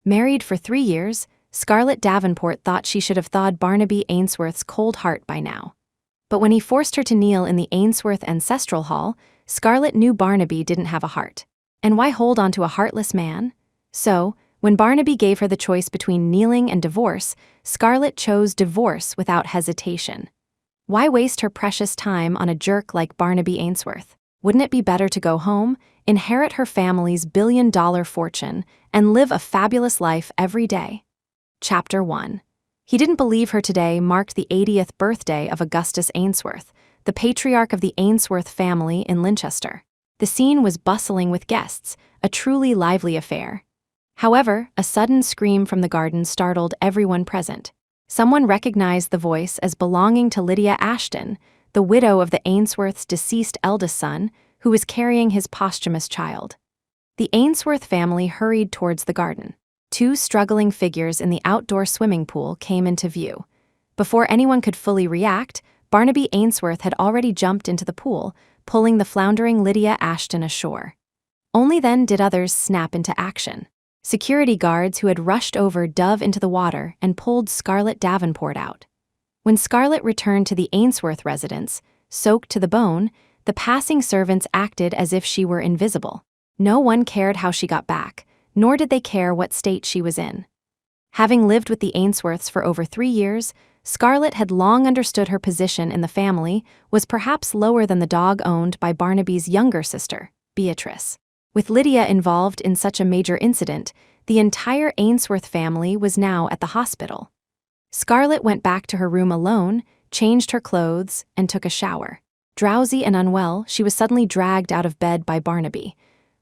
Married for 3 years, Scarlett Davenport thought she should have thawed Barnaby Ainsworth's cold heart by now. But when he forced her to kneel in the Ainsworth ancestral hall, Scarlett knew Barnaby didn't have a heart. And why hold on to a heartless man? So, when Barnaby gave her the choice between kneeling and divorce, Scarlett chose divorce without hesitation. Why waste her precious time on a jerk like Barnaby Ainsworth? Wouldn't it be better to go home, inherit her family's billion-dollar fortune, and live a fabulous life every day? Chapter 1. He didn't believe her today marked the 80th birthday of Augustus Ainsworth, the patriarch of the Ainsworth family in Linchester. The scene was bustling with guests, a truly lively affair. However, a sudden scream from the garden startled everyone present. Someone recognized the voice as belonging to Lydia Ashton, the widow of the Ainsworth's deceased eldest son, who was carrying his posthumous child. The Ainsworth family hurried towards the garden. 2 struggling figures in the outdoor swimming pool came into view. Before anyone could fully react, Barnaby Ainsworth had already jumped into the pool, pulling the floundering Lydia Ashton ashore. Only then did others snap into action. Security guards who had rushed over dove into the water and pulled Scarlett Davenport out. When Scarlett returned to the Ainsworth residence, soaked to the bone, the passing servants acted as if she were invisible. No one cared how she got back, nor did they care what state she was in. Having lived with the Ainsworths for over 3 years, Scarlett had long understood her position in the family was perhaps lower than the dog owned by Barnaby's younger sister, Beatrice. With Lydia involved in such a major incident, the entire Ainsworth family was now at the hospital. Scarlett went back to her room alone, changed her clothes, and took a shower. Drowsy and unwell, she was suddenly dragged out of bed by Barnaby.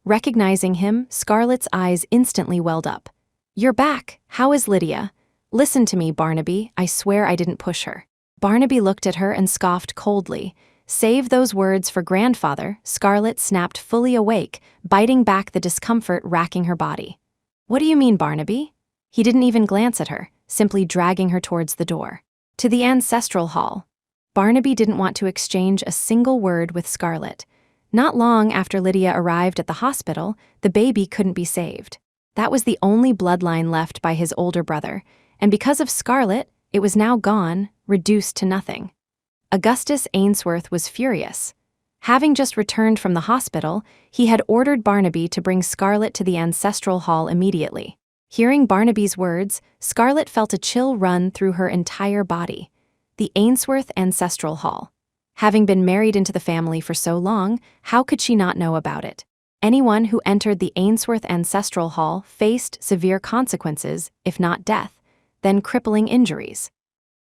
Recognizing him, Scarlett's eyes instantly welled up. "You're back. How is Lydia?" "Listen to me, Barnaby. I swear I didn't push her." Barnaby looked at her and scoffed coldly. "Save those words for grandfather." Scarlett snapped, fully awake, biting back the discomfort racking her body. "What do you mean, Barnaby?" He didn't even glance at her, simply dragging her towards the door. "To the ancestral hall." Barnaby didn't want to exchange a single word with Scarlett. Not long after Lydia arrived at the hospital, the baby couldn't be saved. That was the only bloodline left by his older brother, and because of Scarlett, it was now gone, reduced to nothing. Augustus Ainsworth was furious. Having just returned from the hospital, he had ordered Barnaby to bring Scarlett to the ancestral hall immediately. Hearing Barnaby's words, Scarlett felt a chill run through her entire body. The Ainsworth ancestral hall. Having been married into the family for so long, how could she not know about it? Anyone who entered the Ainsworth ancestral hall faced severe consequences, if not death, then crippling injuries.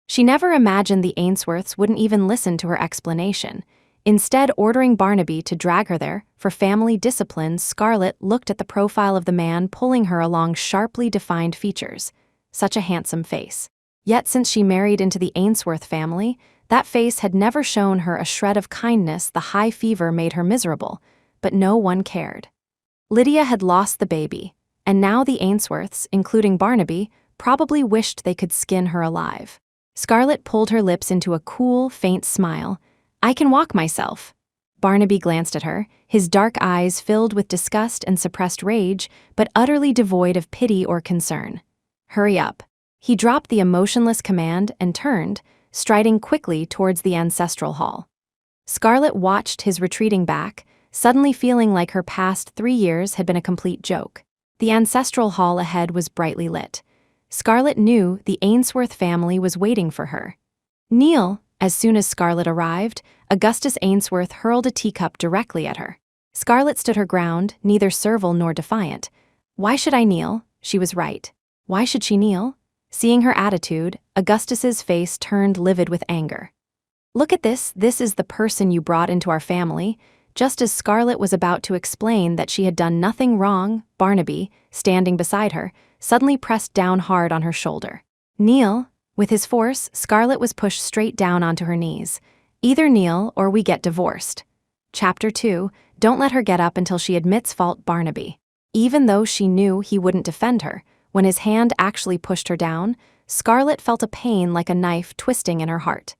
She never imagined the Ainsworths wouldn't even listen to her explanation. Instead, ordering Barnaby to drag her there for family discipline, Scarlett looked at the profile of the man pulling her along sharply defined features. Such a handsome face. Yet since she married into the Ainsworth family, that face had never shown her a shred of kindness. The high fever made her miserable, but no one cared. Lydia had lost the baby, and now the Ainsworths, including Barnaby, probably wished they could skin her alive. Scarlett pulled her lips into a cool, faint smile. "I can walk myself." Barnaby glanced at her, his dark eyes filled with disgust and suppressed rage, but utterly devoid of pity or concern. "Hurry up." He dropped the emotionless command and turned, striding quickly towards the ancestral hall. Scarlett watched his retreating back, suddenly feeling like her past 3 years had been a complete joke. The ancestral hall ahead was brightly lit. Scarlett knew the Ainsworth family was waiting for her. "Kneel." As soon as Scarlett arrived, Augustus Ainsworth hurled a teacup directly at her. Scarlett stood her ground, neither servile nor defiant. "Why should I kneel?" She was right. Why should she kneel? Seeing her attitude, Augustus's face turned livid with anger. "Look at this. This is the person you brought into our family." Just as Scarlett was about to explain that she had done nothing wrong, Barnaby, standing beside her, suddenly pressed down hard on her shoulder. "Kneel." With his force, Scarlett was pushed straight down onto her knees. "Either kneel or we get divorced." Chapter 2, Don't let her get up until she admits fault. Barnaby. Even though she knew he wouldn't defend her, when his hand actually pushed her down, Scarlett felt a pain like a knife twisting in her heart.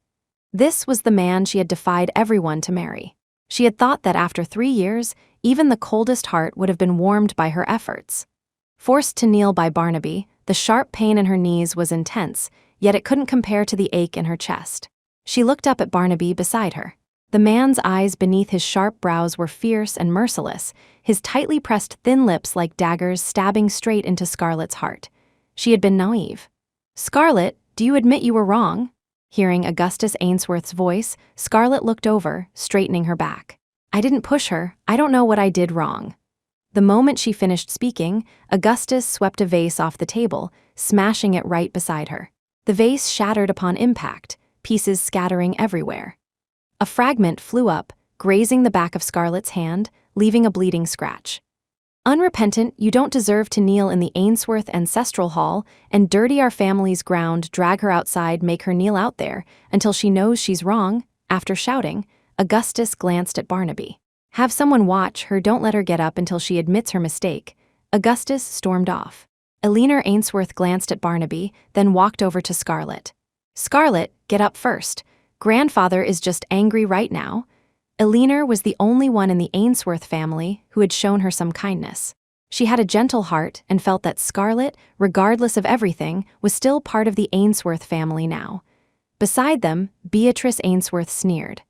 This was the man she had defied everyone to marry. She had thought that after 3 years, even the coldest heart would have been warmed by her efforts. Forced to kneel by Barnaby, the sharp pain in her knees was intense, yet it couldn't compare to the ache in her chest. She looked up at Barnaby beside her. The man's eyes beneath his sharp brows were fierce and merciless, his tightly pressed thin lips like daggers stabbing straight into Scarlet's heart. She had been naive. "Scarlet, do you admit you were wrong?" Hearing Augustus Ainsworth's voice, Scarlet looked over, straightening her back. "I didn't push her. I don't know what I did wrong." The moment she finished speaking, Augustus swept a vase off the table, smashing it right beside her. The vase shattered upon impact, pieces scattering everywhere. A fragment flew up, grazing the back of Scarlet's hand, leaving a bleeding scratch. "Unrepentant, you don't deserve to kneel in the Ainsworth ancestral hall and dirty our family's ground, drag her outside, make her kneel out there, until she knows she's wrong." After shouting, Augustus glanced at Barnaby. "Have someone watch her, don't let her get up until she admits her mistake." Augustus stormed off. Eleanor Ainsworth glanced at Barnaby, then walked over to Scarlet. "Scarlet, get up first. Grandfather is just angry right now." Eleanor was the only one in the Ainsworth family who had shown her some kindness. She had a gentle heart and felt that Scarlet, regardless of everything, was still part of the Ainsworth family now. Beside them, Beatrice Ainsworth sneered.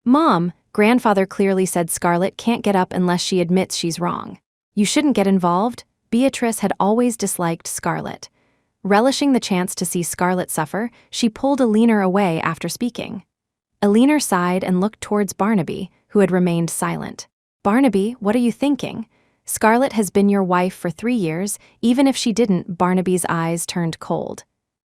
"Mom, Grandfather clearly said Scarlet can't get up unless she admits she's wrong. You shouldn't get involved." Beatrice had always disliked Scarlet. Relishing the chance to see Scarlet suffer, she pulled Eleanor away after speaking. Eleanor sighed and looked towards Barnaby, who had remained silent. "Barnaby, what are you thinking? Scarlet has been your wife for 3 years, even if she didn't." Barnaby's eyes turned cold.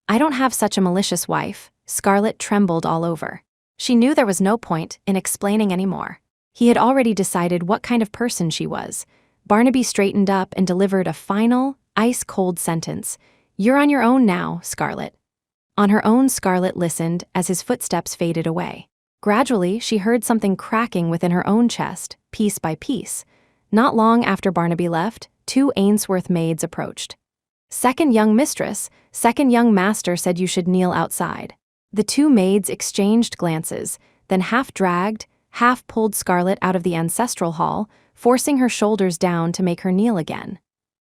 "I don't have such a malicious wife." Scarlet trembled all over. She knew there was no point in explaining anymore. He had already decided what kind of person she was. Barnaby straightened up and delivered a final, ice-cold sentence. "You're on your own now, Scarlet." On her own, Scarlet listened as his footsteps faded away. Gradually, she heard something cracking within her own chest, piece by piece. Not long after Barnaby left, 2 Ainsworth maids approached. "Second young mistress, second young master said you should kneel outside." The 2 maids exchanged glances, then half-dragged, half-pulled Scarlet out of the ancestral hall, forcing her shoulders down to make her kneel again.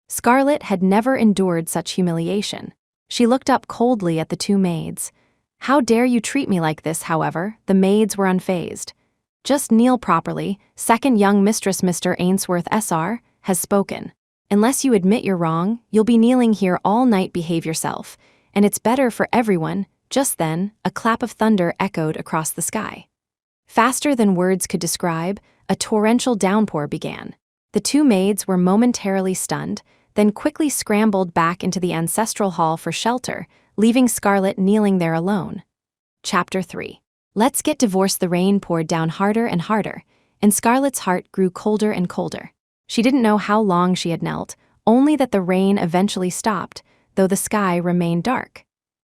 Scarlet had never endured such humiliation. She looked up coldly at the 2 maids. "How dare you treat me like this?" However, the maids were unfazed. "Just kneel properly. Second young mistress Mr. Ainsworth SR has spoken. Unless you admit you're wrong, you'll be kneeling here all night. Behave yourself. And it's better for everyone." Just then, a clap of thunder echoed across the sky. Faster than words could describe, a torrential downpour began. The 2 maids were momentarily stunned, then quickly scrambled back into the ancestral hall for shelter, leaving Scarlet kneeling there alone. Chapter 3. Let's get divorced. The rain poured down harder and harder, and Scarlet's heart grew colder and colder. She didn't know how long she had knelt, only that the rain eventually stopped, though the sky remained dark.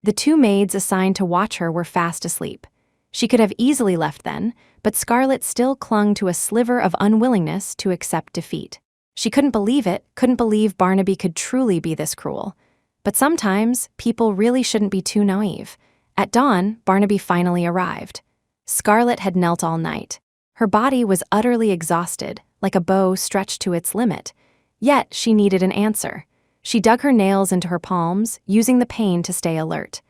The 2 maids assigned to watch her were fast asleep. She could have easily left then, but Scarlet still clung to a sliver of unwillingness to accept defeat. She couldn't believe it, couldn't believe Barnaby could truly be this cruel. But sometimes, people really shouldn't be too naive. At dawn, Barnaby finally arrived. Scarlet had knelt all night. Her body was utterly exhausted, like a bow stretched to its limit. Yet, she needed an answer. She dug her nails into her palms, using the pain to stay alert.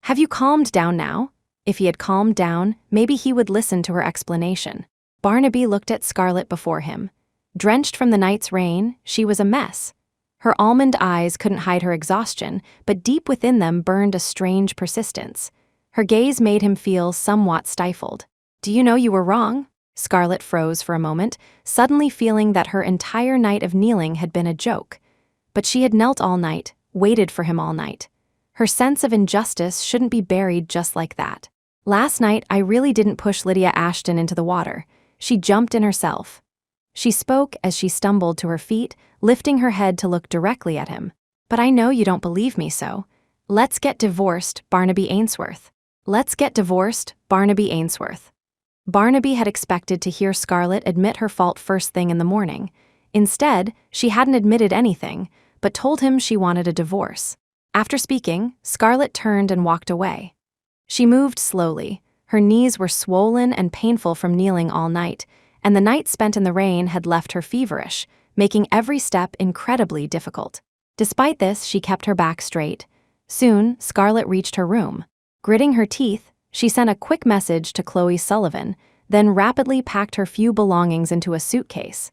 "Have you calmed down now?" If he had calmed down, maybe he would listen to her explanation. Barnaby looked at Scarlet before him. Drenched from the night's rain, she was a mess. Her almond eyes couldn't hide her exhaustion, but deep within them burned a strange persistence. Her gaze made him feel somewhat stifled. "Do you know you were wrong?" Scarlet froze for a moment, suddenly feeling that her entire night of kneeling had been a joke. But she had knelt all night, waited for him all night. Her sense of injustice shouldn't be buried just like that. "Last night, I really didn't push Lydia Ashton into the water. She jumped in herself." She spoke as she stumbled to her feet, lifting her head to look directly at him. "But I know you don't believe me, so let's get divorced, Barnaby Ainsworth." Let's get divorced, Barnaby Ainsworth. Barnaby had expected to hear Scarlet admit her fault first thing in the morning. Instead, she hadn't admitted anything, but told him she wanted a divorce. After speaking, Scarlet turned and walked away. She moved slowly. Her knees were swollen and painful from kneeling all night, and the night spent in the rain had left her feverish, making every step incredibly difficult. Despite this, she kept her back straight. Soon, Scarlet reached her room. Gritting her teeth, she sent a quick message to Chloe Sullivan, then rapidly packed her few belongings into a suitcase.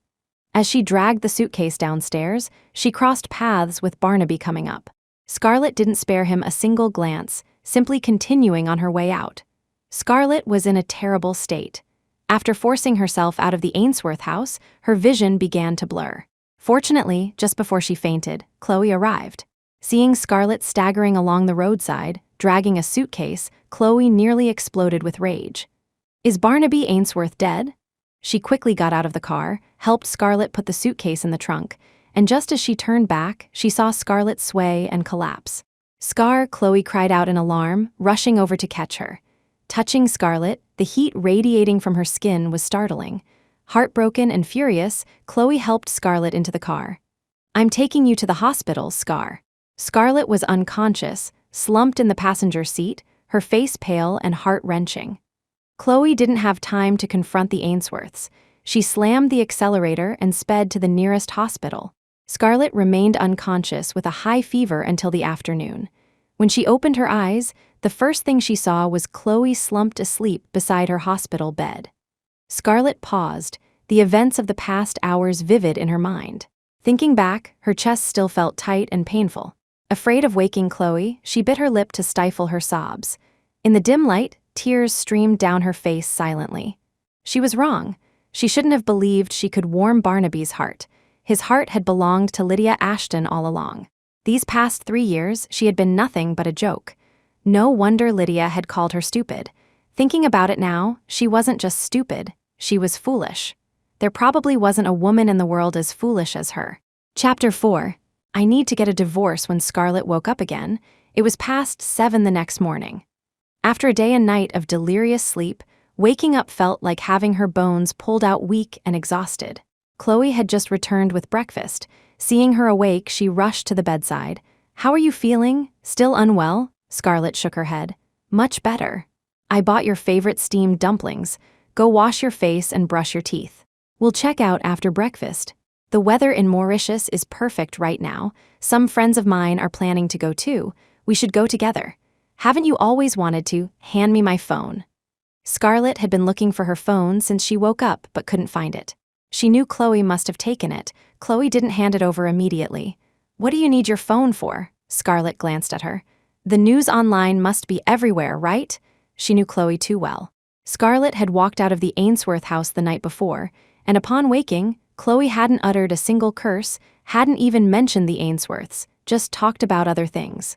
As she dragged the suitcase downstairs, she crossed paths with Barnaby coming up. Scarlet didn't spare him a single glance, simply continuing on her way out. Scarlet was in a terrible state. After forcing herself out of the Ainsworth house, her vision began to blur. Fortunately, just before she fainted, Chloe arrived. Seeing Scarlet staggering along the roadside, dragging a suitcase, Chloe nearly exploded with rage. "Is Barnaby Ainsworth dead?" She quickly got out of the car, helped Scarlet put the suitcase in the trunk, and just as she turned back, she saw Scarlet sway and collapse. "Scar," Chloe cried out in alarm, rushing over to catch her. Touching Scarlet, the heat radiating from her skin was startling. Heartbroken and furious, Chloe helped Scarlet into the car. "I'm taking you to the hospital, Scar." Scarlet was unconscious, slumped in the passenger seat, her face pale and heart-wrenching. Chloe didn't have time to confront the Ainsworths. She slammed the accelerator and sped to the nearest hospital. Scarlet remained unconscious with a high fever until the afternoon. When she opened her eyes, the first thing she saw was Chloe slumped asleep beside her hospital bed. Scarlet paused, the events of the past hours vivid in her mind. Thinking back, her chest still felt tight and painful. Afraid of waking Chloe, she bit her lip to stifle her sobs. In the dim light, tears streamed down her face silently. She was wrong. She shouldn't have believed she could warm Barnaby's heart. His heart had belonged to Lydia Ashton all along. These past 3 years, she had been nothing but a joke. No wonder Lydia had called her stupid. Thinking about it now, she wasn't just stupid, she was foolish. There probably wasn't a woman in the world as foolish as her. Chapter 4. I need to get a divorce. When Scarlet woke up again, it was past 7 the next morning. After a day and night of delirious sleep, waking up felt like having her bones pulled out weak and exhausted. Chloe had just returned with breakfast. Seeing her awake, she rushed to the bedside. "How are you feeling? Still unwell?" Scarlet shook her head. "Much better. I bought your favorite steamed dumplings. Go wash your face and brush your teeth. We'll check out after breakfast. The weather in Mauritius is perfect right now. Some friends of mine are planning to go too. We should go together. Haven't you always wanted to? Hand me my phone." Scarlet had been looking for her phone since she woke up but couldn't find it. She knew Chloe must have taken it. Chloe didn't hand it over immediately. "What do you need your phone for?" Scarlet glanced at her. "The news online must be everywhere, right?" She knew Chloe too well. Scarlet had walked out of the Ainsworth house the night before, and upon waking, Chloe hadn't uttered a single curse, hadn't even mentioned the Ainsworths, just talked about other things.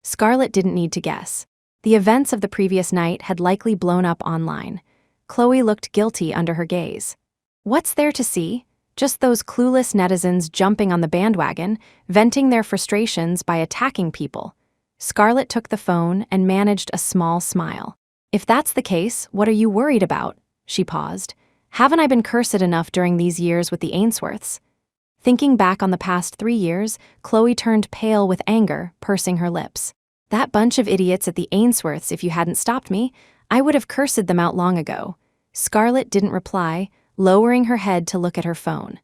Scarlet didn't need to guess. The events of the previous night had likely blown up online. Chloe looked guilty under her gaze. What's there to see? Just those clueless netizens jumping on the bandwagon, venting their frustrations by attacking people. Scarlet took the phone and managed a small smile. "If that's the case, what are you worried about?" She paused. "Haven't I been cursed enough during these years with the Ainsworths?" Thinking back on the past 3 years, Chloe turned pale with anger, pursing her lips. "That bunch of idiots at the Ainsworths, if you hadn't stopped me, I would have cursed them out long ago." Scarlet didn't reply, lowering her head to look at her phone.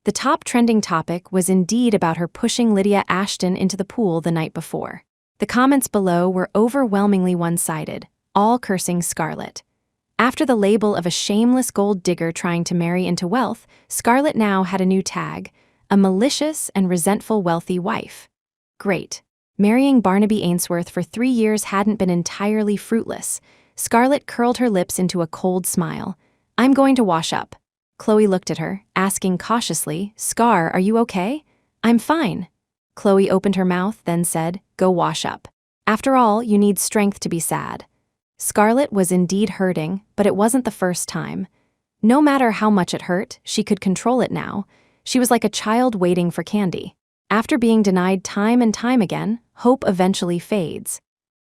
The top trending topic was indeed about her pushing Lydia Ashton into the pool the night before. The comments below were overwhelmingly one-sided, all cursing Scarlet. After the label of a shameless gold digger trying to marry into wealth, Scarlet now had a new tag, a malicious and resentful wealthy wife. Great. Marrying Barnaby Ainsworth for 3 years hadn't been entirely fruitless. Scarlet curled her lips into a cold smile. "I'm going to wash up." Chloe looked at her, asking cautiously, "Scar, are you okay?" "I'm fine." Chloe opened her mouth, then said, "Go wash up. After all, you need strength to be sad." Scarlet was indeed hurting, but it wasn't the first time. No matter how much it hurt, she could control it now. She was like a child waiting for candy. After being denied time and time again, hope eventually fades.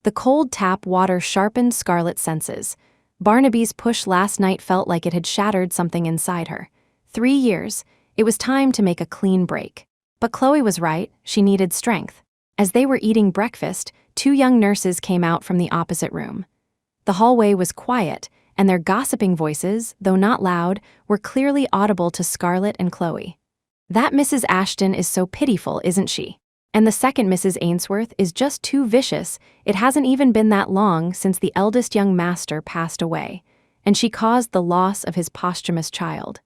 The cold tap water sharpened Scarlet's senses. Barnaby's push last night felt like it had shattered something inside her. 3 years, it was time to make a clean break. But Chloe was right, she needed strength. As they were eating breakfast, 2 young nurses came out from the opposite room. The hallway was quiet, and their gossiping voices, though not loud, were clearly audible to Scarlet and Chloe. "That Mrs. Ashton is so pitiful, isn't she?" And the second Mrs. Ainsworth is just too vicious. It hasn't even been that long since the eldest young master passed away, and she caused the loss of his posthumous child.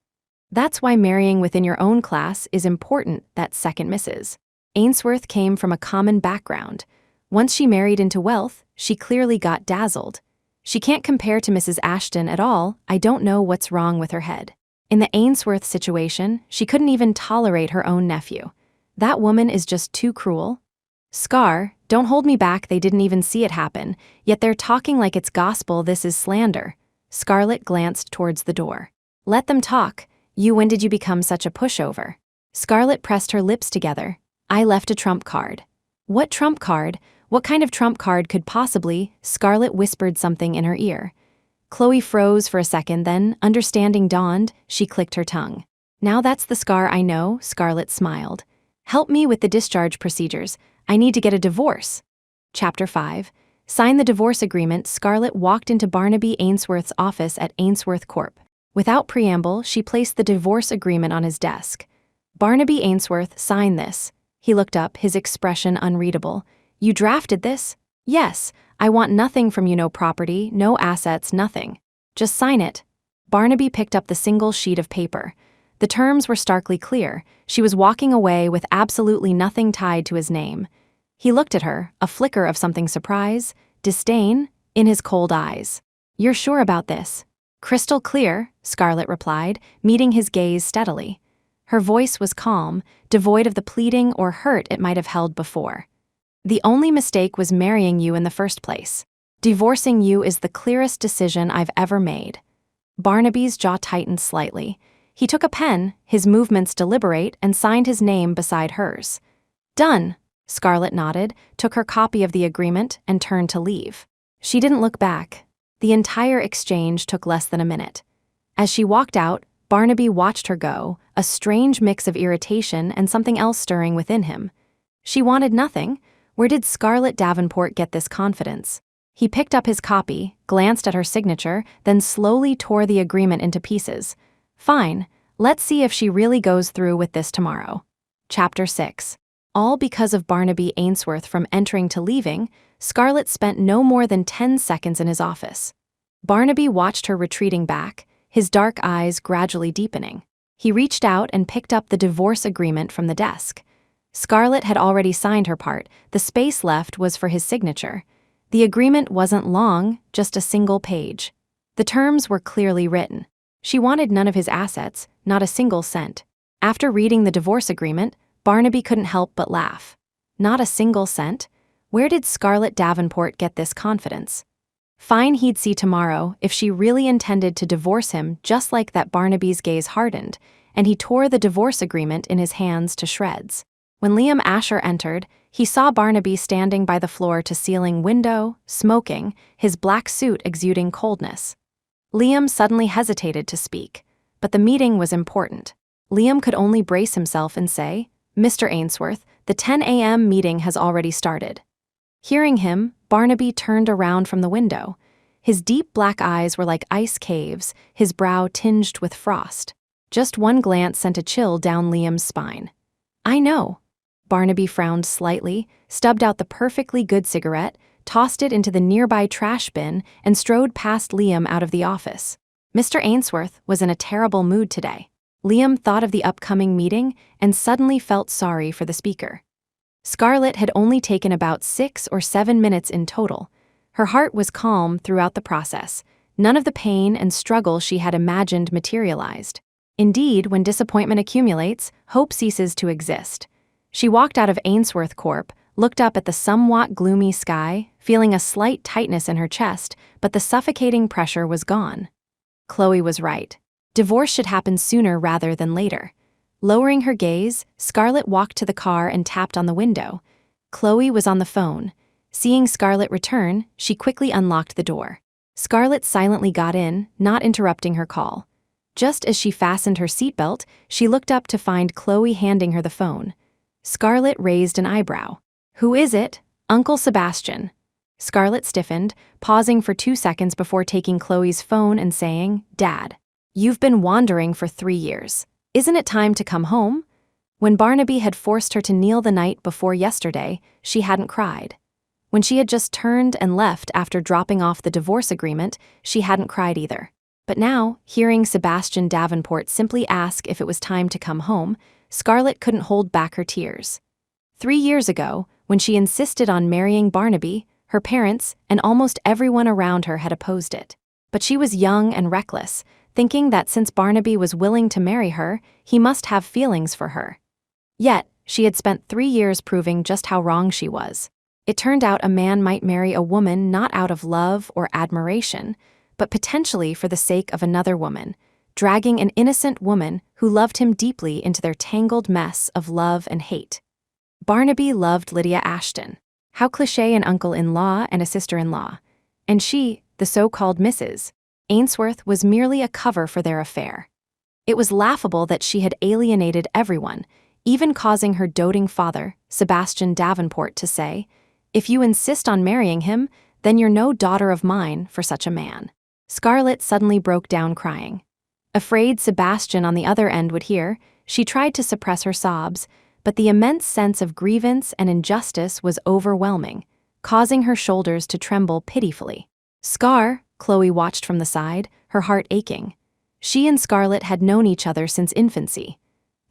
That's why marrying within your own class is important, that second Mrs. Ainsworth came from a common background. Once she married into wealth, she clearly got dazzled. She can't compare to Mrs. Ashton at all. I don't know what's wrong with her head. In the Ainsworth situation, she couldn't even tolerate her own nephew. That woman is just too cruel. Scar, don't hold me back, they didn't even see it happen, yet they're talking like it's gospel. This is slander. Scarlet glanced towards the door. Let them talk. When did you become such a pushover? Scarlet pressed her lips together. I left a trump card. What trump card? What kind of trump card could possibly? Scarlet whispered something in her ear. Chloe froze for a second, then, understanding dawned, she clicked her tongue. Now that's the Scar I know, Scarlet smiled. Help me with the discharge procedures. I need to get a divorce. Chapter 5. Sign the divorce agreement. Scarlet walked into Barnaby Ainsworth's office at Ainsworth Corp. Without preamble, she placed the divorce agreement on his desk. Barnaby Ainsworth, sign this. He looked up, his expression unreadable. You drafted this? Yes. I want nothing from you, no property, no assets, nothing. Just sign it. Barnaby picked up the single sheet of paper. The terms were starkly clear. She was walking away with absolutely nothing tied to his name. He looked at her, a flicker of something surprise, disdain, in his cold eyes. You're sure about this? Crystal clear, Scarlet replied, meeting his gaze steadily. Her voice was calm, devoid of the pleading or hurt it might have held before. The only mistake was marrying you in the first place. Divorcing you is the clearest decision I've ever made. Barnaby's jaw tightened slightly. He took a pen, his movements deliberate, and signed his name beside hers. Done. Scarlet nodded, took her copy of the agreement, and turned to leave. She didn't look back. The entire exchange took less than a minute. As she walked out, Barnaby watched her go, a strange mix of irritation and something else stirring within him. She wanted nothing. Where did Scarlett Davenport get this confidence? He picked up his copy, glanced at her signature, then slowly tore the agreement into pieces. Fine, let's see if she really goes through with this tomorrow. Chapter 6. All because of Barnaby Ainsworth. From entering to leaving, Scarlet spent no more than 10 seconds in his office. Barnaby watched her retreating back, his dark eyes gradually deepening. He reached out and picked up the divorce agreement from the desk. Scarlet had already signed her part. The space left was for his signature. The agreement wasn't long, just a single page. The terms were clearly written. She wanted none of his assets, not a single cent. After reading the divorce agreement, Barnaby couldn't help but laugh. Not a single cent? Where did Scarlett Davenport get this confidence? Fine, he'd see tomorrow if she really intended to divorce him. Just like that, Barnaby's gaze hardened, and he tore the divorce agreement in his hands to shreds. When Liam Asher entered, he saw Barnaby standing by the floor-to-ceiling window, smoking, his black suit exuding coldness. Liam suddenly hesitated to speak, but the meeting was important. Liam could only brace himself and say, Mr. Ainsworth, the 10 a.m. meeting has already started. Hearing him, Barnaby turned around from the window. His deep black eyes were like ice caves, his brow tinged with frost. Just one glance sent a chill down Liam's spine. I know. Barnaby frowned slightly, stubbed out the perfectly good cigarette, tossed it into the nearby trash bin, and strode past Liam out of the office. Mr. Ainsworth was in a terrible mood today. Liam thought of the upcoming meeting and suddenly felt sorry for the speaker. Scarlet had only taken about 6 or 7 minutes in total. Her heart was calm throughout the process. None of the pain and struggle she had imagined materialized. Indeed, when disappointment accumulates, hope ceases to exist. She walked out of Ainsworth Corp., looked up at the somewhat gloomy sky, feeling a slight tightness in her chest, but the suffocating pressure was gone. Chloe was right. Divorce should happen sooner rather than later. Lowering her gaze, Scarlet walked to the car and tapped on the window. Chloe was on the phone. Seeing Scarlet return, she quickly unlocked the door. Scarlet silently got in, not interrupting her call. Just as she fastened her seatbelt, she looked up to find Chloe handing her the phone. Scarlet raised an eyebrow. Who is it? Uncle Sebastian. Scarlet stiffened, pausing for 2 seconds before taking Chloe's phone and saying, Dad, you've been wandering for 3 years. Isn't it time to come home? When Barnaby had forced her to kneel the night before yesterday, she hadn't cried. When she had just turned and left after dropping off the divorce agreement, she hadn't cried either. But now, hearing Sebastian Davenport simply ask if it was time to come home, Scarlett couldn't hold back her tears. 3 years ago, when she insisted on marrying Barnaby, her parents and almost everyone around her had opposed it. But she was young and reckless, thinking that since Barnaby was willing to marry her, he must have feelings for her. Yet, she had spent 3 years proving just how wrong she was. It turned out a man might marry a woman not out of love or admiration, but potentially for the sake of another woman, dragging an innocent woman who loved him deeply into their tangled mess of love and hate. Barnaby loved Lydia Ashton. How cliché an uncle-in-law and a sister-in-law. And she, the so-called Mrs. Ainsworth, was merely a cover for their affair. It was laughable that she had alienated everyone, even causing her doting father, Sebastian Davenport, to say, "If you insist on marrying him, then you're no daughter of mine for such a man." Scarlett suddenly broke down crying. Afraid Sebastian on the other end would hear, she tried to suppress her sobs, but the immense sense of grievance and injustice was overwhelming, causing her shoulders to tremble pitifully. Chloe watched from the side, her heart aching. She and Scarlett had known each other since infancy.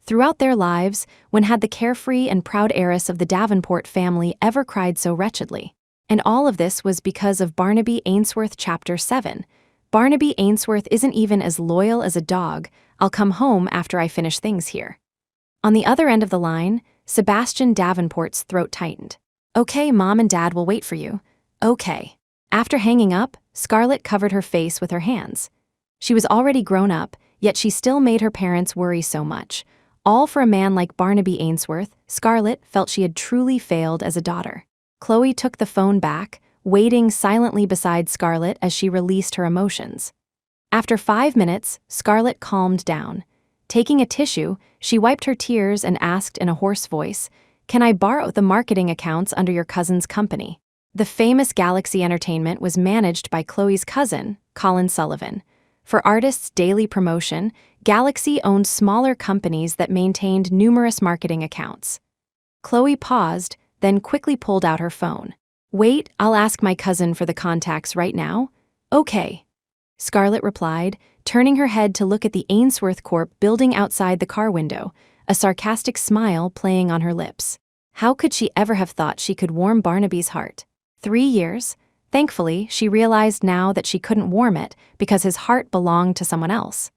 Throughout their lives, when had the carefree and proud heiress of the Davenport family ever cried so wretchedly? And all of this was because of Barnaby Ainsworth Chapter 7. Barnaby Ainsworth isn't even as loyal as a dog. I'll come home after I finish things here. On the other end of the line, Sebastian Davenport's throat tightened. "Okay, Mom and Dad will wait for you." "Okay." After hanging up, Scarlett covered her face with her hands. She was already grown up, yet she still made her parents worry so much. All for a man like Barnaby Ainsworth. Scarlett felt she had truly failed as a daughter. Chloe took the phone back, waiting silently beside Scarlett as she released her emotions. After 5 minutes, Scarlett calmed down. Taking a tissue, she wiped her tears and asked in a hoarse voice, "Can I borrow the marketing accounts under your cousin's company?" The famous Galaxy Entertainment was managed by Chloe's cousin, Colin Sullivan. For artists' daily promotion, Galaxy owned smaller companies that maintained numerous marketing accounts. Chloe paused, then quickly pulled out her phone. "Wait, I'll ask my cousin for the contacts right now." "Okay," Scarlett replied, turning her head to look at the Ainsworth Corp building outside the car window, a sarcastic smile playing on her lips. How could she ever have thought she could warm Barnaby's heart? 3 years? Thankfully, she realized now that she couldn't warm it because his heart belonged to someone else.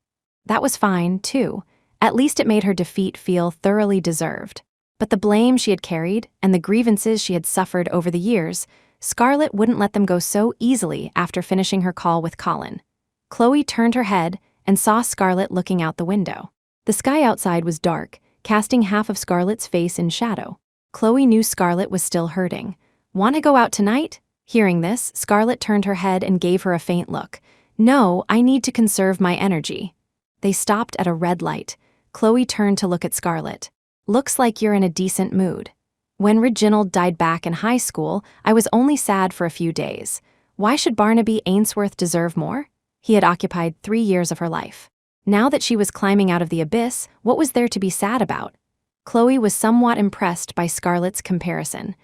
That was fine, too. At least it made her defeat feel thoroughly deserved. But the blame she had carried and the grievances she had suffered over the years, Scarlett wouldn't let them go so easily after finishing her call with Colin. Chloe turned her head and saw Scarlett looking out the window. The sky outside was dark, casting half of Scarlett's face in shadow. Chloe knew Scarlett was still hurting. "Want to go out tonight?" Hearing this, Scarlett turned her head and gave her a faint look. "No, I need to conserve my energy." They stopped at a red light. Chloe turned to look at Scarlett. "Looks like you're in a decent mood. When Reginald died back in high school, I was only sad for a few days. Why should Barnaby Ainsworth deserve more? He had occupied 3 years of her life. Now that she was climbing out of the abyss, what was there to be sad about?" Chloe was somewhat impressed by Scarlett's comparison.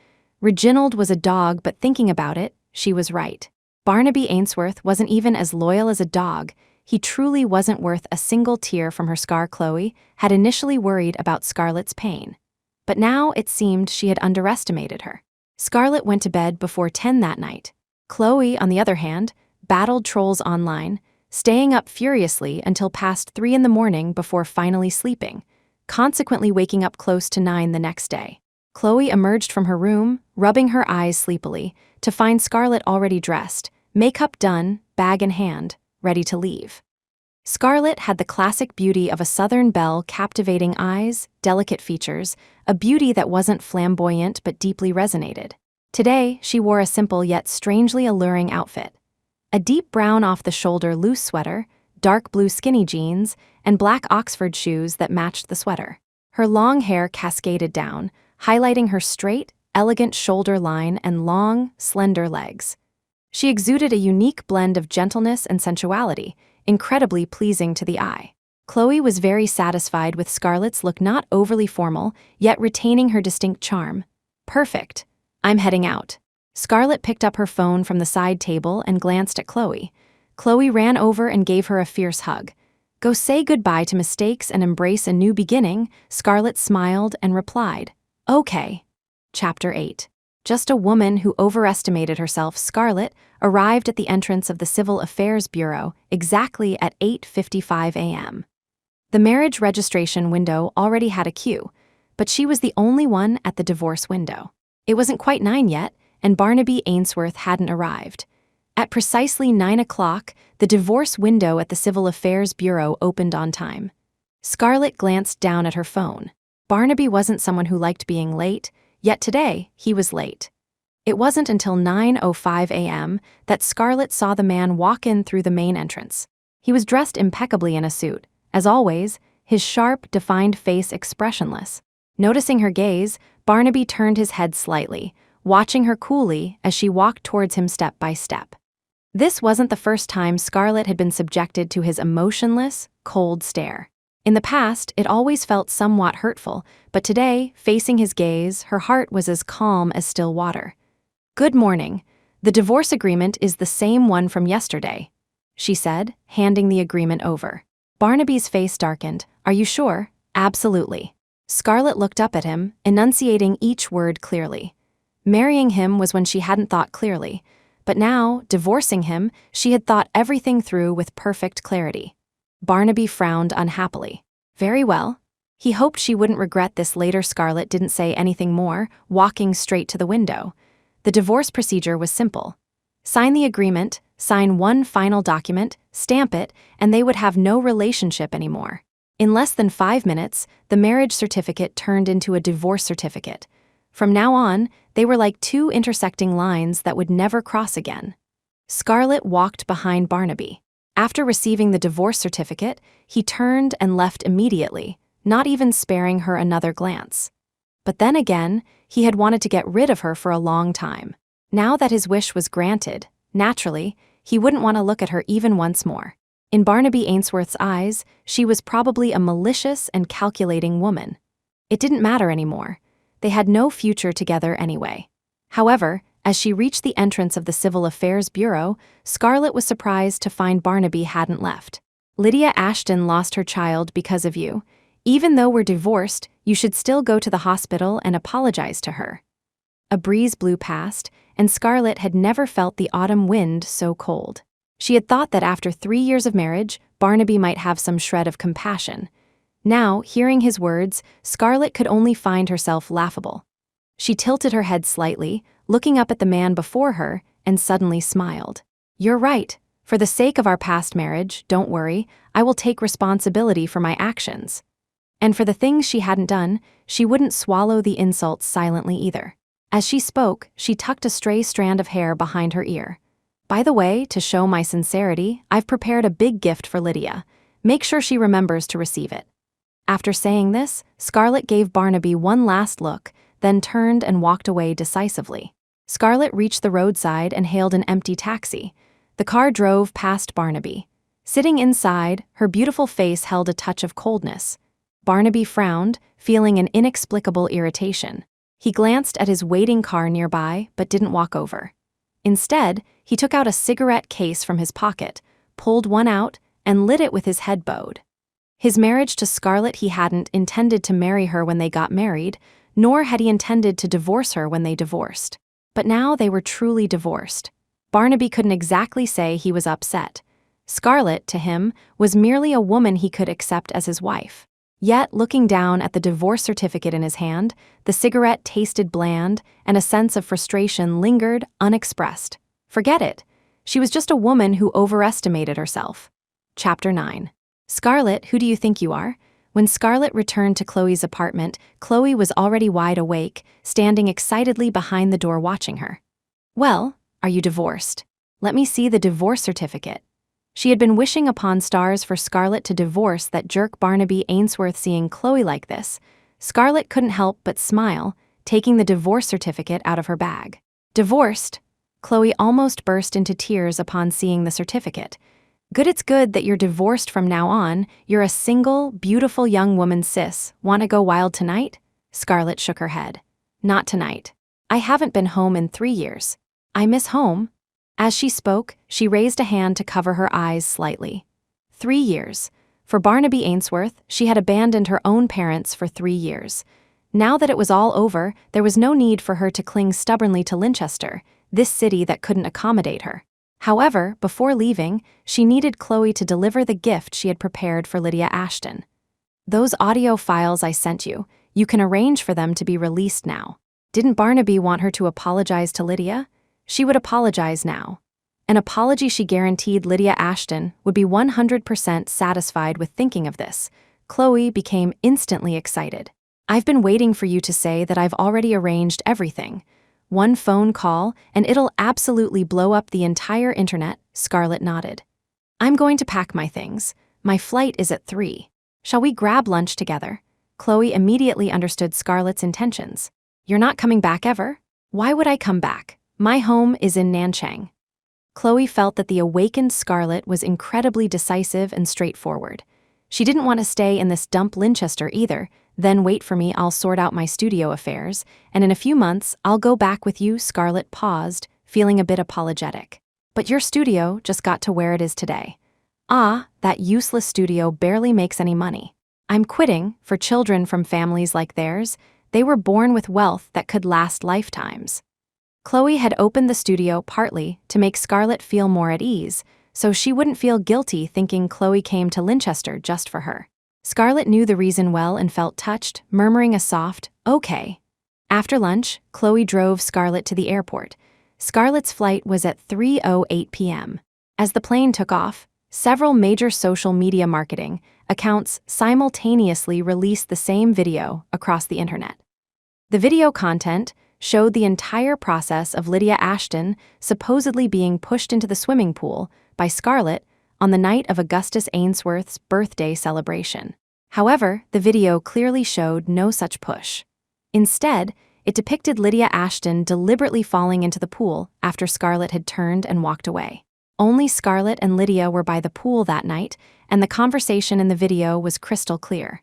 Reginald was a dog, but thinking about it, she was right. Barnaby Ainsworth wasn't even as loyal as a dog. He truly wasn't worth a single tear from her scar. Chloe had initially worried about Scarlett's pain. But now it seemed she had underestimated her. Scarlett went to bed before 10 that night. Chloe, on the other hand, battled trolls online, staying up furiously until past 3 in the morning before finally sleeping, consequently waking up close to 9 the next day. Chloe emerged from her room, rubbing her eyes sleepily, to find Scarlett already dressed, makeup done, bag in hand, ready to leave. Scarlett had the classic beauty of a Southern belle, captivating eyes, delicate features, a beauty that wasn't flamboyant but deeply resonated. Today, she wore a simple yet strangely alluring outfit. A deep brown off-the-shoulder loose sweater, dark blue skinny jeans, and black Oxford shoes that matched the sweater. Her long hair cascaded down, highlighting her straight, elegant shoulder line and long, slender legs. She exuded a unique blend of gentleness and sensuality, incredibly pleasing to the eye. Chloe was very satisfied with Scarlett's look, not overly formal, yet retaining her distinct charm. Perfect. I'm heading out. Scarlett picked up her phone from the side table and glanced at Chloe. Chloe ran over and gave her a fierce hug. Go say goodbye to mistakes and embrace a new beginning, Scarlett smiled and replied. Okay. Chapter 8. Just a woman who overestimated herself, Scarlett arrived at the entrance of the Civil Affairs Bureau exactly at 8:55 a.m. The marriage registration window already had a queue, but she was the only one at the divorce window. It wasn't quite 9 yet, and Barnaby Ainsworth hadn't arrived. At precisely 9 o'clock, the divorce window at the Civil Affairs Bureau opened on time. Scarlett glanced down at her phone. Barnaby wasn't someone who liked being late, yet today he was late. It wasn't until 9:05 a.m. that Scarlett saw the man walk in through the main entrance. He was dressed impeccably in a suit, as always, his sharp, defined face expressionless. Noticing her gaze, Barnaby turned his head slightly, watching her coolly as she walked towards him step by step. This wasn't the first time Scarlett had been subjected to his emotionless, cold stare. In the past, it always felt somewhat hurtful, but today, facing his gaze, her heart was as calm as still water. Good morning. The divorce agreement is the same one from yesterday, she said, handing the agreement over. Barnaby's face darkened. Are you sure? Absolutely. Scarlett looked up at him, enunciating each word clearly. Marrying him was when she hadn't thought clearly, but now, divorcing him, she had thought everything through with perfect clarity. Barnaby frowned unhappily. Very well. He hoped she wouldn't regret this later. Scarlett didn't say anything more, walking straight to the window. The divorce procedure was simple. Sign the agreement, sign one final document, stamp it, and they would have no relationship anymore. In less than 5 minutes, the marriage certificate turned into a divorce certificate. From now on, they were like two intersecting lines that would never cross again. Scarlett walked behind Barnaby. After receiving the divorce certificate, he turned and left immediately, not even sparing her another glance. But then again, he had wanted to get rid of her for a long time. Now that his wish was granted, naturally, he wouldn't want to look at her even once more. In Barnaby Ainsworth's eyes, she was probably a malicious and calculating woman. It didn't matter anymore. They had no future together anyway. However, as she reached the entrance of the Civil Affairs Bureau, Scarlett was surprised to find Barnaby hadn't left. Lydia Ashton lost her child because of you. Even though we're divorced, you should still go to the hospital and apologize to her. A breeze blew past, and Scarlett had never felt the autumn wind so cold. She had thought that after 3 years of marriage, Barnaby might have some shred of compassion. Now, hearing his words, Scarlett could only find herself laughable. She tilted her head slightly, looking up at the man before her, and suddenly smiled. You're right. For the sake of our past marriage, don't worry, I will take responsibility for my actions. And for the things she hadn't done, she wouldn't swallow the insults silently either. As she spoke, she tucked a stray strand of hair behind her ear. By the way, to show my sincerity, I've prepared a big gift for Lydia. Make sure she remembers to receive it. After saying this, Scarlett gave Barnaby one last look, then turned and walked away decisively. Scarlett reached the roadside and hailed an empty taxi. The car drove past Barnaby. Sitting inside, her beautiful face held a touch of coldness. Barnaby frowned, feeling an inexplicable irritation. He glanced at his waiting car nearby, but didn't walk over. Instead, he took out a cigarette case from his pocket, pulled one out, and lit it with his head bowed. His marriage to Scarlett, he hadn't intended to marry her when they got married, nor had he intended to divorce her when they divorced. But now they were truly divorced. Barnaby couldn't exactly say he was upset. Scarlett, to him, was merely a woman he could accept as his wife. Yet, looking down at the divorce certificate in his hand, the cigarette tasted bland, and a sense of frustration lingered unexpressed. Forget it. She was just a woman who overestimated herself. Chapter 9. Scarlett, who do you think you are? When Scarlett returned to Chloe's apartment, Chloe was already wide awake, standing excitedly behind the door watching her. Well, are you divorced? Let me see the divorce certificate. She had been wishing upon stars for Scarlett to divorce that jerk Barnaby Ainsworth. Seeing Chloe like this, Scarlett couldn't help but smile, taking the divorce certificate out of her bag. Divorced? Chloe almost burst into tears upon seeing the certificate. Good, it's good that you're divorced from now on. You're a single, beautiful young woman, sis. Wanna go wild tonight? Scarlett shook her head. Not tonight. I haven't been home in 3 years. I miss home. As she spoke, she raised a hand to cover her eyes slightly. 3 years. For Barnaby Ainsworth, she had abandoned her own parents for 3 years. Now that it was all over, there was no need for her to cling stubbornly to Linchester, this city that couldn't accommodate her. However, before leaving, she needed Chloe to deliver the gift she had prepared for Lydia Ashton. Those audio files I sent you, you can arrange for them to be released now. Didn't Barnaby want her to apologize to Lydia? She would apologize now. An apology she guaranteed Lydia Ashton would be 100% satisfied with thinking of this. Chloe became instantly excited. I've been waiting for you to say that I've already arranged everything. One phone call, and it'll absolutely blow up the entire internet, Scarlett nodded. I'm going to pack my things. My flight is at 3. Shall we grab lunch together? Chloe immediately understood Scarlett's intentions. You're not coming back ever? Why would I come back? My home is in Nanchang. Chloe felt that the awakened Scarlett was incredibly decisive and straightforward. She didn't want to stay in this dump Linchester either. Then wait for me, I'll sort out my studio affairs, and in a few months, I'll go back with you. Scarlett paused, feeling a bit apologetic. But your studio just got to where it is today. Ah, that useless studio barely makes any money. I'm quitting. For children from families like theirs, they were born with wealth that could last lifetimes. Chloe had opened the studio partly to make Scarlett feel more at ease, so she wouldn't feel guilty thinking Chloe came to Linchester just for her. Scarlett knew the reason well and felt touched, murmuring a soft, okay. After lunch, Chloe drove Scarlett to the airport. Scarlett's flight was at 3:08 p.m. As the plane took off, several major social media marketing accounts simultaneously released the same video across the internet. The video content showed the entire process of Lydia Ashton supposedly being pushed into the swimming pool by Scarlett on the night of Augustus Ainsworth's birthday celebration. However, the video clearly showed no such push. Instead, it depicted Lydia Ashton deliberately falling into the pool after Scarlett had turned and walked away. Only Scarlett and Lydia were by the pool that night, and the conversation in the video was crystal clear.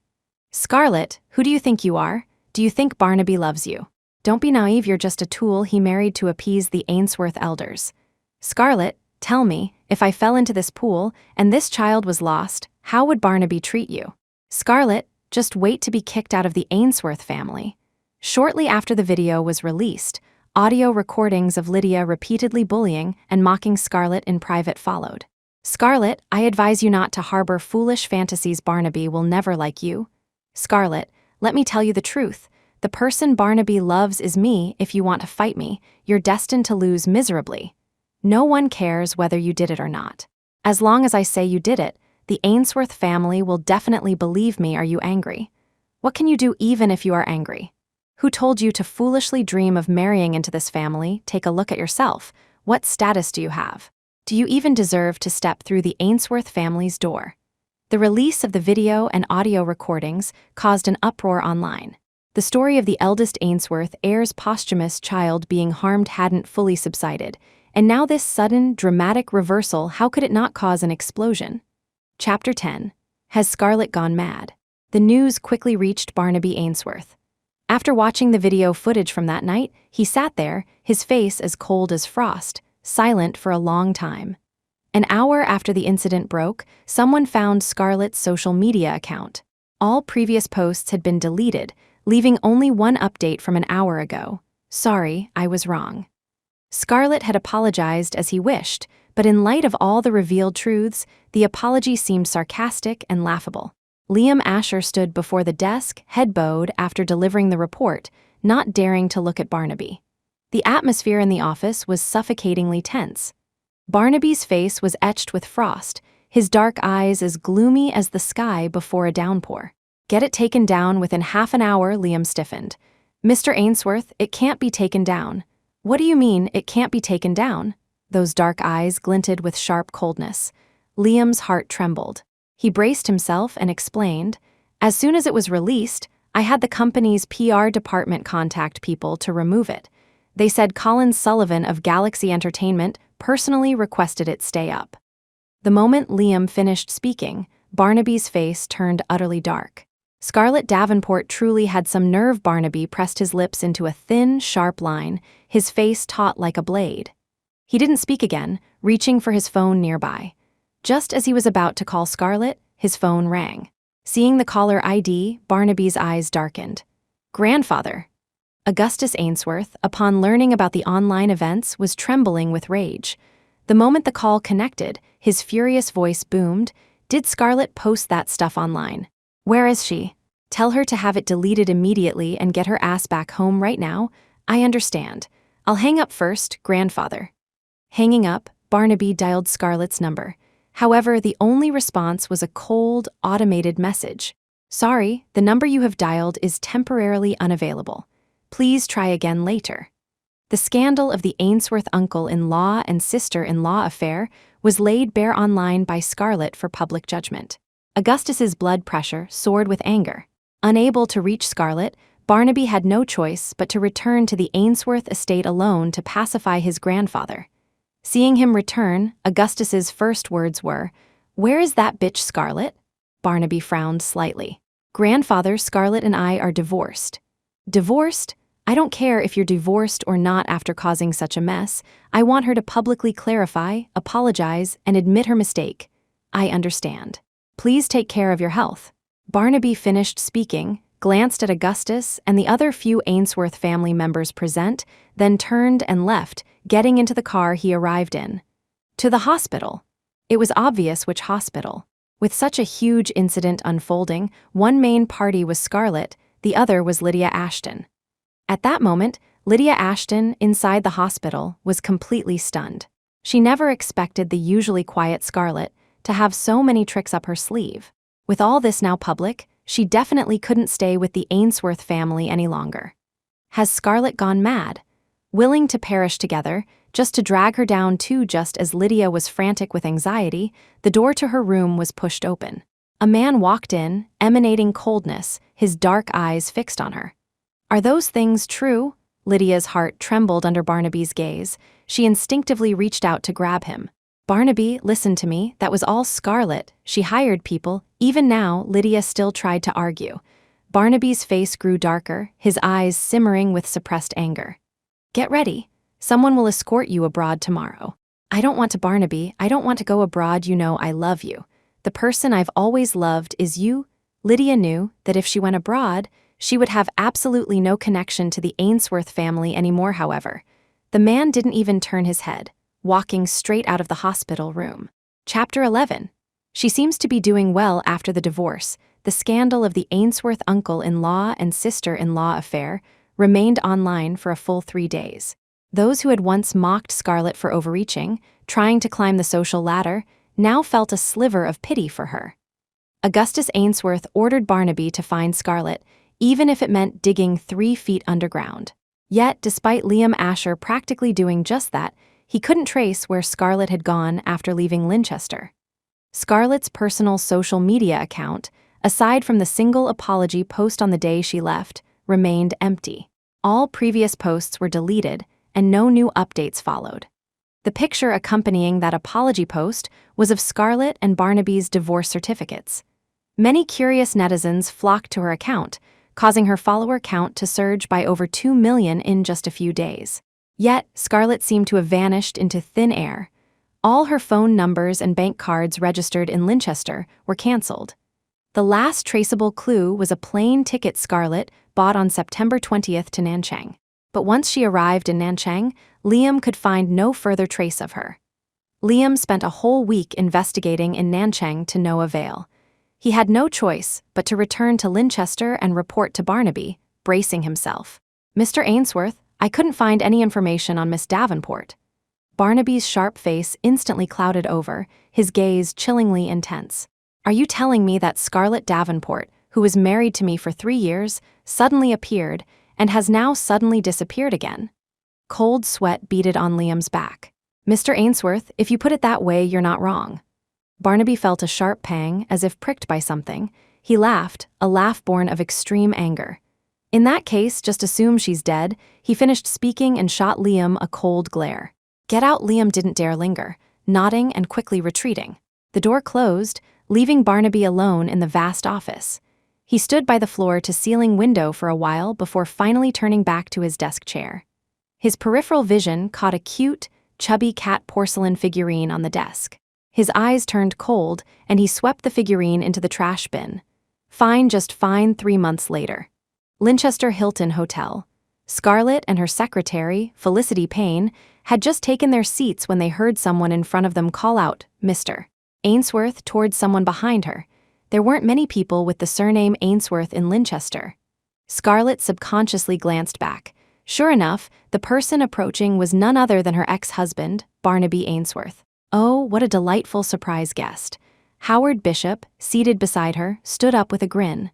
Scarlett, who do you think you are? Do you think Barnaby loves you? Don't be naive, you're just a tool he married to appease the Ainsworth elders. Scarlett, tell me, if I fell into this pool and this child was lost, how would Barnaby treat you? Scarlett, just wait to be kicked out of the Ainsworth family. Shortly after the video was released, audio recordings of Lydia repeatedly bullying and mocking Scarlett in private followed. Scarlett, I advise you not to harbor foolish fantasies. Barnaby will never like you. Scarlett, let me tell you the truth. The person Barnaby loves is me. If you want to fight me, you're destined to lose miserably. No one cares whether you did it or not. As long as I say you did it, the Ainsworth family will definitely believe me. Are you angry? What can you do even if you are angry? Who told you to foolishly dream of marrying into this family? Take a look at yourself. What status do you have? Do you even deserve to step through the Ainsworth family's door? The release of the video and audio recordings caused an uproar online. The story of the eldest Ainsworth heir's posthumous child being harmed hadn't fully subsided, and now this sudden, dramatic reversal, how could it not cause an explosion? Chapter 10. Has Scarlett gone mad? The news quickly reached Barnaby Ainsworth. After watching the video footage from that night, he sat there, his face as cold as frost, silent for a long time. An hour after the incident broke, someone found Scarlett's social media account. All previous posts had been deleted, leaving only one update from an hour ago. Sorry, I was wrong. Scarlett had apologized as he wished, but in light of all the revealed truths, the apology seemed sarcastic and laughable. Liam Asher stood before the desk, head bowed after delivering the report, not daring to look at Barnaby. The atmosphere in the office was suffocatingly tense. Barnaby's face was etched with frost, his dark eyes as gloomy as the sky before a downpour. Get it taken down within half an hour, Liam stiffened. Mr. Ainsworth, it can't be taken down. What do you mean, it can't be taken down? Those dark eyes glinted with sharp coldness. Liam's heart trembled. He braced himself and explained, as soon as it was released, I had the company's PR department contact people to remove it. They said Colin Sullivan of Galaxy Entertainment personally requested it stay up. The moment Liam finished speaking, Barnaby's face turned utterly dark. Scarlett Davenport truly had some nerve. Barnaby pressed his lips into a thin, sharp line, his face taut like a blade. He didn't speak again, reaching for his phone nearby. Just as he was about to call Scarlett, his phone rang. Seeing the caller ID, Barnaby's eyes darkened. Grandfather. Augustus Ainsworth, upon learning about the online events, was trembling with rage. The moment the call connected, his furious voice boomed. Did Scarlett post that stuff online? Where is she? Tell her to have it deleted immediately and get her ass back home right now. I understand. I'll hang up first, grandfather. Hanging up, Barnaby dialed Scarlett's number. However, the only response was a cold, automated message. Sorry, the number you have dialed is temporarily unavailable. Please try again later. The scandal of the Ainsworth uncle-in-law and sister-in-law affair was laid bare online by Scarlett for public judgment. Augustus's blood pressure soared with anger. Unable to reach Scarlett, Barnaby had no choice but to return to the Ainsworth estate alone to pacify his grandfather. Seeing him return, Augustus's first words were, "Where is that bitch Scarlett?" Barnaby frowned slightly. "Grandfather, Scarlett and I are divorced." "Divorced? I don't care if you're divorced or not after causing such a mess. I want her to publicly clarify, apologize, and admit her mistake. I understand. Please take care of your health." Barnaby finished speaking, glanced at Augustus and the other few Ainsworth family members present, then turned and left, getting into the car he arrived in. To the hospital. It was obvious which hospital. With such a huge incident unfolding, one main party was Scarlett, the other was Lydia Ashton. At that moment, Lydia Ashton, inside the hospital, was completely stunned. She never expected the usually quiet Scarlett to have so many tricks up her sleeve. With all this now public, she definitely couldn't stay with the Ainsworth family any longer. Has Scarlett gone mad? Willing to perish together, just to drag her down too. Just as Lydia was frantic with anxiety, the door to her room was pushed open. A man walked in, emanating coldness, his dark eyes fixed on her. Are those things true? Lydia's heart trembled under Barnaby's gaze. She instinctively reached out to grab him. Barnaby, listen to me, that was all Scarlett. She hired people. Even now, Lydia still tried to argue. Barnaby's face grew darker, his eyes simmering with suppressed anger. Get ready. Someone will escort you abroad tomorrow. I don't want to, Barnaby. I don't want to go abroad. You know I love you. The person I've always loved is you. Lydia knew that if she went abroad, she would have absolutely no connection to the Ainsworth family anymore. However, the man didn't even turn his head, walking straight out of the hospital room. Chapter 11. She seems to be doing well after the divorce. The scandal of the Ainsworth uncle-in-law and sister-in-law affair remained online for a full 3 days. Those who had once mocked Scarlett for overreaching, trying to climb the social ladder, now felt a sliver of pity for her. Augustus Ainsworth ordered Barnaby to find Scarlett, even if it meant digging 3 feet underground. Yet, despite Liam Asher practically doing just that, he couldn't trace where Scarlett had gone after leaving Linchester. Scarlett's personal social media account, aside from the single apology post on the day she left, remained empty. All previous posts were deleted, and no new updates followed. The picture accompanying that apology post was of Scarlett and Barnaby's divorce certificates. Many curious netizens flocked to her account, causing her follower count to surge by over 2 million in just a few days. Yet, Scarlett seemed to have vanished into thin air. All her phone numbers and bank cards registered in Linchester were cancelled. The last traceable clue was a plane ticket Scarlett bought on September 20th to Nanchang. But once she arrived in Nanchang, Liam could find no further trace of her. Liam spent a whole week investigating in Nanchang to no avail. He had no choice but to return to Linchester and report to Barnaby, bracing himself. Mr. Ainsworth, I couldn't find any information on Miss Davenport. Barnaby's sharp face instantly clouded over, his gaze chillingly intense. Are you telling me that Scarlett Davenport, who was married to me for 3 years, suddenly appeared and has now suddenly disappeared again? Cold sweat beaded on Liam's back. Mr. Ainsworth, if you put it that way, you're not wrong. Barnaby felt a sharp pang, as if pricked by something. He laughed, a laugh born of extreme anger. In that case, just assume she's dead. He finished speaking and shot Liam a cold glare. Get out. Liam didn't dare linger, nodding and quickly retreating. The door closed, leaving Barnaby alone in the vast office. He stood by the floor-to-ceiling window for a while before finally turning back to his desk chair. His peripheral vision caught a cute, chubby cat porcelain figurine on the desk. His eyes turned cold, and he swept the figurine into the trash bin. Fine, just fine 3 months later. Linchester Hilton Hotel. Scarlett and her secretary, Felicity Payne, had just taken their seats when they heard someone in front of them call out, "Mr. Ainsworth," towards someone behind her. There weren't many people with the surname Ainsworth in Linchester. Scarlett subconsciously glanced back. Sure enough, the person approaching was none other than her ex-husband, Barnaby Ainsworth. Oh, what a delightful surprise guest. Howard Bishop, seated beside her, stood up with a grin.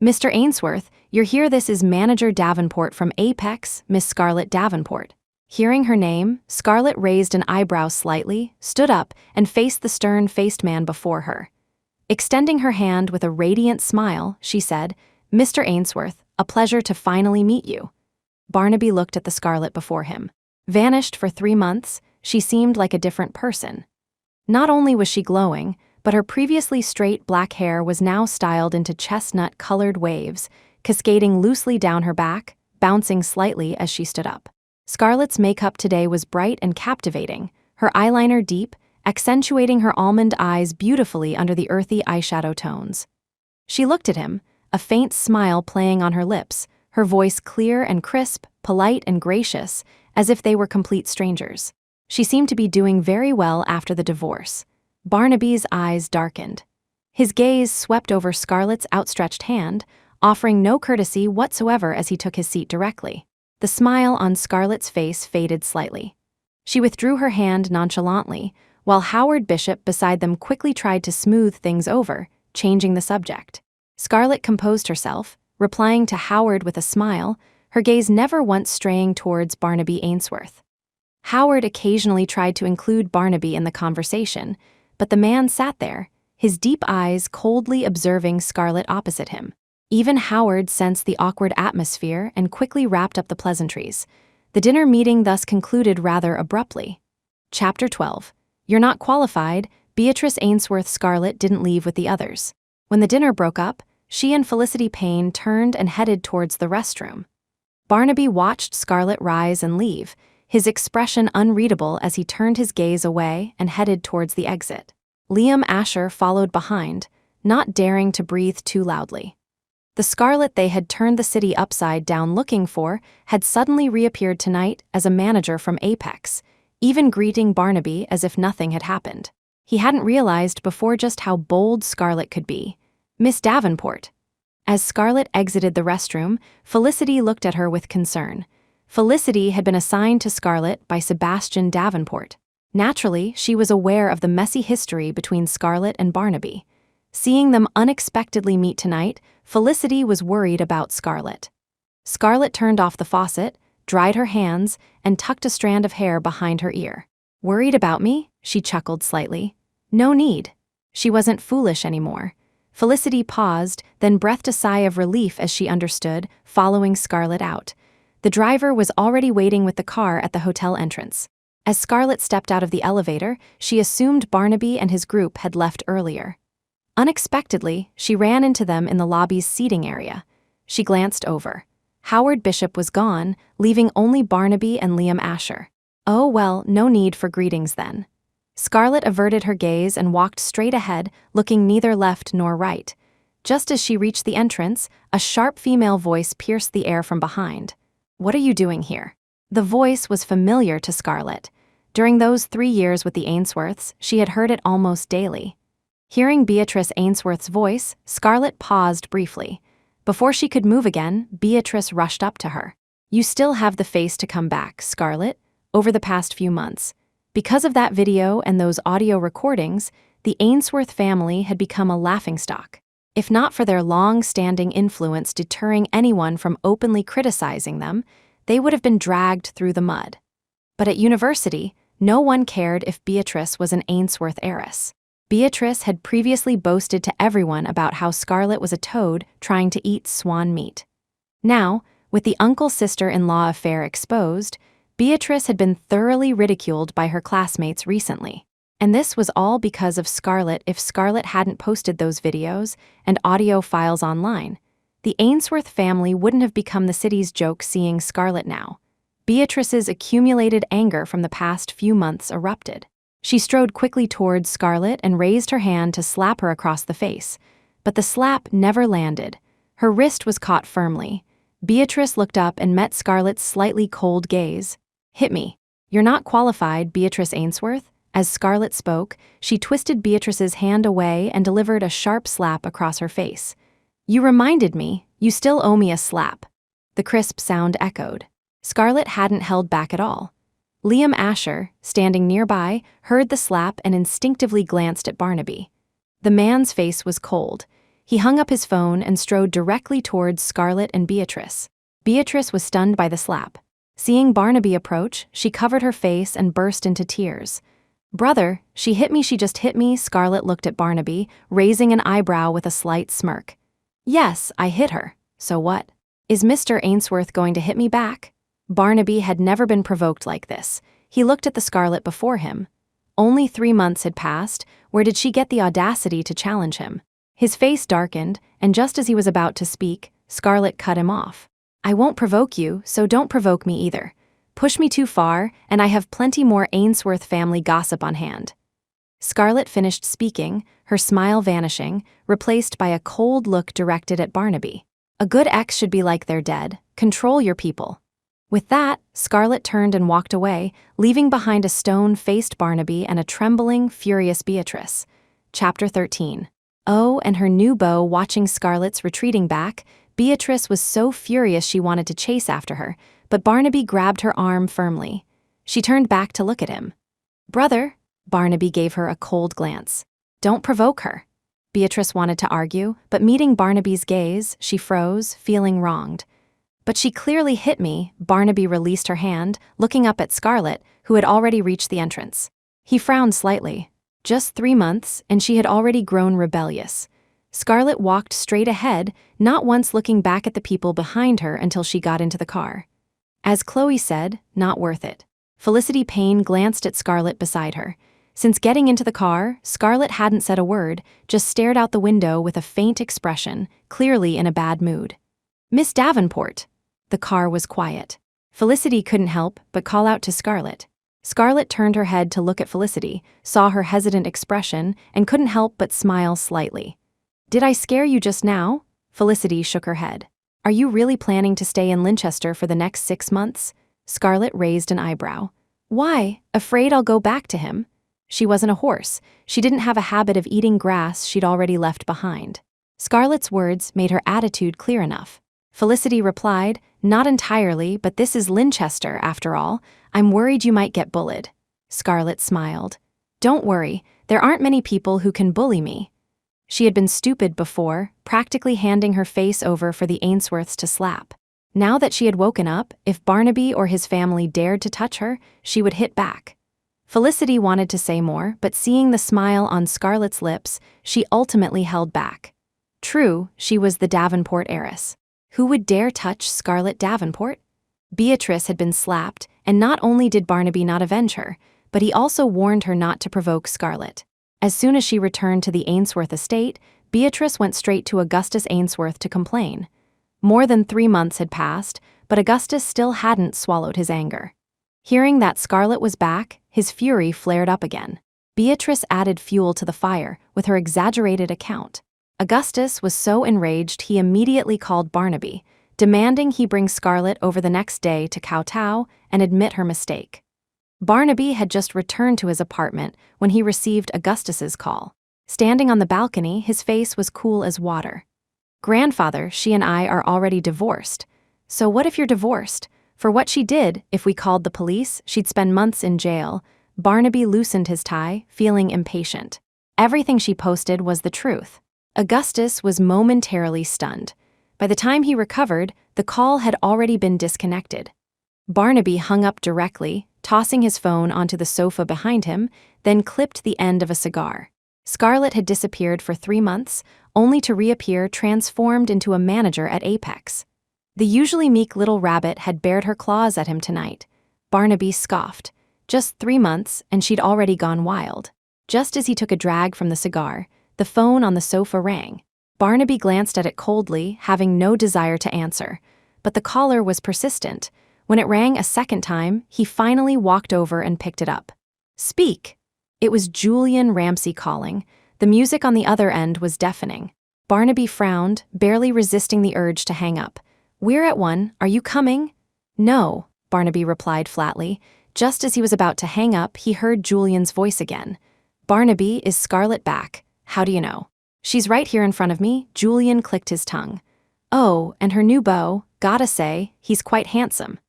"Mr. Ainsworth, you're here. This is Manager Davenport from Apex, Miss Scarlett Davenport." Hearing her name, Scarlett raised an eyebrow slightly, stood up, and faced the stern-faced man before her. Extending her hand with a radiant smile, she said, "Mr. Ainsworth, a pleasure to finally meet you." Barnaby looked at the Scarlett before him. Vanished for 3 months, she seemed like a different person. Not only was she glowing, but her previously straight black hair was now styled into chestnut-colored waves, cascading loosely down her back, bouncing slightly as she stood up. Scarlett's makeup today was bright and captivating, her eyeliner deep, accentuating her almond eyes beautifully under the earthy eyeshadow tones. She looked at him, a faint smile playing on her lips, her voice clear and crisp, polite and gracious, as if they were complete strangers. She seemed to be doing very well after the divorce. Barnaby's eyes darkened. His gaze swept over Scarlett's outstretched hand, offering no courtesy whatsoever as he took his seat directly. The smile on Scarlett's face faded slightly. She withdrew her hand nonchalantly, while Howard Bishop beside them quickly tried to smooth things over, changing the subject. Scarlett composed herself, replying to Howard with a smile, her gaze never once straying towards Barnaby Ainsworth. Howard occasionally tried to include Barnaby in the conversation, but the man sat there, his deep eyes coldly observing Scarlett opposite him. Even Howard sensed the awkward atmosphere and quickly wrapped up the pleasantries. The dinner meeting thus concluded rather abruptly. Chapter 12. You're not qualified. Beatrice Ainsworth. Scarlett didn't leave with the others. When the dinner broke up, she and Felicity Payne turned and headed towards the restroom. Barnaby watched Scarlett rise and leave, his expression unreadable as he turned his gaze away and headed towards the exit. Liam Asher followed behind, not daring to breathe too loudly. The Scarlett they had turned the city upside down looking for had suddenly reappeared tonight as a manager from Apex, even greeting Barnaby as if nothing had happened. He hadn't realized before just how bold Scarlett could be. "Miss Davenport." As Scarlett exited the restroom, Felicity looked at her with concern. Felicity had been assigned to Scarlett by Sebastian Davenport. Naturally, she was aware of the messy history between Scarlett and Barnaby. Seeing them unexpectedly meet tonight, Felicity was worried about Scarlett. Scarlett turned off the faucet, dried her hands, and tucked a strand of hair behind her ear. "Worried about me?" she chuckled slightly. "No need." She wasn't foolish anymore. Felicity paused, then breathed a sigh of relief as she understood, following Scarlett out. The driver was already waiting with the car at the hotel entrance. As Scarlett stepped out of the elevator, she assumed Barnaby and his group had left earlier. Unexpectedly, she ran into them in the lobby's seating area. She glanced over. Howard Bishop was gone, leaving only Barnaby and Liam Asher. Oh well, no need for greetings then. Scarlett averted her gaze and walked straight ahead, looking neither left nor right. Just as she reached the entrance, a sharp female voice pierced the air from behind. "What are you doing here?" The voice was familiar to Scarlett. During those 3 years with the Ainsworths, she had heard it almost daily. Hearing Beatrice Ainsworth's voice, Scarlett paused briefly. Before she could move again, Beatrice rushed up to her. "You still have the face to come back, Scarlett. Over the past few months. Because of that video and those audio recordings, the Ainsworth family had become a laughingstock. If not for their long-standing influence deterring anyone from openly criticizing them, they would have been dragged through the mud. But at university, no one cared if Beatrice was an Ainsworth heiress. Beatrice had previously boasted to everyone about how Scarlett was a toad trying to eat swan meat. Now, with the uncle-sister-in-law affair exposed, Beatrice had been thoroughly ridiculed by her classmates recently. And this was all because of Scarlet. If Scarlet hadn't posted those videos and audio files online, the Ainsworth family wouldn't have become the city's joke seeing Scarlet now. Beatrice's accumulated anger from the past few months erupted. She strode quickly towards Scarlet and raised her hand to slap her across the face, but the slap never landed. Her wrist was caught firmly. Beatrice looked up and met Scarlet's slightly cold gaze. "Hit me. You're not qualified, Beatrice Ainsworth." As Scarlet spoke, she twisted Beatrice's hand away and delivered a sharp slap across her face. "You reminded me, you still owe me a slap." The crisp sound echoed. Scarlet hadn't held back at all. Liam Asher, standing nearby, heard the slap and instinctively glanced at Barnaby. The man's face was cold. He hung up his phone and strode directly towards Scarlet and Beatrice. Beatrice was stunned by the slap. Seeing Barnaby approach, she covered her face and burst into tears. "Brother, she just hit me." Scarlet looked at Barnaby, raising an eyebrow with a slight smirk. "Yes, I hit her. So what? Is Mr. Ainsworth going to hit me back?" Barnaby had never been provoked like this. He looked at the Scarlet before him. Only 3 months had passed. Where did she get the audacity to challenge him? His face darkened, and just as he was about to speak, Scarlet cut him off. "I won't provoke you, so don't provoke me either. Push me too far, and I have plenty more Ainsworth family gossip on hand." Scarlet finished speaking, her smile vanishing, replaced by a cold look directed at Barnaby. "A good ex should be like their dead. Control your people." With that, Scarlet turned and walked away, leaving behind a stone-faced Barnaby and a trembling, furious Beatrice. Chapter 13. Oh, and her new beau watching Scarlet's retreating back, Beatrice was so furious she wanted to chase after her, but Barnaby grabbed her arm firmly. She turned back to look at him. "Brother," Barnaby gave her a cold glance. "Don't provoke her." Beatrice wanted to argue, but meeting Barnaby's gaze, she froze, feeling wronged. "But she clearly hit me." Barnaby released her hand, looking up at Scarlet, who had already reached the entrance. He frowned slightly. Just 3 months, and she had already grown rebellious. Scarlet walked straight ahead, not once looking back at the people behind her until she got into the car. As Chloe said, not worth it. Felicity Payne glanced at Scarlet beside her. Since getting into the car, Scarlet hadn't said a word, just stared out the window with a faint expression, clearly in a bad mood. "Miss Davenport." The car was quiet. Felicity couldn't help but call out to Scarlet. Scarlet turned her head to look at Felicity, saw her hesitant expression, and couldn't help but smile slightly. "Did I scare you just now?" Felicity shook her head. "Are you really planning to stay in Linchester for the next 6 months?" Scarlet raised an eyebrow. "Why? Afraid I'll go back to him?" She wasn't a horse. She didn't have a habit of eating grass she'd already left behind. Scarlet's words made her attitude clear enough. Felicity replied, "Not entirely, but this is Linchester, after all. I'm worried you might get bullied." Scarlet smiled. "Don't worry, there aren't many people who can bully me." She had been stupid before, practically handing her face over for the Ainsworths to slap. Now that she had woken up, if Barnaby or his family dared to touch her, she would hit back. Felicity wanted to say more, but seeing the smile on Scarlet's lips, she ultimately held back. True, she was the Davenport heiress. Who would dare touch Scarlett Davenport? Beatrice had been slapped, and not only did Barnaby not avenge her, but he also warned her not to provoke Scarlet. As soon as she returned to the Ainsworth estate, Beatrice went straight to Augustus Ainsworth to complain. More than 3 months had passed, but Augustus still hadn't swallowed his anger. Hearing that Scarlet was back, his fury flared up again. Beatrice added fuel to the fire with her exaggerated account. Augustus was so enraged he immediately called Barnaby, demanding he bring Scarlet over the next day to kowtow and admit her mistake. Barnaby had just returned to his apartment when he received Augustus's call. Standing on the balcony, his face was cool as water. "Grandfather, she and I are already divorced." "So what if you're divorced?" "For what she did, if we called the police, she'd spend months in jail." Barnaby loosened his tie, feeling impatient. Everything she posted was the truth. Augustus was momentarily stunned. By the time he recovered, the call had already been disconnected. Barnaby hung up directly, tossing his phone onto the sofa behind him, then clipped the end of a cigar. Scarlet had disappeared for 3 months, only to reappear transformed into a manager at Apex. The usually meek little rabbit had bared her claws at him tonight. Barnaby scoffed. Just 3 months, and she'd already gone wild. Just as he took a drag from the cigar, the phone on the sofa rang. Barnaby glanced at it coldly, having no desire to answer. But the caller was persistent. When it rang a second time, he finally walked over and picked it up. "Speak." It was Julian Ramsey calling. The music on the other end was deafening. Barnaby frowned, barely resisting the urge to hang up. "We're at 1, are you coming?" "No," Barnaby replied flatly. Just as he was about to hang up, he heard Julian's voice again. "Barnaby, is Scarlet back? How do you know?" "She's right here in front of me." Julian clicked his tongue. "Oh, and her new beau, gotta say, he's quite handsome."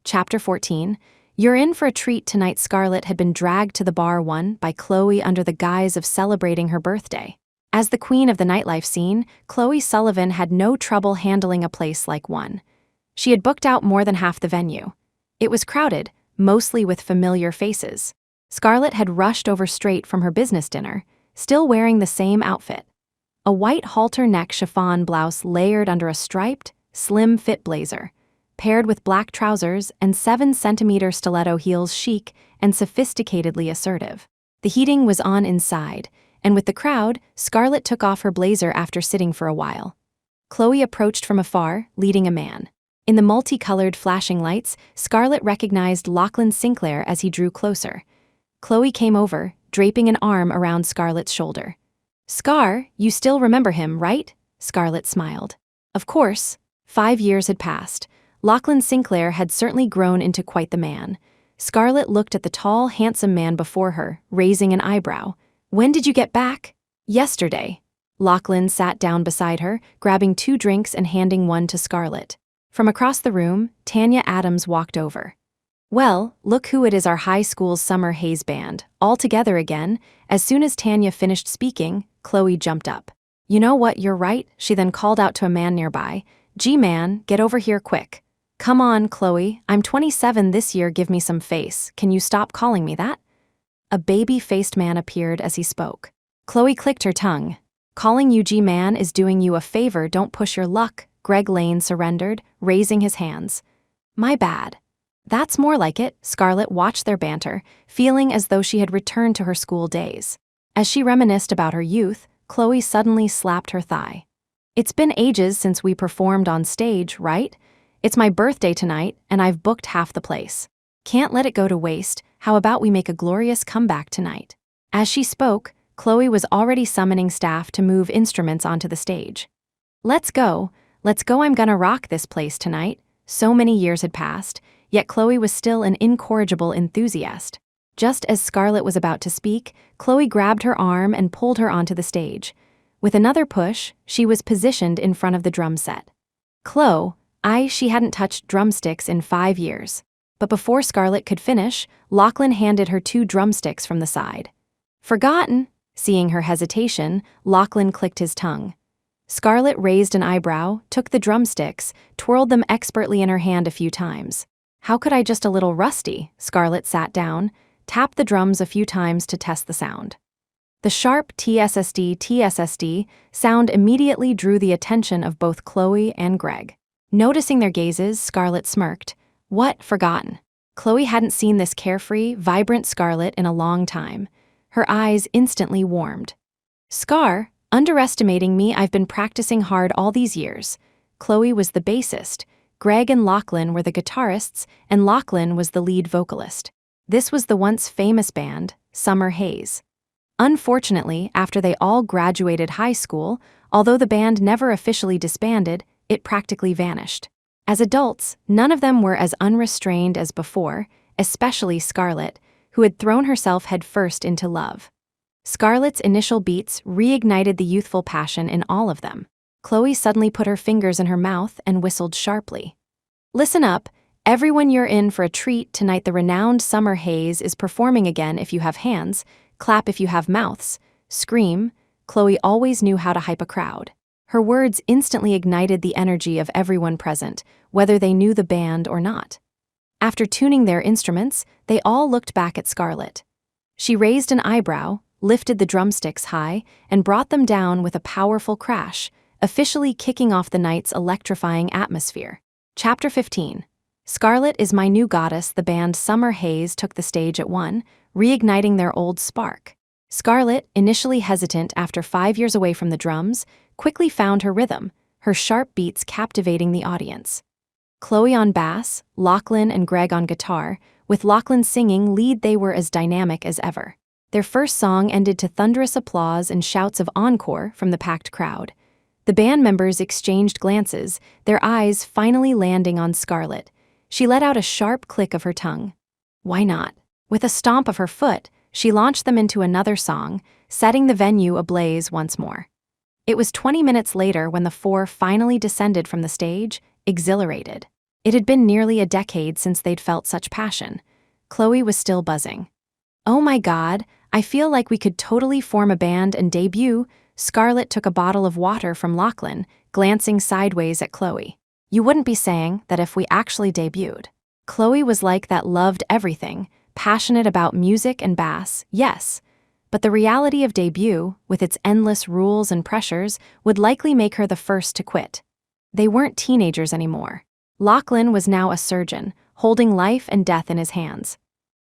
Chapter 14. You're in for a treat tonight. Scarlet had been dragged to the bar one by Chloe under the guise of celebrating her birthday. As the queen of the nightlife scene, Chloe Sullivan had no trouble handling a place like one. She had booked out more than half the venue. It was crowded, mostly with familiar faces. Scarlet had rushed over straight from her business dinner, still wearing the same outfit. A white halter-neck chiffon blouse layered under a striped, slim-fit blazer, paired with black trousers and 7-centimeter stiletto heels, chic and sophisticatedly assertive. The heating was on inside, and with the crowd, Scarlet took off her blazer after sitting for a while. Chloe approached from afar, leading a man. In the multicolored flashing lights, Scarlet recognized Lachlan Sinclair as he drew closer. Chloe came over, draping an arm around Scarlet's shoulder. "Scar, you still remember him, right?" Scarlet smiled. Of course. 5 years had passed. Lachlan Sinclair had certainly grown into quite the man. Scarlet looked at the tall, handsome man before her, raising an eyebrow. "When did you get back?" "Yesterday." Lachlan sat down beside her, grabbing 2 drinks and handing one to Scarlet. From across the room, Tanya Adams walked over. "Well, look who it is, our high school's summer haze band, all together again." As soon as Tanya finished speaking, Chloe jumped up. "You know what, you're right," she then called out to a man nearby. "Gee man, get over here quick." "Come on, Chloe, I'm 27 this year, give me some face, can you stop calling me that?" A baby-faced man appeared as he spoke. Chloe clicked her tongue. "Calling you G-man is doing you a favor, don't push your luck," Greg Lane surrendered, raising his hands. "My bad." "That's more like it." Scarlet watched their banter, feeling as though she had returned to her school days. As she reminisced about her youth, Chloe suddenly slapped her thigh. "It's been ages since we performed on stage, right? It's my birthday tonight, and I've booked half the place. Can't let it go to waste. How about we make a glorious comeback tonight?" As she spoke, Chloe was already summoning staff to move instruments onto the stage. Let's go, I'm gonna rock this place tonight." So many years had passed, yet Chloe was still an incorrigible enthusiast. Just as Scarlet was about to speak, Chloe grabbed her arm and pulled her onto the stage. With another push, she was positioned in front of the drum set. She hadn't touched drumsticks in 5 years. But before Scarlet could finish, Lachlan handed her 2 drumsticks from the side. "Forgotten." Seeing her hesitation, Lachlan clicked his tongue. Scarlet raised an eyebrow, took the drumsticks, twirled them expertly in her hand a few times. "How could I, just a little rusty?" Scarlet sat down, tapped the drums a few times to test the sound. The sharp TSSD sound immediately drew the attention of both Chloe and Greg. Noticing their gazes, Scarlet smirked. "What, forgotten?" Chloe hadn't seen this carefree, vibrant Scarlet in a long time. Her eyes instantly warmed. "Scar, underestimating me, I've been practicing hard all these years." Chloe was the bassist, Greg and Lachlan were the guitarists, and Lachlan was the lead vocalist. This was the once famous band, Summer Haze. Unfortunately, after they all graduated high school, although the band never officially disbanded, it practically vanished. As adults, none of them were as unrestrained as before, especially Scarlet, who had thrown herself headfirst into love. Scarlet's initial beats reignited the youthful passion in all of them. Chloe suddenly put her fingers in her mouth and whistled sharply. "Listen up, everyone, you're in for a treat tonight. The renowned Summer Haze is performing again. If you have hands, clap if you have mouths, scream." Chloe always knew how to hype a crowd. Her words instantly ignited the energy of everyone present, whether they knew the band or not. After tuning their instruments, they all looked back at Scarlet. She raised an eyebrow, lifted the drumsticks high, and brought them down with a powerful crash, officially kicking off the night's electrifying atmosphere. Chapter 15. Scarlet is my new goddess. The band Summer Haze took the stage at 1, reigniting their old spark. Scarlet, initially hesitant after 5 years away from the drums, quickly found her rhythm, her sharp beats captivating the audience. Chloe on bass, Lachlan and Greg on guitar, with Lachlan singing lead. They were as dynamic as ever. Their first song ended to thunderous applause and shouts of encore from the packed crowd. The band members exchanged glances, their eyes finally landing on Scarlet. She let out a sharp click of her tongue. Why not? With a stomp of her foot, she launched them into another song, setting the venue ablaze once more. It was 20 minutes later when the four finally descended from the stage, exhilarated. It had been nearly a decade since they'd felt such passion. Chloe was still buzzing. "Oh my God, I feel like we could totally form a band and debut." Scarlet took a bottle of water from Lachlan, glancing sideways at Chloe. "You wouldn't be saying that if we actually debuted." Chloe was like that, loved everything, passionate about music and bass, yes. But the reality of debut, with its endless rules and pressures, would likely make her the first to quit. They weren't teenagers anymore. Lachlan was now a surgeon, holding life and death in his hands.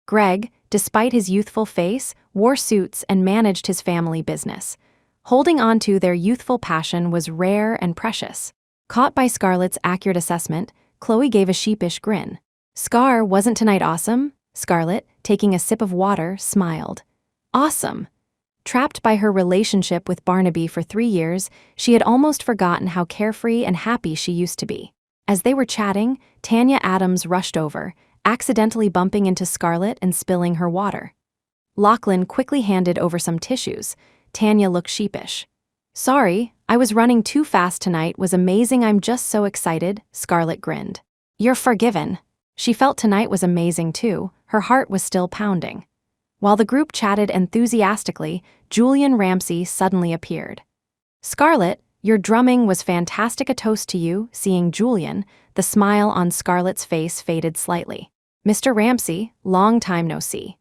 Greg, despite his youthful face, wore suits and managed his family business. Holding on to their youthful passion was rare and precious. Caught by Scarlett's accurate assessment, Chloe gave a sheepish grin. "Scar, wasn't tonight awesome?" Scarlet, taking a sip of water, smiled. "Awesome." Trapped by her relationship with Barnaby for 3 years, she had almost forgotten how carefree and happy she used to be. As they were chatting, Tanya Adams rushed over, accidentally bumping into Scarlet and spilling her water. Lachlan quickly handed over some tissues. Tanya looked sheepish. "Sorry, I was running too fast tonight. Was amazing. I'm just so excited." Scarlet grinned. "You're forgiven." She felt tonight was amazing too. Her heart was still pounding. While the group chatted enthusiastically, Julian Ramsey suddenly appeared. "Scarlet, your drumming was fantastic. A toast to you." Seeing Julian, the smile on Scarlet's face faded slightly. "Mr. Ramsey, long time no see."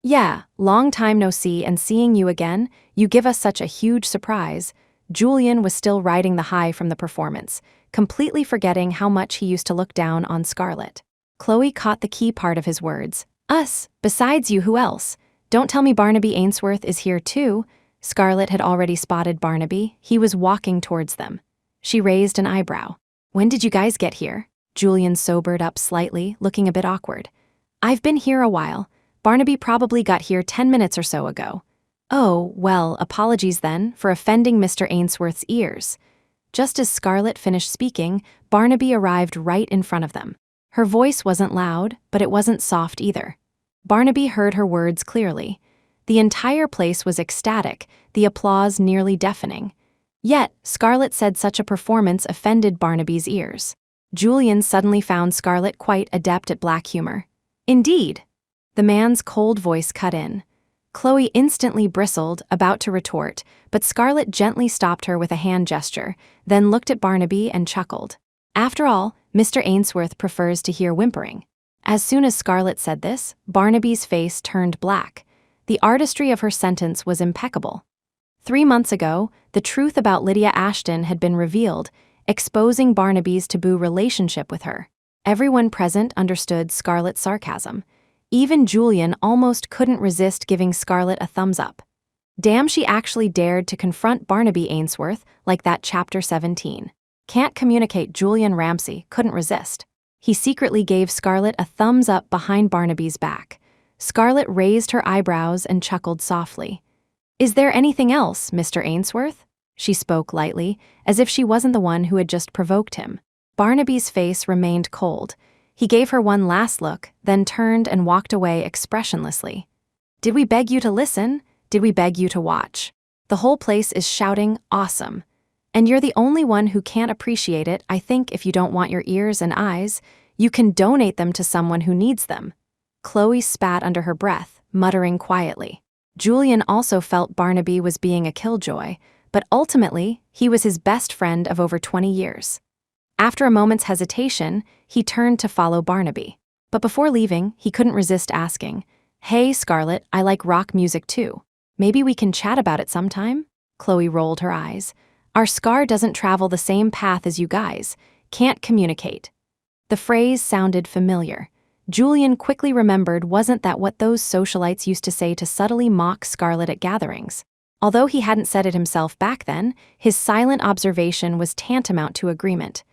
"Yeah, long time no see, and seeing you again, you give us such a huge surprise." Julian was still riding the high from the performance, completely forgetting how much he used to look down on Scarlet. Chloe caught the key part of his words. "Us, besides you, who else? Don't tell me Barnaby Ainsworth is here too." Scarlet had already spotted Barnaby. He was walking towards them. She raised an eyebrow. "When did you guys get here?" Julian sobered up slightly, looking a bit awkward. "I've been here a while. Barnaby probably got here 10 minutes or so ago." "Oh, well, apologies then for offending Mr. Ainsworth's ears." Just as Scarlet finished speaking, Barnaby arrived right in front of them. Her voice wasn't loud, but it wasn't soft either. Barnaby heard her words clearly. The entire place was ecstatic, the applause nearly deafening. Yet, Scarlet said such a performance offended Barnaby's ears. Julian suddenly found Scarlet quite adept at black humor. "Indeed." The man's cold voice cut in. Chloe instantly bristled, about to retort, but Scarlet gently stopped her with a hand gesture, then looked at Barnaby and chuckled. "After all, Mr. Ainsworth prefers to hear whimpering." As soon as Scarlet said this, Barnaby's face turned black. The artistry of her sentence was impeccable. 3 months ago, the truth about Lydia Ashton had been revealed, exposing Barnaby's taboo relationship with her. Everyone present understood Scarlet's sarcasm. Even Julian almost couldn't resist giving Scarlet a thumbs up. Damn, she actually dared to confront Barnaby Ainsworth like that. Chapter 17. Can't communicate. Julian Ramsey couldn't resist. He secretly gave Scarlet a thumbs up behind Barnaby's back. Scarlet raised her eyebrows and chuckled softly. "Is there anything else, Mr. Ainsworth?" She spoke lightly, as if she wasn't the one who had just provoked him. Barnaby's face remained cold. He gave her one last look, then turned and walked away expressionlessly. "Did we beg you to listen? Did we beg you to watch? The whole place is shouting, 'Awesome!' And you're the only one who can't appreciate it. I think if you don't want your ears and eyes, you can donate them to someone who needs them." Chloe spat under her breath, muttering quietly. Julian also felt Barnaby was being a killjoy, but ultimately, he was his best friend of over 20 years. After a moment's hesitation, he turned to follow Barnaby. But before leaving, he couldn't resist asking, "Hey, Scarlet, I like rock music too. Maybe we can chat about it sometime?" Chloe rolled her eyes. "Our Scar doesn't travel the same path as you guys. Can't communicate." The phrase sounded familiar. Julian quickly remembered wasn't that what those socialites used to say to subtly mock Scarlet at gatherings. Although he hadn't said it himself back then, his silent observation was tantamount to agreement.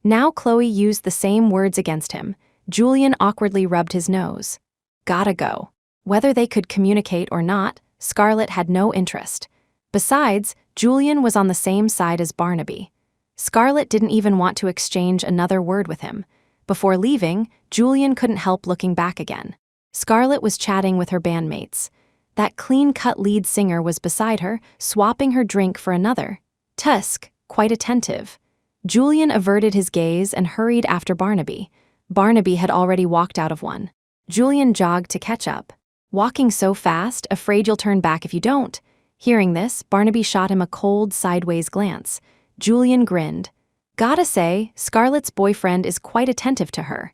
Now Chloe used the same words against him. Julian awkwardly rubbed his nose. Gotta go. Whether they could communicate or not, Scarlet had no interest. Besides, Julian was on the same side as Barnaby. Scarlet didn't even want to exchange another word with him. Before leaving, Julian couldn't help looking back again. Scarlet was chatting with her bandmates. That clean-cut lead singer was beside her, swapping her drink for another. Tusk, quite attentive. Julian averted his gaze and hurried after Barnaby. Barnaby had already walked out of one. Julian jogged to catch up. Walking so fast, afraid you'll turn back if you don't. Hearing this, Barnaby shot him a cold, sideways glance. Julian grinned. Gotta say, Scarlet's boyfriend is quite attentive to her.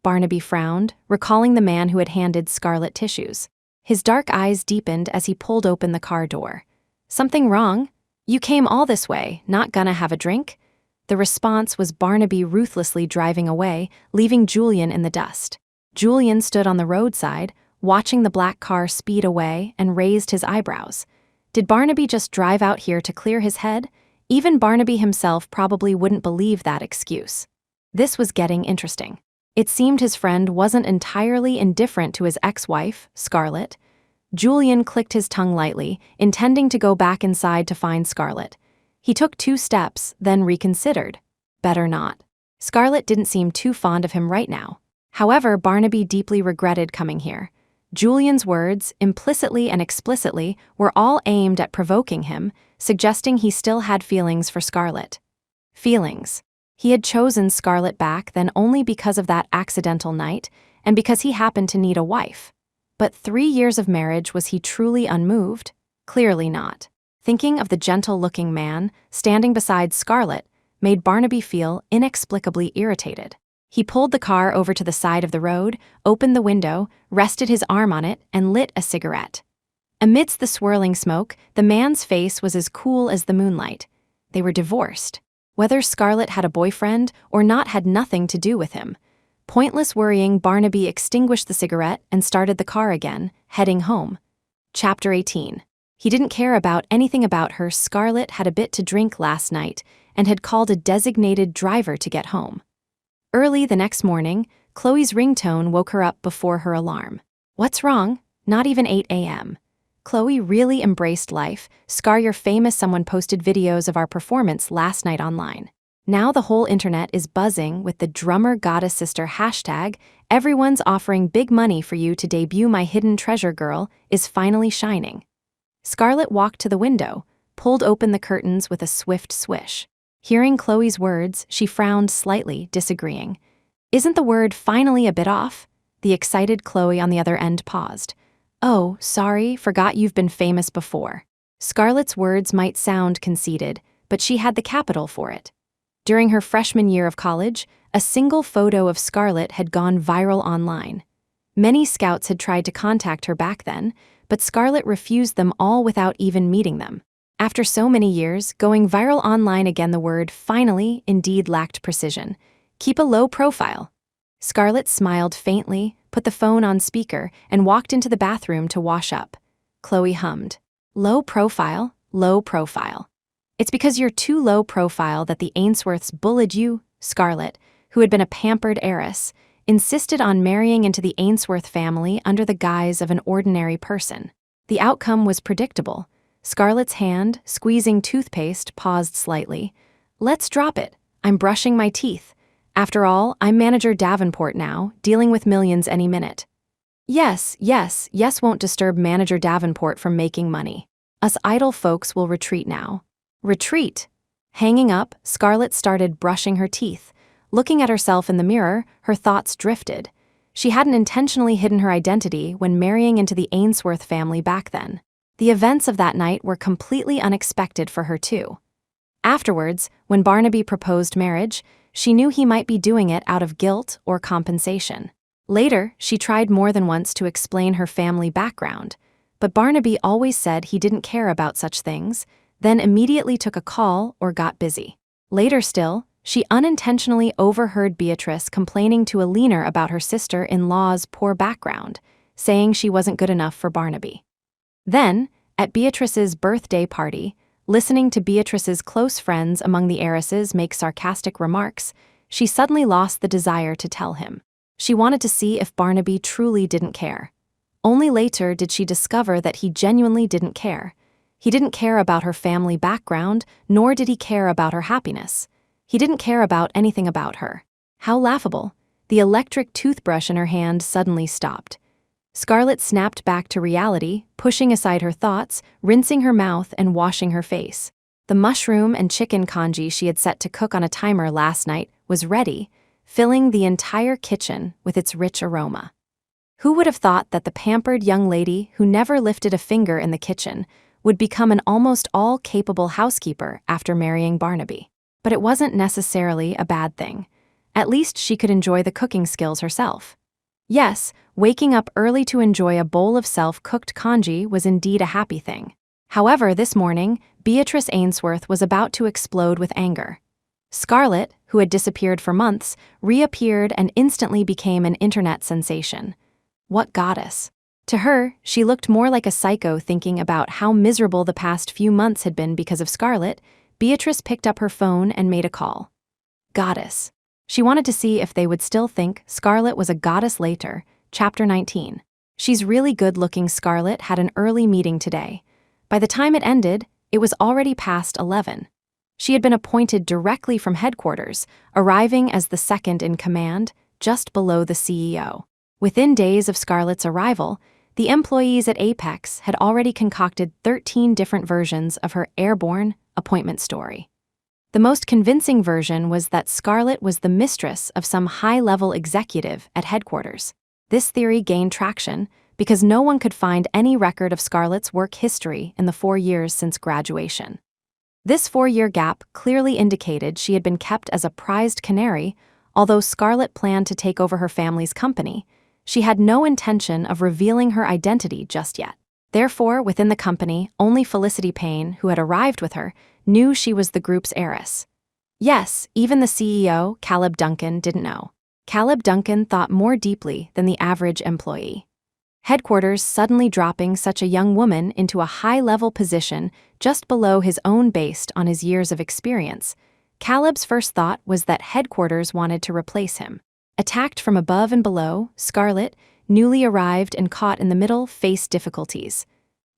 Barnaby frowned, recalling the man who had handed Scarlet tissues. His dark eyes deepened as he pulled open the car door. Something wrong? You came all this way, not gonna have a drink? The response was Barnaby ruthlessly driving away, leaving Julian in the dust. Julian stood on the roadside, watching the black car speed away, and raised his eyebrows. Did Barnaby just drive out here to clear his head? Even Barnaby himself probably wouldn't believe that excuse. This was getting interesting. It seemed his friend wasn't entirely indifferent to his ex-wife, Scarlet. Julian clicked his tongue lightly, intending to go back inside to find Scarlet. He took 2 steps, then reconsidered. Better not. Scarlet didn't seem too fond of him right now. However, Barnaby deeply regretted coming here. Julian's words, implicitly and explicitly, were all aimed at provoking him, suggesting he still had feelings for Scarlet. Feelings. He had chosen Scarlet back then only because of that accidental night, and because he happened to need a wife. But 3 years of marriage, was he truly unmoved? Clearly not. Thinking of the gentle-looking man standing beside Scarlet made Barnaby feel inexplicably irritated. He pulled the car over to the side of the road, opened the window, rested his arm on it, and lit a cigarette. Amidst the swirling smoke, the man's face was as cool as the moonlight. They were divorced. Whether Scarlet had a boyfriend or not had nothing to do with him. Pointless worrying, Barnaby extinguished the cigarette and started the car again, heading home. Chapter 18. He didn't care about anything about her. Scarlet had a bit to drink last night and had called a designated driver to get home. Early the next morning, Chloe's ringtone woke her up before her alarm. What's wrong? Not even 8 a.m. Chloe really embraced life. Scar, you're famous. Someone posted videos of our performance last night online. Now the whole internet is buzzing with the drummer goddess sister hashtag. Everyone's offering big money for you to debut. My hidden treasure girl is finally shining. Scarlet walked to the window, pulled open the curtains with a swift swish. Hearing Chloe's words, she frowned slightly, disagreeing. Isn't the word finally a bit off? The excited Chloe on the other end paused. Oh, sorry, forgot you've been famous before. Scarlet's words might sound conceited, but she had the capital for it. During her freshman year of college, a single photo of Scarlet had gone viral online. Many scouts had tried to contact her back then, but Scarlet refused them all without even meeting them. After so many years, going viral online again, the word finally indeed lacked precision. Keep a low profile. Scarlet smiled faintly, put the phone on speaker, and walked into the bathroom to wash up. Chloe hummed. Low profile, low profile. It's because you're too low profile that the Ainsworths bullied you. Scarlet, who had been a pampered heiress, insisted on marrying into the Ainsworth family under the guise of an ordinary person. The outcome was predictable. Scarlet's hand, squeezing toothpaste, paused slightly. Let's drop it. I'm brushing my teeth. After all, I'm Manager Davenport now, dealing with millions any minute. Yes won't disturb Manager Davenport from making money. Us idle folks will retreat now. Retreat. Hanging up, Scarlet started brushing her teeth. Looking at herself in the mirror, her thoughts drifted. She hadn't intentionally hidden her identity when marrying into the Ainsworth family back then. The events of that night were completely unexpected for her too. Afterwards, when Barnaby proposed marriage, she knew he might be doing it out of guilt or compensation. Later, she tried more than once to explain her family background, but Barnaby always said he didn't care about such things, then immediately took a call or got busy. Later still, She unintentionally overheard Beatrice complaining to a leaner about her sister-in-law's poor background, saying she wasn't good enough for Barnaby. Then, at Beatrice's birthday party, listening to Beatrice's close friends among the heiresses make sarcastic remarks, she suddenly lost the desire to tell him. She wanted to see if Barnaby truly didn't care. Only later did she discover that he genuinely didn't care. He didn't care about her family background, nor did he care about her happiness. He didn't care about anything about her. How laughable. The electric toothbrush in her hand suddenly stopped. Scarlet snapped back to reality, pushing aside her thoughts, rinsing her mouth and washing her face. The mushroom and chicken congee she had set to cook on a timer last night was ready, filling the entire kitchen with its rich aroma. Who would have thought that the pampered young lady who never lifted a finger in the kitchen would become an almost all-capable housekeeper after marrying Barnaby? But it wasn't necessarily a bad thing. At least she could enjoy the cooking skills herself. Yes, waking up early to enjoy a bowl of self-cooked congee was indeed a happy thing. However, this morning, Beatrice Ainsworth was about to explode with anger. Scarlet, who had disappeared for months, reappeared and instantly became an internet sensation. What goddess? To her, she looked more like a psycho thinking about how miserable the past few months had been because of Scarlet. Beatrice picked up her phone and made a call. Goddess. She wanted to see if they would still think Scarlet was a goddess later. Chapter 19. She's really good-looking. Scarlet had an early meeting today. By the time it ended, it was already past 11. She had been appointed directly from headquarters, arriving as the second in command, just below the CEO. Within days of Scarlet's arrival, the employees at Apex had already concocted 13 different versions of her airborne appointment story. The most convincing version was that Scarlet was the mistress of some high-level executive at headquarters. This theory gained traction because no one could find any record of Scarlet's work history in the 4 years since graduation. This 4-year gap clearly indicated she had been kept as a prized canary. Although Scarlet planned to take over her family's company, she had no intention of revealing her identity just yet. Therefore, within the company, only Felicity Payne, who had arrived with her, knew she was the group's heiress. Yes, even the CEO, Caleb Duncan, didn't know. Caleb Duncan thought more deeply than the average employee. Headquarters suddenly dropping such a young woman into a high-level position just below his own based on his years of experience, Caleb's first thought was that headquarters wanted to replace him. Attacked from above and below, Scarlet, newly arrived and caught in the middle, faced difficulties.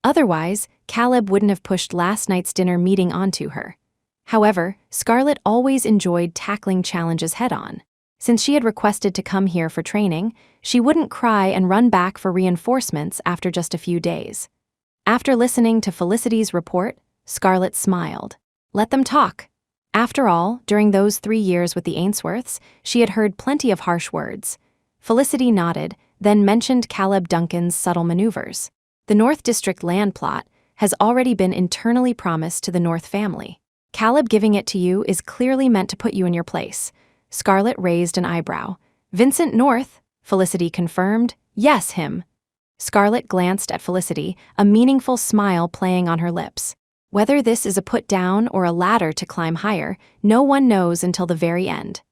Otherwise, Caleb wouldn't have pushed last night's dinner meeting onto her. However, Scarlet always enjoyed tackling challenges head-on. Since she had requested to come here for training, she wouldn't cry and run back for reinforcements after just a few days. After listening to Felicity's report, Scarlet smiled. Let them talk. After all, during those 3 years with the Ainsworths, she had heard plenty of harsh words. Felicity nodded, then mentioned Caleb Duncan's subtle maneuvers. The North District land plot has already been internally promised to the North family. Caleb giving it to you is clearly meant to put you in your place. Scarlet raised an eyebrow. Vincent North, Felicity confirmed. Yes, him. Scarlet glanced at Felicity, a meaningful smile playing on her lips. Whether this is a put-down or a ladder to climb higher, no one knows until the very end.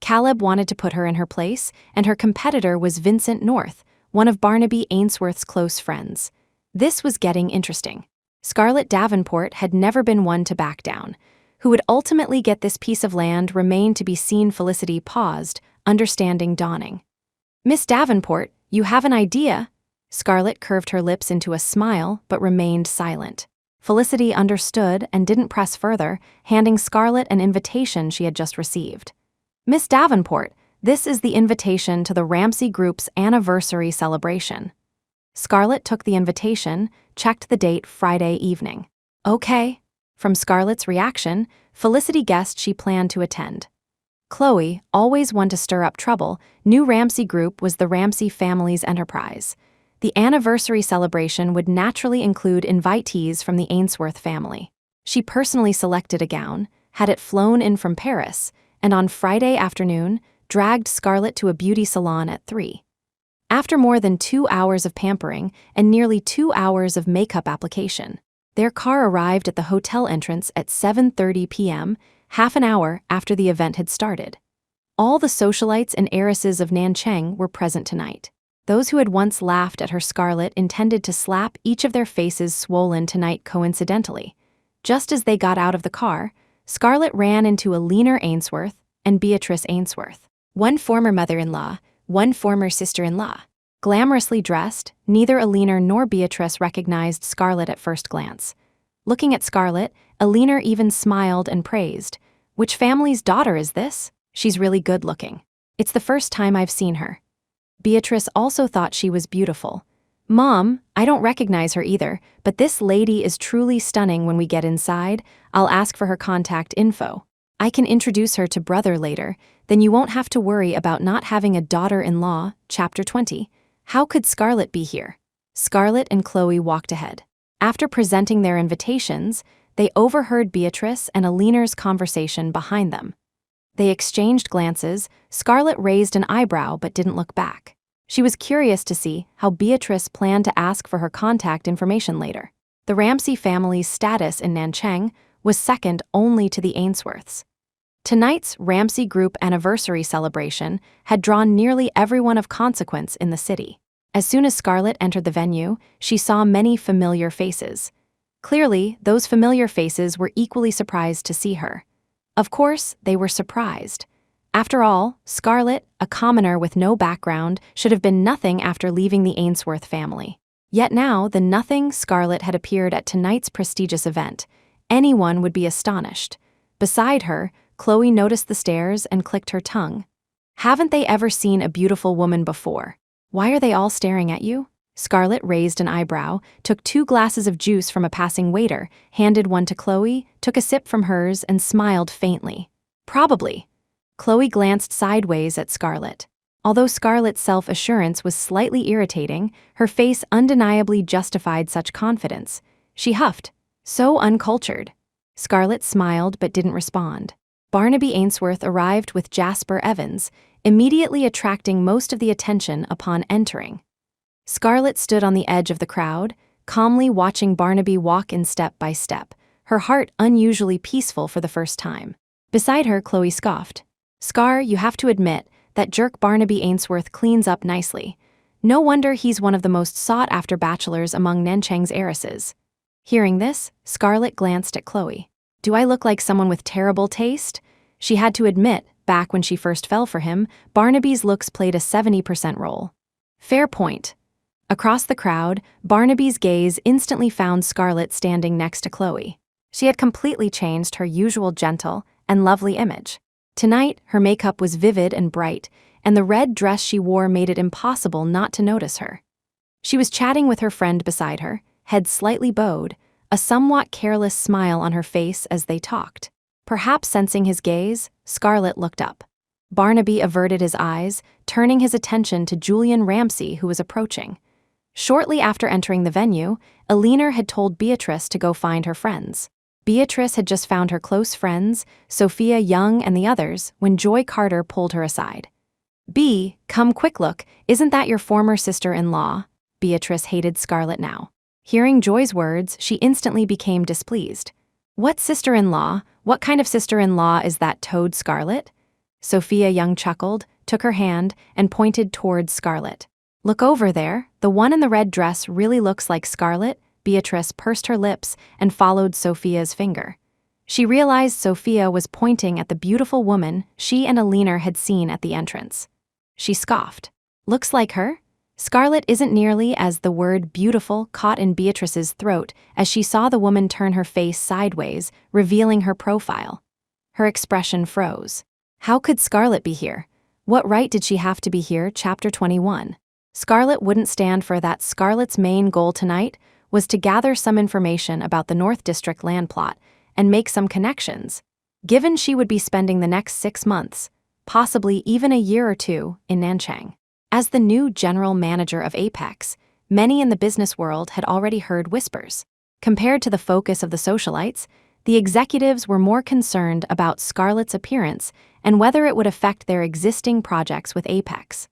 Caleb wanted to put her in her place, and her competitor was Vincent North, one of Barnaby Ainsworth's close friends. This was getting interesting. Scarlett Davenport had never been one to back down. Who would ultimately get this piece of land remained to be seen. Felicity paused, understanding dawning. Miss Davenport, you have an idea? Scarlett curved her lips into a smile, but remained silent. Felicity understood and didn't press further, handing Scarlett an invitation she had just received. Miss Davenport, this is the invitation to the Ramsey Group's anniversary celebration. Scarlett took the invitation, checked the date Friday evening. Okay. From Scarlett's reaction, Felicity guessed she planned to attend. Chloe, always one to stir up trouble, knew Ramsey Group was the Ramsey family's enterprise. The anniversary celebration would naturally include invitees from the Ainsworth family. She personally selected a gown, had it flown in from Paris, and on Friday afternoon, dragged Scarlett to a beauty salon at 3. After more than 2 hours of pampering and nearly 2 hours of makeup application, their car arrived at the hotel entrance at 7:30 p.m., half an hour after the event had started. All the socialites and heiresses of Nanchang were present tonight. Those who had once laughed at her Scarlet intended to slap each of their faces swollen tonight coincidentally. Just as they got out of the car, Scarlet ran into a leaner Ainsworth and Beatrice Ainsworth. One former mother-in-law, one former sister-in-law. Glamorously dressed, neither Alina nor Beatrice recognized Scarlet at first glance. Looking at Scarlet, Alina even smiled and praised. "Which family's daughter is this? She's really good-looking. It's the first time I've seen her." Beatrice also thought she was beautiful. "Mom, I don't recognize her either, but this lady is truly stunning. When we get inside, I'll ask for her contact info. I can introduce her to brother later, then you won't have to worry about not having a daughter-in-law." Chapter 20. How could Scarlet be here? Scarlet and Chloe walked ahead. After presenting their invitations, they overheard Beatrice and Alina's conversation behind them. They exchanged glances. Scarlet raised an eyebrow but didn't look back. She was curious to see how Beatrice planned to ask for her contact information later. The Ramsay family's status in Nanchang was second only to the Ainsworths. Tonight's Ramsay Group anniversary celebration had drawn nearly everyone of consequence in the city. As soon as Scarlet entered the venue, she saw many familiar faces. Clearly, those familiar faces were equally surprised to see her. Of course, they were surprised. After all, Scarlet, a commoner with no background, should have been nothing after leaving the Ainsworth family. Yet now, the nothing Scarlet had appeared at tonight's prestigious event. Anyone would be astonished. Beside her, Chloe noticed the stares and clicked her tongue. Haven't they ever seen a beautiful woman before? Why are they all staring at you? Scarlet raised an eyebrow, took 2 glasses of juice from a passing waiter, handed one to Chloe, took a sip from hers, and smiled faintly. Probably. Chloe glanced sideways at Scarlet. Although Scarlet's self-assurance was slightly irritating, her face undeniably justified such confidence. She huffed. So uncultured. Scarlet smiled but didn't respond. Barnaby Ainsworth arrived with Jasper Evans, immediately attracting most of the attention upon entering. Scarlet stood on the edge of the crowd, calmly watching Barnaby walk in step by step, her heart unusually peaceful for the first time. Beside her, Chloe scoffed. "Scar, you have to admit, that jerk Barnaby Ainsworth cleans up nicely. No wonder he's one of the most sought-after bachelors among Nanchang's heiresses." Hearing this, Scarlet glanced at Chloe. "Do I look like someone with terrible taste?" She had to admit, back when she first fell for him, Barnaby's looks played a 70% role. Fair point. Across the crowd, Barnaby's gaze instantly found Scarlet standing next to Chloe. She had completely changed her usual gentle and lovely image. Tonight, her makeup was vivid and bright, and the red dress she wore made it impossible not to notice her. She was chatting with her friend beside her, head slightly bowed, a somewhat careless smile on her face as they talked. Perhaps sensing his gaze, Scarlet looked up. Barnaby averted his eyes, turning his attention to Julian Ramsay, who was approaching. Shortly after entering the venue, Alina had told Beatrice to go find her friends. Beatrice had just found her close friends, Sophia Young and the others, when Joy Carter pulled her aside. Come quick look, isn't that your former sister-in-law?" Beatrice hated Scarlet now. Hearing Joy's words, she instantly became displeased. "What sister-in-law? What kind of sister-in-law is that toad Scarlet?" Sophia Young chuckled, took her hand, and pointed towards Scarlet. "Look over there, the one in the red dress really looks like Scarlet." Beatrice pursed her lips and followed Sophia's finger. She realized Sophia was pointing at the beautiful woman she and Alina had seen at the entrance. She scoffed. "Looks like her?" Scarlet isn't nearly as the word beautiful caught in Beatrice's throat as she saw the woman turn her face sideways, revealing her profile. Her expression froze. How could Scarlet be here? What right did she have to be here? Chapter 21. Scarlet wouldn't stand for that. Scarlet's main goal tonight was to gather some information about the North District land plot and make some connections. Given she would be spending the next 6 months, possibly even a year or 2, in Nanchang. As the new general manager of Apex, many in the business world had already heard whispers. Compared to the focus of the socialites, the executives were more concerned about Scarlet's appearance and whether it would affect their existing projects with Apex.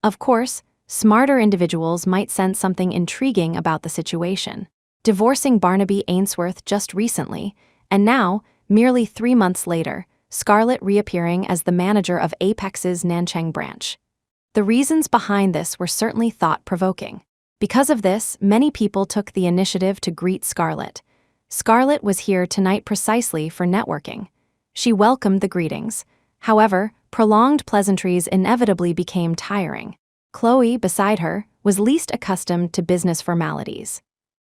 Of course, smarter individuals might sense something intriguing about the situation. Divorcing Barnaby Ainsworth just recently, and now, merely 3 months later, Scarlett reappearing as the manager of Apex's Nanchang branch. The reasons behind this were certainly thought-provoking. Because of this, many people took the initiative to greet Scarlett. Scarlett was here tonight precisely for networking. She welcomed the greetings. However, prolonged pleasantries inevitably became tiring. Chloe, beside her, was least accustomed to business formalities.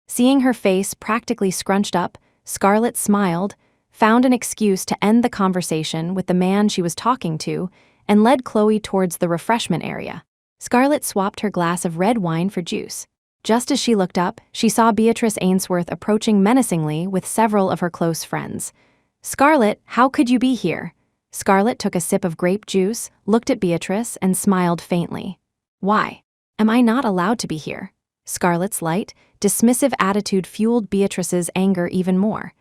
Seeing her face practically scrunched up, Scarlett smiled, found an excuse to end the conversation with the man she was talking to, and led Chloe towards the refreshment area. Scarlett swapped her glass of red wine for juice. Just as she looked up, she saw Beatrice Ainsworth approaching menacingly with several of her close friends. "Scarlett, how could you be here?" Scarlett took a sip of grape juice, looked at Beatrice, and smiled faintly. "Why? Am I not allowed to be here?" Scarlett's light, dismissive attitude fueled Beatrice's anger even more.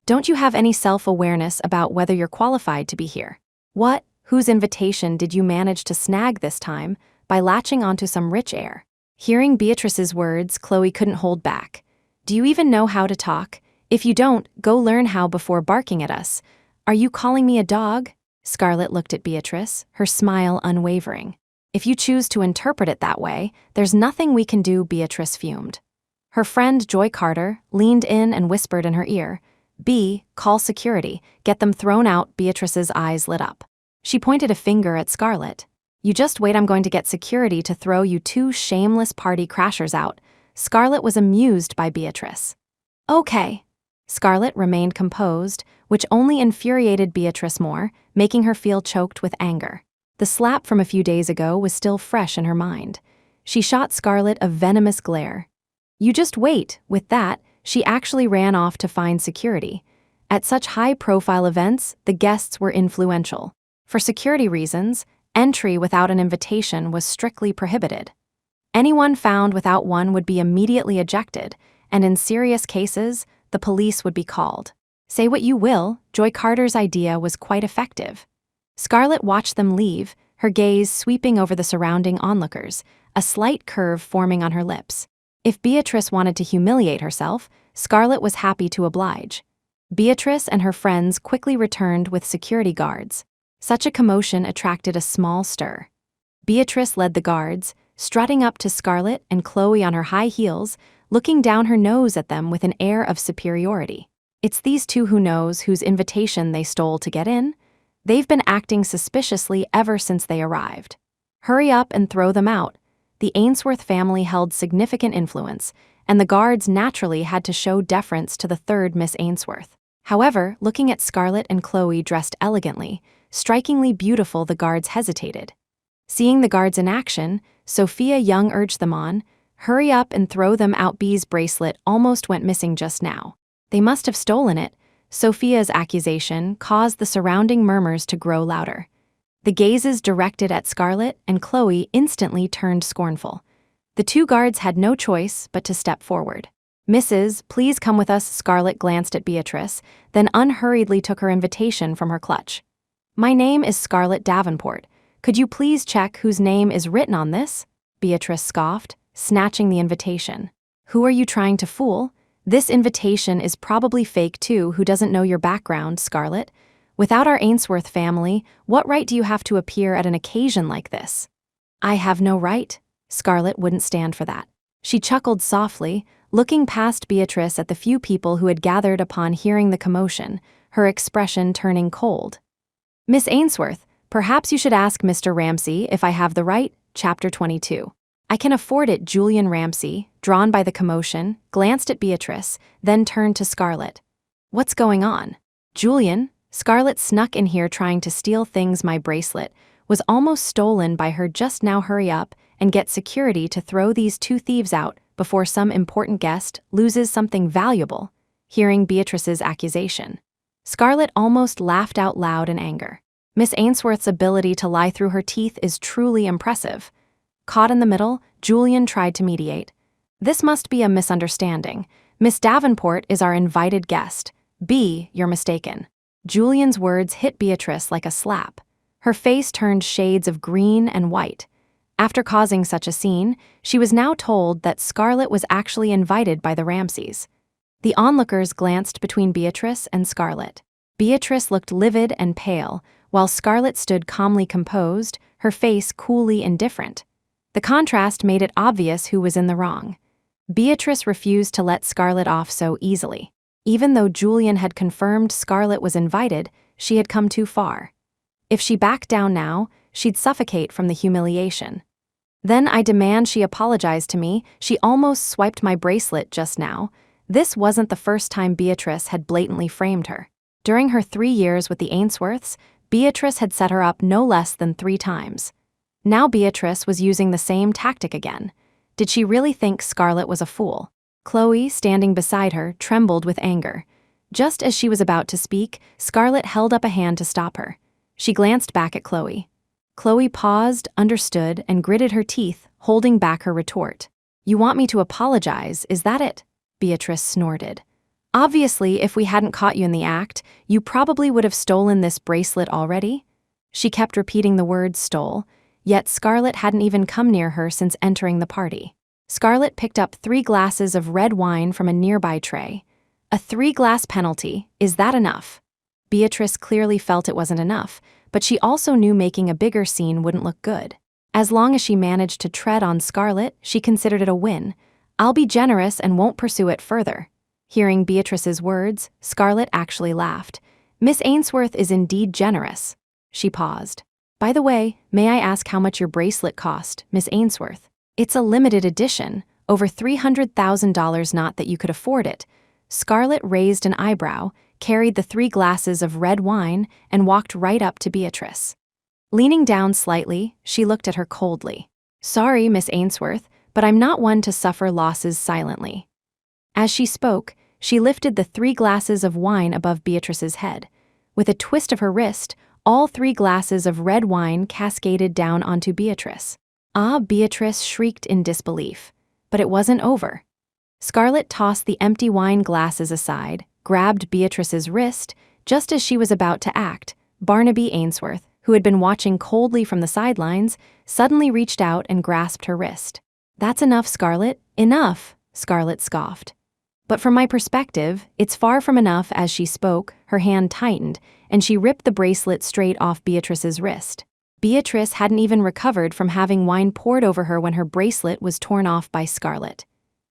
"Don't you have any self-awareness about whether you're qualified to be here? What? Whose invitation did you manage to snag this time by latching onto some rich heir?" Hearing Beatrice's words, Chloe couldn't hold back. "Do you even know how to talk? If you don't, go learn how before barking at us. Are you calling me a dog?" Scarlett looked at Beatrice, her smile unwavering. "If you choose to interpret it that way, there's nothing we can do," Beatrice fumed. Her friend Joy Carter leaned in and whispered in her ear, "Call security, get them thrown out." Beatrice's eyes lit up. She pointed a finger at Scarlett. "You just wait, I'm going to get security to throw you two shameless party crashers out." Scarlett was amused by Beatrice. "Okay." Scarlett remained composed, which only infuriated Beatrice more, making her feel choked with anger. The slap from a few days ago was still fresh in her mind. She shot Scarlett a venomous glare. "You just wait." With that, she actually ran off to find security. At such high-profile events, the guests were influential. For security reasons, entry without an invitation was strictly prohibited. Anyone found without one would be immediately ejected, and in serious cases, the police would be called. Say what you will, Joy Carter's idea was quite effective. Scarlett watched them leave, her gaze sweeping over the surrounding onlookers, a slight curve forming on her lips. If Beatrice wanted to humiliate herself, Scarlett was happy to oblige. Beatrice and her friends quickly returned with security guards. Such a commotion attracted a small stir. Beatrice led the guards, strutting up to Scarlett and Chloe on her high heels, looking down her nose at them with an air of superiority. "It's these two who knows whose invitation they stole to get in. They've been acting suspiciously ever since they arrived. Hurry up and throw them out." The Ainsworth family held significant influence, and the guards naturally had to show deference to the third Miss Ainsworth. However, looking at Scarlett and Chloe dressed elegantly, strikingly beautiful, the guards hesitated. Seeing the guards in action, Sophia Young urged them on. "Hurry up and throw them out." B's bracelet almost went missing just now. "They must have stolen it." Sophia's accusation caused the surrounding murmurs to grow louder. The gazes directed at Scarlett and Chloe instantly turned scornful. The two guards had no choice but to step forward. "Mrs., please come with us." Scarlett glanced at Beatrice, then unhurriedly took her invitation from her clutch. "My name is Scarlett Davenport. Could you please check whose name is written on this?" Beatrice scoffed, snatching the invitation. "Who are you trying to fool? This invitation is probably fake too. Who doesn't know your background, Scarlett? Without our Ainsworth family, what right do you have to appear at an occasion like this?" "I have no right." Scarlett wouldn't stand for that. She chuckled softly, looking past Beatrice at the few people who had gathered upon hearing the commotion, her expression turning cold. "Miss Ainsworth, perhaps you should ask Mr. Ramsey if I have the right." Chapter 22. "I can afford it." Julian Ramsey, drawn by the commotion, glanced at Beatrice, then turned to Scarlett. "What's going on?" "Julian, Scarlett snuck in here trying to steal things. My bracelet was almost stolen by her just now. Hurry up and get security to throw these two thieves out before some important guest loses something valuable." Hearing Beatrice's accusation, Scarlett almost laughed out loud in anger. Miss Ainsworth's ability to lie through her teeth is truly impressive. Caught in the middle, Julian tried to mediate. "This must be a misunderstanding. Miss Davenport is our invited guest. You're mistaken." Julian's words hit Beatrice like a slap. Her face turned shades of green and white. After causing such a scene, she was now told that Scarlett was actually invited by the Ramseys. The onlookers glanced between Beatrice and Scarlett. Beatrice looked livid and pale, while Scarlet stood calmly composed, her face coolly indifferent. The contrast made it obvious who was in the wrong. Beatrice refused to let Scarlet off so easily. Even though Julian had confirmed Scarlet was invited, she had come too far. If she backed down now, she'd suffocate from the humiliation. Then I demand she apologize to me. She almost swiped my bracelet just now. This wasn't the first time Beatrice had blatantly framed her. During her 3 years with the Ainsworths, Beatrice had set her up no less than 3 times. Now Beatrice was using the same tactic again. Did she really think Scarlet was a fool? Chloe, standing beside her, trembled with anger. Just as she was about to speak, Scarlet held up a hand to stop her. She glanced back at Chloe. Chloe paused, understood, and gritted her teeth, holding back her retort. "You want me to apologize, is that it?" Beatrice snorted. "Obviously, if we hadn't caught you in the act, you probably would have stolen this bracelet already." She kept repeating the word stole, yet Scarlet hadn't even come near her since entering the party. Scarlet picked up 3 glasses of red wine from a nearby tray. A 3-glass penalty, is that enough? Beatrice clearly felt it wasn't enough, but she also knew making a bigger scene wouldn't look good. As long as she managed to tread on Scarlet, she considered it a win. "I'll be generous and won't pursue it further." Hearing Beatrice's words, Scarlet actually laughed. "Miss Ainsworth is indeed generous." She paused. "By the way, may I ask how much your bracelet cost, Miss Ainsworth? It's a limited edition, over $300,000, not that you could afford it." Scarlet raised an eyebrow, carried the 3 glasses of red wine, and walked right up to Beatrice. Leaning down slightly, she looked at her coldly. "Sorry, Miss Ainsworth, but I'm not one to suffer losses silently." As she spoke, she lifted the 3 glasses of wine above Beatrice's head. With a twist of her wrist, all 3 glasses of red wine cascaded down onto Beatrice. Beatrice shrieked in disbelief. But it wasn't over. Scarlet tossed the empty wine glasses aside, grabbed Beatrice's wrist. Just as she was about to act, Barnaby Ainsworth, who had been watching coldly from the sidelines, suddenly reached out and grasped her wrist. "That's enough, Scarlet, enough," Scarlet scoffed. "But from my perspective, it's far from enough." As she spoke, her hand tightened, and she ripped the bracelet straight off Beatrice's wrist. Beatrice hadn't even recovered from having wine poured over her when her bracelet was torn off by Scarlet.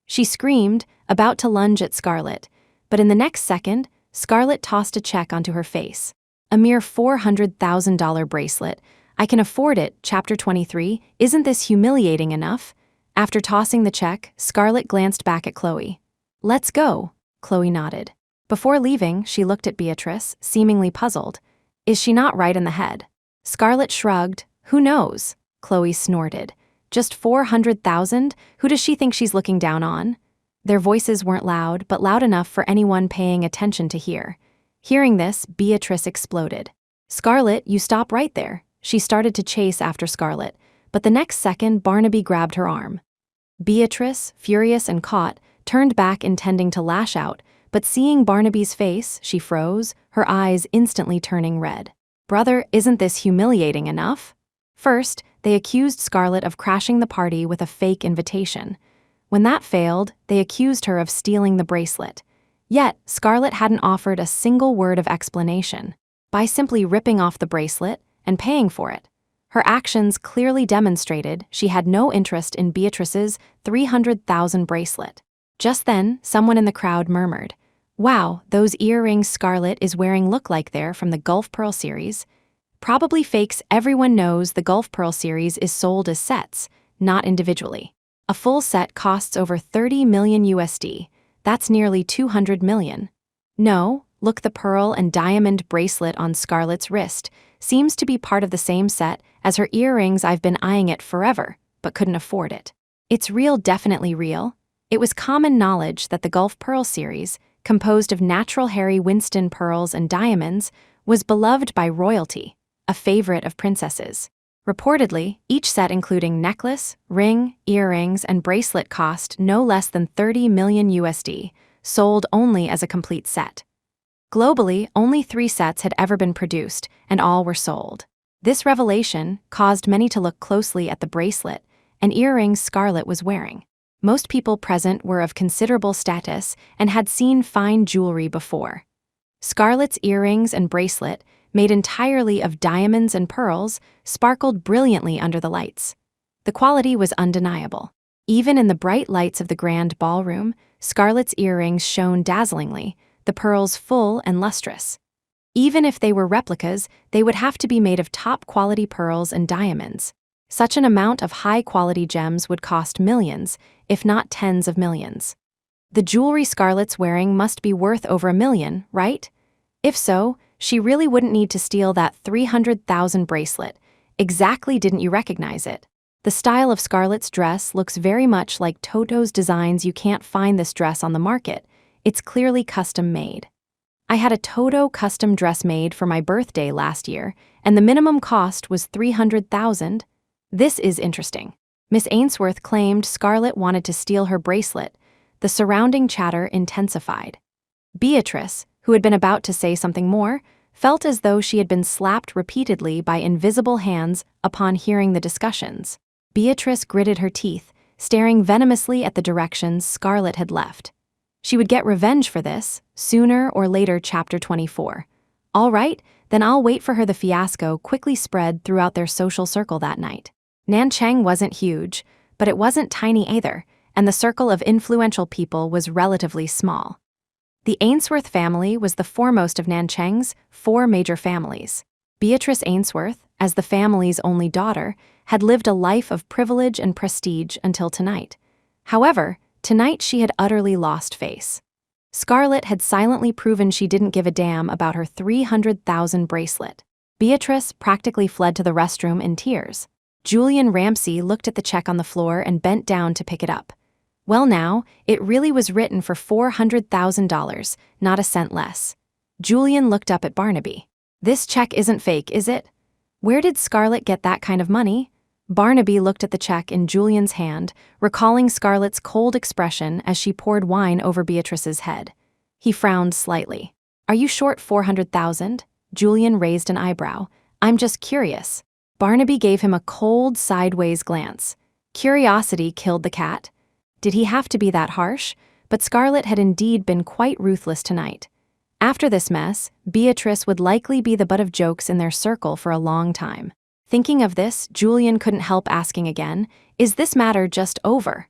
She screamed, about to lunge at Scarlet, but in the next second, Scarlet tossed a check onto her face. "A mere $400,000 bracelet. I can afford it." Chapter 23, "Isn't this humiliating enough?" After tossing the check, Scarlet glanced back at Chloe. "Let's go." Chloe nodded. Before leaving, she looked at Beatrice, seemingly puzzled. "Is she not right in the head?" Scarlet shrugged. "Who knows?" Chloe snorted. "Just 400,000? Who does she think she's looking down on?" Their voices weren't loud, but loud enough for anyone paying attention to hear. Hearing this, Beatrice exploded. "Scarlet, you stop right there." She started to chase after Scarlet, but the next second Barnaby grabbed her arm. Beatrice, furious and caught, turned back intending to lash out, but seeing Barnaby's face, she froze, her eyes instantly turning red. "Brother, isn't this humiliating enough?" First, they accused Scarlet of crashing the party with a fake invitation. When that failed, they accused her of stealing the bracelet. Yet, Scarlet hadn't offered a single word of explanation. By simply ripping off the bracelet and paying for it, her actions clearly demonstrated she had no interest in Beatrice's 300,000 bracelet. Just then, someone in the crowd murmured, "Wow, those earrings Scarlet is wearing look like they're from the Gulf Pearl series." Probably fakes. Everyone knows the Gulf Pearl series is sold as sets, not individually. A full set costs over 30 million USD. That's nearly 200 million. No, look, the pearl and diamond bracelet on Scarlet's wrist seems to be part of the same set as her earrings. I've been eyeing it forever, but couldn't afford it. It's real, definitely real. It was common knowledge that the Gulf Pearl series, composed of natural Harry Winston pearls and diamonds, was beloved by royalty, a favorite of princesses. Reportedly, each set including necklace, ring, earrings, and bracelet cost no less than 30 million USD, sold only as a complete set. Globally, only 3 sets had ever been produced, and all were sold. This revelation caused many to look closely at the bracelet and earrings Scarlet was wearing. Most people present were of considerable status and had seen fine jewelry before. Scarlet's earrings and bracelet, made entirely of diamonds and pearls, sparkled brilliantly under the lights. The quality was undeniable. Even in the bright lights of the grand ballroom, Scarlet's earrings shone dazzlingly, the pearls full and lustrous. Even if they were replicas, they would have to be made of top-quality pearls and diamonds. Such an amount of high-quality gems would cost millions, if not tens of millions. The jewelry Scarlet's wearing must be worth over $1 million, right? If so, she really wouldn't need to steal that 300,000 bracelet. Exactly, didn't you recognize it? The style of Scarlet's dress looks very much like Toto's designs. You can't find this dress on the market. It's clearly custom-made. I had a Toto custom dress made for my birthday last year, and the minimum cost was $300,000. This is interesting. Miss Ainsworth claimed Scarlet wanted to steal her bracelet. The surrounding chatter intensified. Beatrice, who had been about to say something more, felt as though she had been slapped repeatedly by invisible hands upon hearing the discussions. Beatrice gritted her teeth, staring venomously at the directions Scarlet had left. She would get revenge for this, sooner or later. Chapter 24. All right, then I'll wait for her. The fiasco quickly spread throughout their social circle that night. Nanchang wasn't huge, but it wasn't tiny either, and the circle of influential people was relatively small. The Ainsworth family was the foremost of Nanchang's 4 major families. Beatrice Ainsworth, as the family's only daughter, had lived a life of privilege and prestige until tonight. However, tonight she had utterly lost face. Scarlet had silently proven she didn't give a damn about her 300,000 bracelet. Beatrice practically fled to the restroom in tears. Julian Ramsey looked at the check on the floor and bent down to pick it up. Well now, it really was written for $400,000, not a cent less. Julian looked up at Barnaby. This check isn't fake, is it? Where did Scarlet get that kind of money? Barnaby looked at the check in Julian's hand, recalling Scarlet's cold expression as she poured wine over Beatrice's head. He frowned slightly. Are you short 400,000? Julian raised an eyebrow. I'm just curious. Barnaby gave him a cold, sideways glance. Curiosity killed the cat. Did he have to be that harsh? But Scarlet had indeed been quite ruthless tonight. After this mess, Beatrice would likely be the butt of jokes in their circle for a long time. Thinking of this, Julian couldn't help asking again, is this matter just over?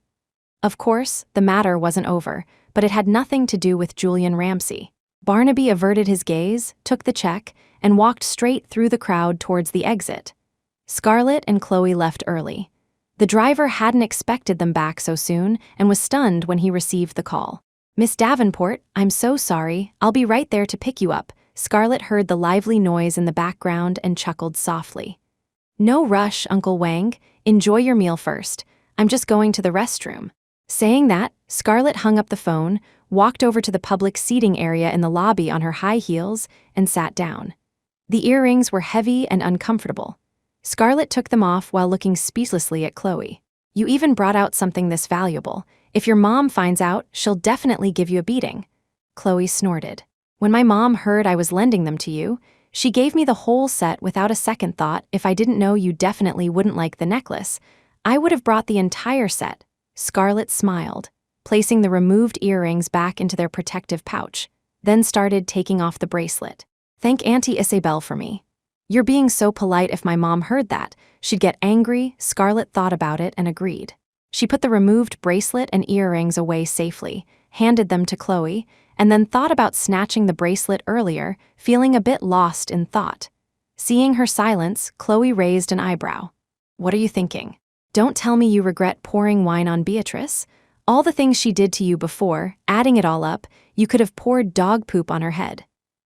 Of course, the matter wasn't over, but it had nothing to do with Julian Ramsey. Barnaby averted his gaze, took the check, and walked straight through the crowd towards the exit. Scarlet and Chloe left early. The driver hadn't expected them back so soon and was stunned when he received the call. Miss Davenport, I'm so sorry, I'll be right there to pick you up. Scarlet heard the lively noise in the background and chuckled softly. No rush, Uncle Wang, enjoy your meal first. I'm just going to the restroom. Saying that, Scarlet hung up the phone, walked over to the public seating area in the lobby on her high heels, and sat down. The earrings were heavy and uncomfortable. Scarlet took them off while looking speechlessly at Chloe. You even brought out something this valuable. If your mom finds out, she'll definitely give you a beating. Chloe snorted. When my mom heard I was lending them to you, she gave me the whole set without a second thought. If I didn't know you definitely wouldn't like the necklace, I would have brought the entire set. Scarlet smiled, placing the removed earrings back into their protective pouch, then started taking off the bracelet. Thank Auntie Isabel for me. You're being so polite. If my mom heard that, she'd get angry. Scarlet thought about it and agreed. She put the removed bracelet and earrings away safely, handed them to Chloe, and then thought about snatching the bracelet earlier, feeling a bit lost in thought. Seeing her silence, Chloe raised an eyebrow. What are you thinking? Don't tell me you regret pouring wine on Beatrice. All the things she did to you before, adding it all up, you could have poured dog poop on her head.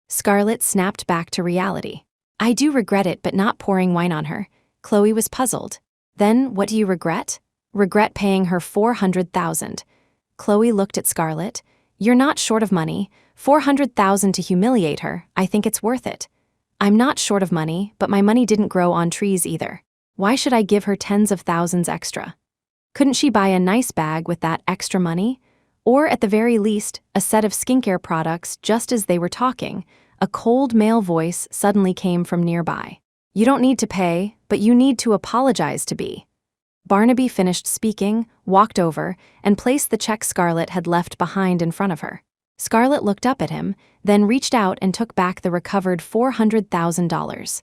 Scarlet snapped back to reality. I do regret it, but not pouring wine on her. Chloe was puzzled. Then, what do you regret? Regret paying her $400,000. Chloe looked at Scarlet. You're not short of money. $400,000 to humiliate her. I think it's worth it. I'm not short of money, but my money didn't grow on trees either. Why should I give her tens of thousands extra? Couldn't she buy a nice bag with that extra money? Or at the very least, a set of skincare products. Just as they were talking, a cold male voice suddenly came from nearby. You don't need to pay, but you need to apologize to be. Barnaby finished speaking, walked over, and placed the check Scarlet had left behind in front of her. Scarlet looked up at him, then reached out and took back the recovered $400,000.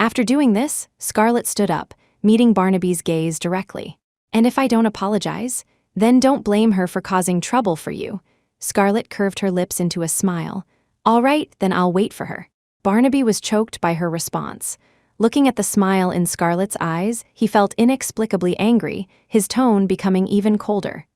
After doing this, Scarlet stood up, meeting Barnaby's gaze directly. "And if I don't apologize, then don't blame her for causing trouble for you." Scarlet curved her lips into a smile. "All right, then I'll wait for her." Barnaby was choked by her response. Looking at the smile in Scarlet's eyes, he felt inexplicably angry, his tone becoming even colder.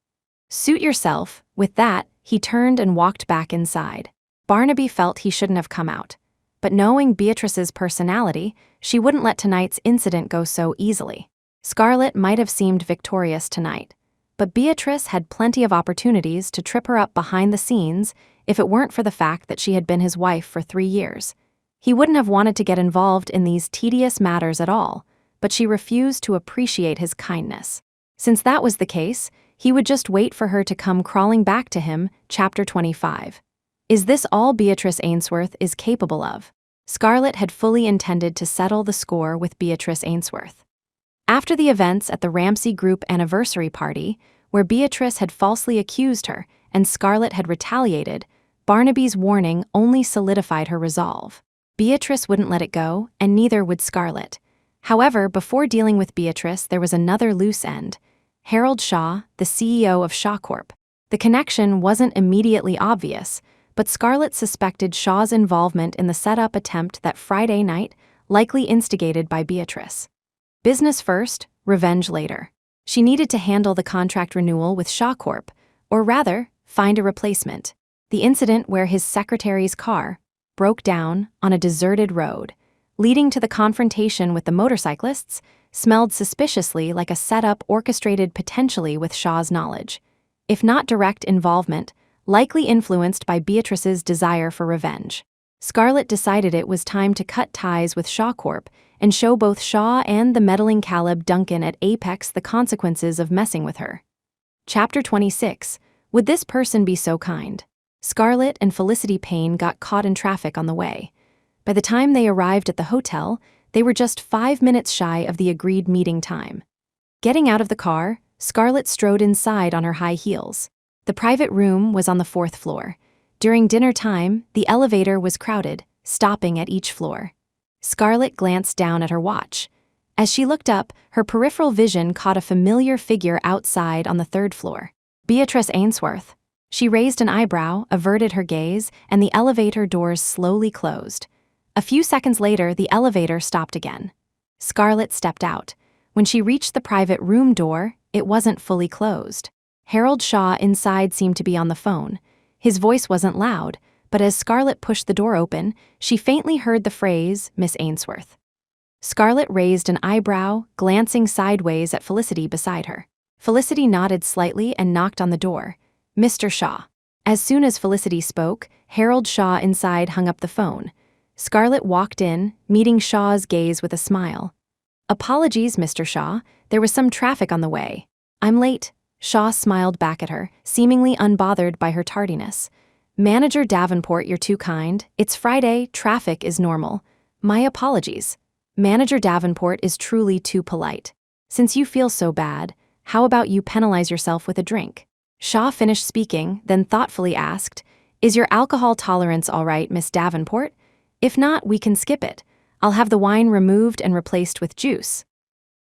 "Suit yourself." With that, he turned and walked back inside. Barnaby felt he shouldn't have come out. But knowing Beatrice's personality, she wouldn't let tonight's incident go so easily. Scarlet might have seemed victorious tonight, but Beatrice had plenty of opportunities to trip her up behind the scenes if it weren't for the fact that she had been his wife for 3 years. He wouldn't have wanted to get involved in these tedious matters at all, but she refused to appreciate his kindness. Since that was the case, he would just wait for her to come crawling back to him. Chapter 25. Is this all Beatrice Ainsworth is capable of? Scarlet had fully intended to settle the score with Beatrice Ainsworth. After the events at the Ramsey Group anniversary party, where Beatrice had falsely accused her and Scarlet had retaliated, Barnaby's warning only solidified her resolve. Beatrice wouldn't let it go, and neither would Scarlet. However, before dealing with Beatrice, there was another loose end. Harold Shaw, the CEO of Shaw Corp. The connection wasn't immediately obvious, but Scarlet suspected Shaw's involvement in the setup attempt that Friday night, likely instigated by Beatrice. Business first, revenge later. She needed to handle the contract renewal with Shaw Corp, or rather, find a replacement. The incident where his secretary's car broke down on a deserted road, leading to the confrontation with the motorcyclists, smelled suspiciously like a setup orchestrated potentially with Shaw's knowledge. If not direct involvement, likely influenced by Beatrice's desire for revenge. Scarlet decided it was time to cut ties with Shaw Corp and show both Shaw and the meddling Caleb Duncan at Apex the consequences of messing with her. Chapter 26. Would this person be so kind? Scarlet and Felicity Payne got caught in traffic on the way. By the time they arrived at the hotel, they were just 5 minutes shy of the agreed meeting time. Getting out of the car, Scarlet strode inside on her high heels. The private room was on the 4th floor. During dinner time, the elevator was crowded, stopping at each floor. Scarlet glanced down at her watch. As she looked up, her peripheral vision caught a familiar figure outside on the 3rd floor. Beatrice Ainsworth. She raised an eyebrow, averted her gaze, and the elevator doors slowly closed. A few seconds later, the elevator stopped again. Scarlet stepped out. When she reached the private room door, it wasn't fully closed. Harold Shaw inside seemed to be on the phone. His voice wasn't loud, but as Scarlet pushed the door open, she faintly heard the phrase, "Miss Ainsworth." Scarlet raised an eyebrow, glancing sideways at Felicity beside her. Felicity nodded slightly and knocked on the door. "Mr. Shaw." As soon as Felicity spoke, Harold Shaw inside hung up the phone. Scarlet walked in, meeting Shaw's gaze with a smile. "Apologies, Mr. Shaw. There was some traffic on the way. I'm late." Shaw smiled back at her, seemingly unbothered by her tardiness. "Manager Davenport, you're too kind. It's Friday, traffic is normal. My apologies." Manager Davenport is truly too polite. "Since you feel so bad, how about you penalize yourself with a drink?" Shaw finished speaking, then thoughtfully asked, "Is your alcohol tolerance all right, Miss Davenport? If not, we can skip it. I'll have the wine removed and replaced with juice."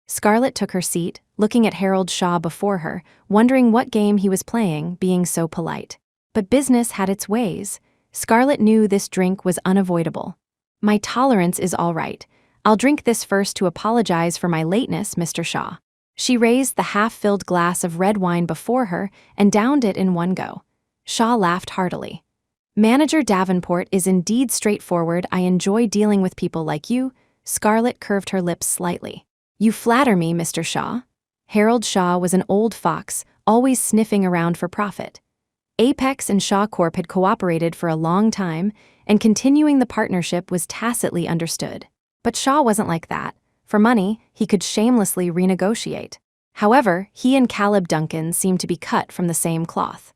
Scarlet took her seat, looking at Harold Shaw before her, wondering what game he was playing, being so polite. But business had its ways. Scarlet knew this drink was unavoidable. "My tolerance is all right. I'll drink this first to apologize for my lateness, Mr. Shaw." She raised the half-filled glass of red wine before her and downed it in one go. Shaw laughed heartily. "Manager Davenport is indeed straightforward. I enjoy dealing with people like you." Scarlet curved her lips slightly. "You flatter me, Mr. Shaw." Harold Shaw was an old fox, always sniffing around for profit. Apex and Shaw Corp had cooperated for a long time, and continuing the partnership was tacitly understood. But Shaw wasn't like that. For money, he could shamelessly renegotiate. However, he and Caleb Duncan seemed to be cut from the same cloth.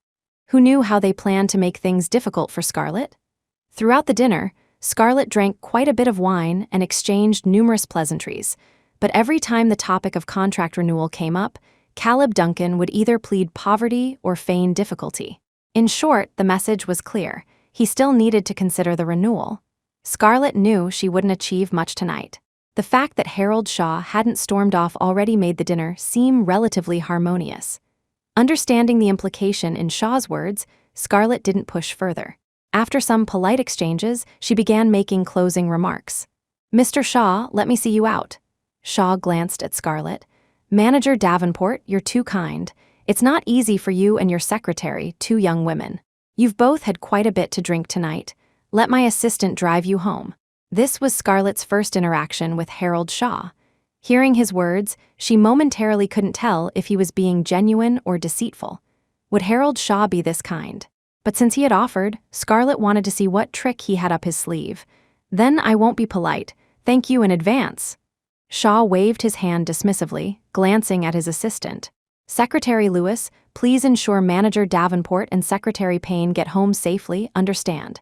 Who knew how they planned to make things difficult for Scarlet? Throughout the dinner, Scarlet drank quite a bit of wine and exchanged numerous pleasantries, but every time the topic of contract renewal came up, Caleb Duncan would either plead poverty or feign difficulty. In short, the message was clear. He still needed to consider the renewal. Scarlett knew she wouldn't achieve much tonight. The fact that Harold Shaw hadn't stormed off already made the dinner seem relatively harmonious. Understanding the implication in Shaw's words, Scarlett didn't push further. After some polite exchanges, she began making closing remarks. "Mr. Shaw, let me see you out." Shaw glanced at Scarlett. "Manager Davenport, you're too kind. It's not easy for you and your secretary, two young women. You've both had quite a bit to drink tonight. Let my assistant drive you home." This was Scarlett's first interaction with Harold Shaw. Hearing his words, she momentarily couldn't tell if he was being genuine or deceitful. Would Harold Shaw be this kind? But since he had offered, Scarlett wanted to see what trick he had up his sleeve. "Then I won't be polite. Thank you in advance." Shaw waved his hand dismissively, glancing at his assistant. "Secretary Lewis, please ensure Manager Davenport and Secretary Payne get home safely, understand?"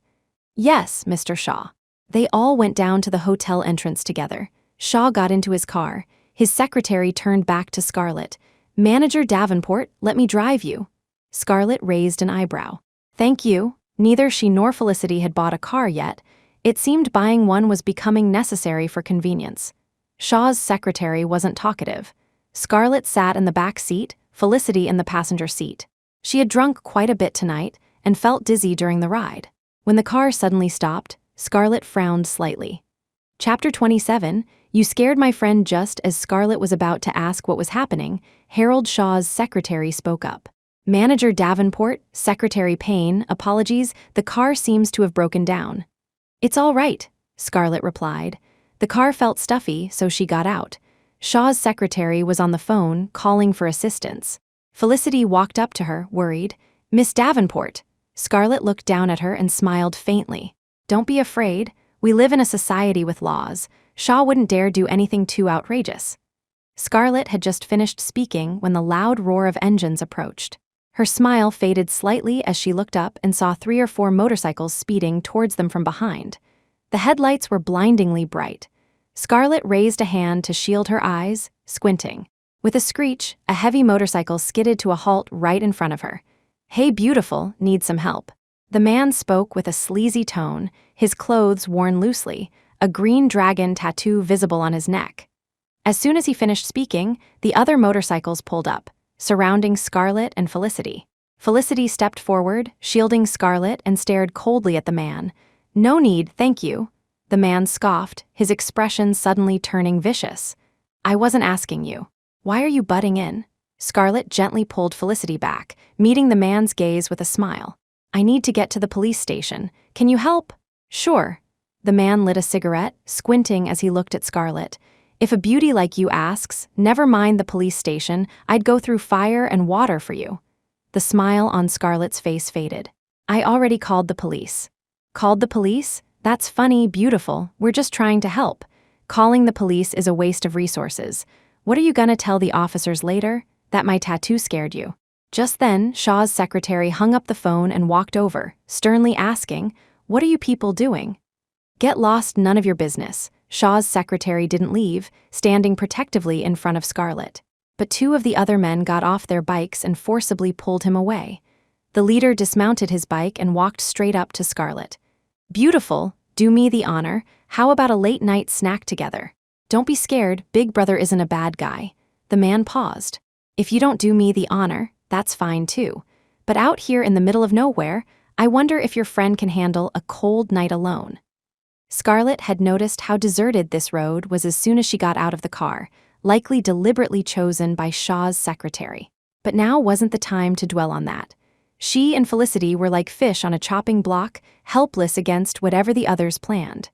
"Yes, Mr. Shaw." They all went down to the hotel entrance together. Shaw got into his car. His secretary turned back to Scarlett. "Manager Davenport, let me drive you." Scarlett raised an eyebrow. "Thank you." Neither she nor Felicity had bought a car yet. It seemed buying one was becoming necessary for convenience. Shaw's secretary wasn't talkative. Scarlett sat in the back seat, Felicity in the passenger seat. She had drunk quite a bit tonight and felt dizzy during the ride. When the car suddenly stopped, Scarlett frowned slightly. Chapter 27, You scared my friend. Just as Scarlett was about to ask what was happening, Harold Shaw's secretary spoke up. "Manager Davenport, Secretary Payne, apologies, the car seems to have broken down." "It's all right," Scarlett replied. The car felt stuffy, so she got out. Shaw's secretary was on the phone, calling for assistance. Felicity walked up to her, worried. "Miss Davenport." Scarlett looked down at her and smiled faintly. "Don't be afraid. We live in a society with laws. Shaw wouldn't dare do anything too outrageous." Scarlett had just finished speaking when the loud roar of engines approached. Her smile faded slightly as she looked up and saw 3 or 4 motorcycles speeding towards them from behind. The headlights were blindingly bright. Scarlett raised a hand to shield her eyes, squinting. With a screech, a heavy motorcycle skidded to a halt right in front of her. "Hey beautiful, need some help." The man spoke with a sleazy tone, his clothes worn loosely, a green dragon tattoo visible on his neck. As soon as he finished speaking, the other motorcycles pulled up, surrounding Scarlett and Felicity. Felicity stepped forward, shielding Scarlett, and stared coldly at the man. "No need, thank you." The man scoffed, his expression suddenly turning vicious. "I wasn't asking you. Why are you butting in?" Scarlett gently pulled Felicity back, meeting the man's gaze with a smile. "I need to get to the police station. Can you help?" "Sure." The man lit a cigarette, squinting as he looked at Scarlett. "If a beauty like you asks, never mind the police station, I'd go through fire and water for you." The smile on Scarlett's face faded. "I already called the police." "Called the police? That's funny, beautiful, we're just trying to help. Calling the police is a waste of resources. What are you gonna tell the officers later? That my tattoo scared you?" Just then, Shaw's secretary hung up the phone and walked over, sternly asking, "What are you people doing?" "Get lost, none of your business." Shaw's secretary didn't leave, standing protectively in front of Scarlett. But 2 of the other men got off their bikes and forcibly pulled him away. The leader dismounted his bike and walked straight up to Scarlett. "Beautiful, do me the honor, how about a late-night snack together? Don't be scared, Big Brother isn't a bad guy." The man paused. "If you don't do me the honor, that's fine too. But out here in the middle of nowhere, I wonder if your friend can handle a cold night alone." Scarlett had noticed how deserted this road was as soon as she got out of the car, likely deliberately chosen by Shaw's secretary. But now wasn't the time to dwell on that. She and Felicity were like fish on a chopping block, helpless against whatever the others planned.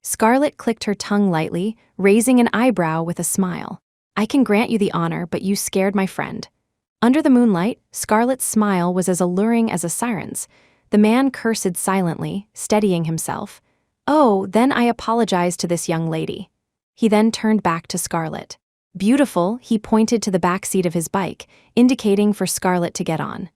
Scarlett clicked her tongue lightly, raising an eyebrow with a smile. "I can grant you the honor, but you scared my friend." Under the moonlight, Scarlett's smile was as alluring as a siren's. The man cursed silently, steadying himself. "Oh, then I apologize to this young lady." He then turned back to Scarlett. "Beautiful," he pointed to the back seat of his bike, indicating for Scarlett to get on.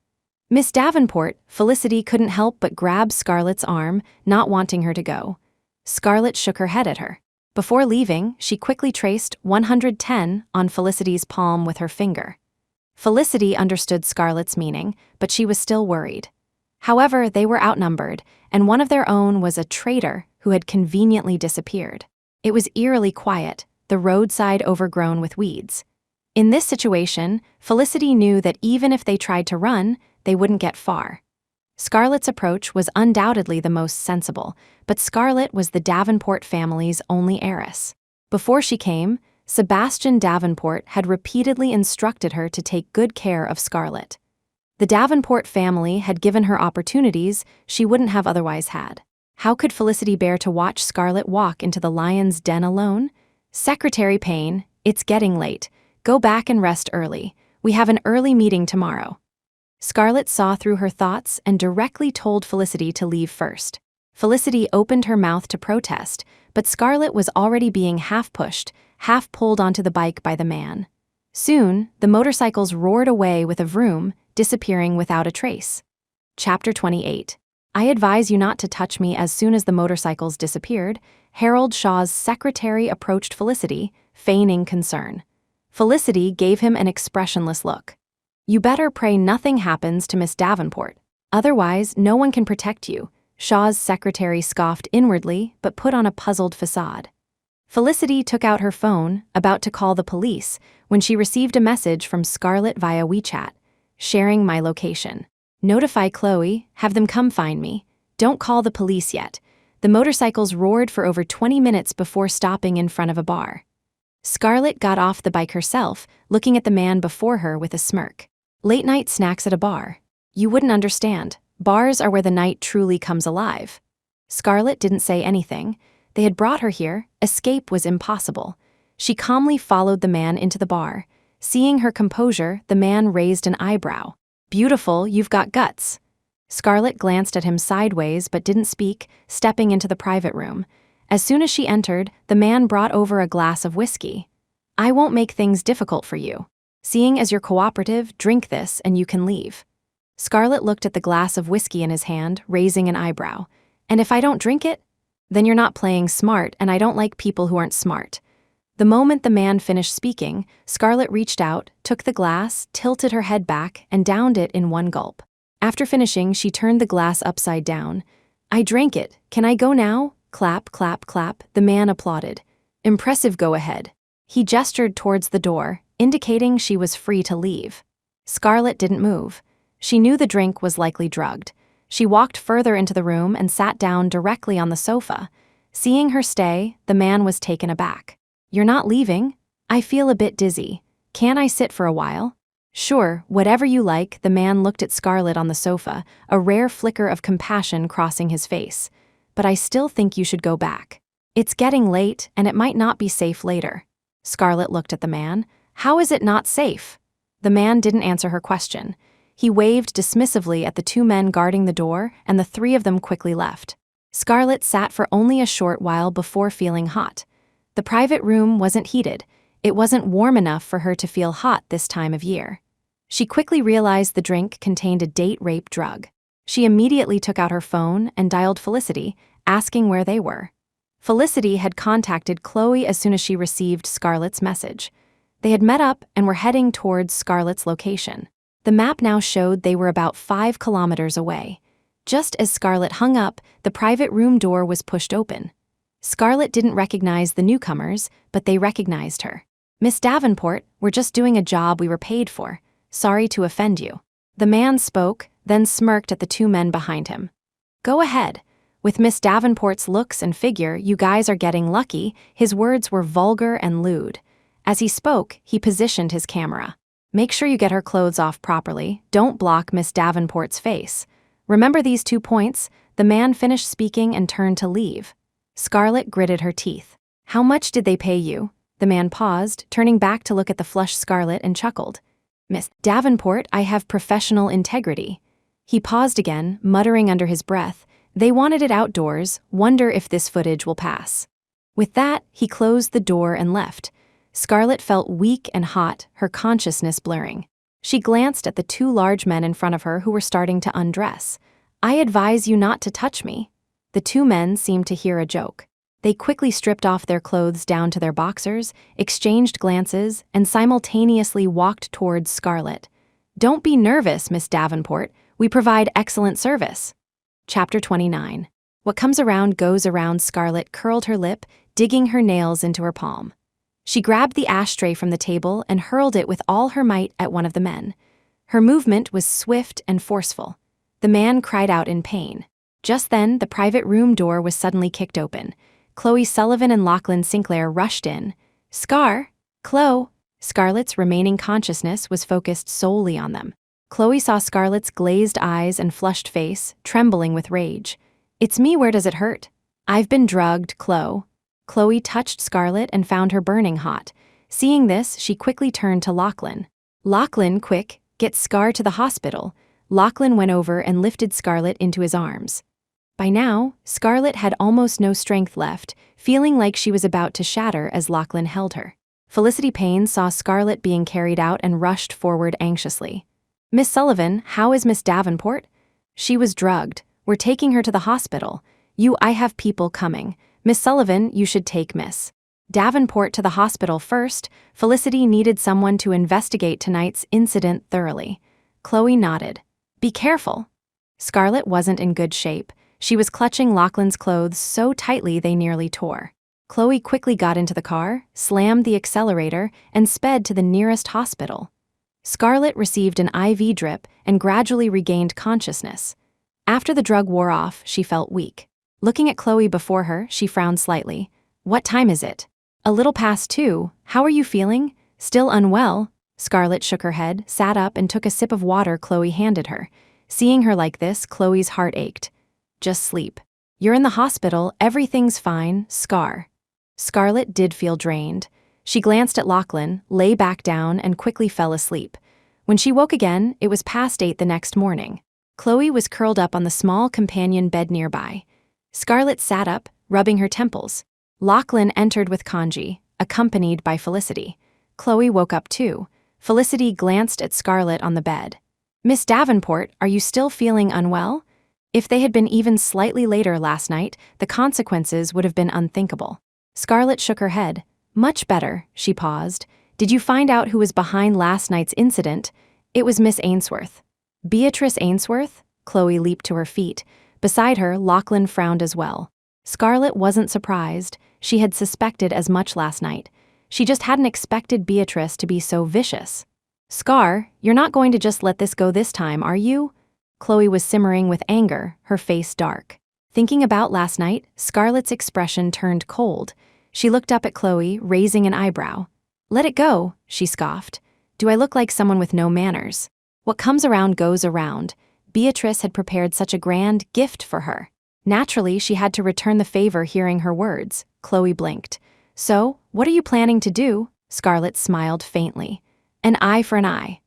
"Miss Davenport," Felicity couldn't help but grab Scarlett's arm, not wanting her to go. Scarlett shook her head at her. Before leaving, she quickly traced 110 on Felicity's palm with her finger. Felicity understood Scarlett's meaning, but she was still worried. However, they were outnumbered, and one of their own was a traitor who had conveniently disappeared. It was eerily quiet, the roadside overgrown with weeds. In this situation, Felicity knew that even if they tried to run, they wouldn't get far. Scarlett's approach was undoubtedly the most sensible, but Scarlett was the Davenport family's only heiress. Before she came, Sebastian Davenport had repeatedly instructed her to take good care of Scarlett. The Davenport family had given her opportunities she wouldn't have otherwise had. How could Felicity bear to watch Scarlett walk into the lion's den alone? Secretary Payne, it's getting late. Go back and rest early. We have an early meeting tomorrow. Scarlett saw through her thoughts and directly told Felicity to leave first. Felicity opened her mouth to protest, but Scarlett was already being half pushed, half pulled onto the bike by the man. Soon, the motorcycles roared away with a vroom, disappearing without a trace. Chapter 28. I advise you not to touch me. As soon as the motorcycles disappeared, Harold Shaw's secretary approached Felicity, feigning concern. Felicity gave him an expressionless look. You better pray nothing happens to Miss Davenport. Otherwise, no one can protect you, Shaw's secretary scoffed inwardly but put on a puzzled facade. Felicity took out her phone, about to call the police, when she received a message from Scarlett via WeChat, sharing my location. Notify Chloe, have them come find me. Don't call the police yet. The motorcycles roared for over 20 minutes before stopping in front of a bar. Scarlett got off the bike herself, looking at the man before her with a smirk. Late-night snacks at a bar. You wouldn't understand. Bars are where the night truly comes alive. Scarlett didn't say anything. They had brought her here. Escape was impossible. She calmly followed the man into the bar. Seeing her composure, the man raised an eyebrow. Beautiful, you've got guts. Scarlett glanced at him sideways but didn't speak, stepping into the private room. As soon as she entered, the man brought over a glass of whiskey. I won't make things difficult for you. Seeing as you're cooperative, drink this and you can leave. Scarlett looked at the glass of whiskey in his hand, raising an eyebrow. And if I don't drink it? Then you're not playing smart, and I don't like people who aren't smart. The moment the man finished speaking, Scarlett reached out, took the glass, tilted her head back, and downed it in one gulp. After finishing, she turned the glass upside down. I drank it. Can I go now? Clap, clap, clap. The man applauded. Impressive, go ahead. He gestured towards the door, indicating she was free to leave. Scarlett didn't move. She knew the drink was likely drugged. She walked further into the room and sat down directly on the sofa. Seeing her stay, the man was taken aback. You're not leaving? I feel a bit dizzy. Can I sit for a while? Sure, whatever you like. The man looked at Scarlett on the sofa, a rare flicker of compassion crossing his face. But I still think you should go back. It's getting late, and it might not be safe later. Scarlett looked at the man. How is it not safe? The man didn't answer her question. He waved dismissively at the two men guarding the door, and the three of them quickly left. Scarlett sat for only a short while before feeling hot. The private room wasn't heated. It wasn't warm enough for her to feel hot this time of year. She quickly realized the drink contained a date rape drug. She immediately took out her phone and dialed Felicity, asking where they were. Felicity had contacted Chloe as soon as she received Scarlett's message. They had met up and were heading towards Scarlett's location. The map now showed they were about 5 kilometers away. Just as Scarlett hung up, the private room door was pushed open. Scarlett didn't recognize the newcomers, but they recognized her. Miss Davenport, we're just doing a job we were paid for. Sorry to offend you. The man spoke, then smirked at the two men behind him. Go ahead. With Miss Davenport's looks and figure, you guys are getting lucky. His words were vulgar and lewd. As he spoke, he positioned his camera. Make sure you get her clothes off properly. Don't block Miss Davenport's face. Remember these 2 points? The man finished speaking and turned to leave. Scarlett gritted her teeth. How much did they pay you? The man paused, turning back to look at the flushed Scarlett and chuckled. Miss Davenport, I have professional integrity. He paused again, muttering under his breath. They wanted it outdoors. Wonder if this footage will pass. With that, he closed the door and left. Scarlett felt weak and hot, her consciousness blurring. She glanced at the 2 large men in front of her who were starting to undress. I advise you not to touch me. The 2 men seemed to hear a joke. They quickly stripped off their clothes down to their boxers, exchanged glances, and simultaneously walked towards Scarlett. Don't be nervous, Miss Davenport. We provide excellent service. Chapter 29. What comes around goes around. Scarlet curled her lip, digging her nails into her palm. She grabbed the ashtray from the table and hurled it with all her might at one of the men. Her movement was swift and forceful. The man cried out in pain. Just then, the private room door was suddenly kicked open. Chloe Sullivan and Lachlan Sinclair rushed in. Chloe. Scarlett's remaining consciousness was focused solely on them. Chloe saw Scarlett's glazed eyes and flushed face, trembling with rage. "It's me, where does it hurt?" "I've been drugged, Chloe." Chloe touched Scarlett and found her burning hot. Seeing this, she quickly turned to Lachlan. "Lachlan, quick, get Scar to the hospital." Lachlan went over and lifted Scarlett into his arms. By now, Scarlett had almost no strength left, feeling like she was about to shatter as Lachlan held her. Felicity Payne saw Scarlett being carried out and rushed forward anxiously. "Miss Sullivan, how is Miss Davenport?" "She was drugged. We're taking her to the hospital. I have people coming. Miss Sullivan, you should take Miss Davenport to the hospital first." Felicity needed someone to investigate tonight's incident thoroughly. Chloe nodded. "Be careful." Scarlett wasn't in good shape. She was clutching Lachlan's clothes so tightly they nearly tore. Chloe quickly got into the car, slammed the accelerator, and sped to the nearest hospital. Scarlett received an IV drip and gradually regained consciousness. After the drug wore off, she felt weak. Looking at Chloe before her, she frowned slightly. "What time is it?" "A little past 2. How are you feeling?" "Still unwell." Scarlett shook her head, sat up, and took a sip of water Chloe handed her. Seeing her like this, Chloe's heart ached. "Just sleep. You're in the hospital, everything's fine, Scar." Scarlett did feel drained. She glanced at Lachlan, lay back down, and quickly fell asleep. When she woke again, it was past 8 the next morning. Chloe was curled up on the small companion bed nearby. Scarlett sat up, rubbing her temples. Lachlan entered with Kanji, accompanied by Felicity. Chloe woke up too. Felicity glanced at Scarlett on the bed. "Miss Davenport, are you still feeling unwell?" If they had been even slightly later last night, the consequences would have been unthinkable. Scarlett shook her head. "Much better," she paused. "Did you find out who was behind last night's incident?" "It was Miss Ainsworth." "Beatrice Ainsworth?" Chloe leaped to her feet. Beside her, Lachlan frowned as well. Scarlett wasn't surprised. She had suspected as much last night. She just hadn't expected Beatrice to be so vicious. "Scar, you're not going to just let this go this time, are you?" Chloe was simmering with anger, her face dark. Thinking about last night, Scarlett's expression turned cold. She looked up at Chloe, raising an eyebrow. "Let it go," she scoffed. "Do I look like someone with no manners? What comes around goes around." Beatrice had prepared such a grand gift for her. Naturally, she had to return the favor hearing her words. Chloe blinked. "So, what are you planning to do?" Scarlett smiled faintly. "An eye for an eye."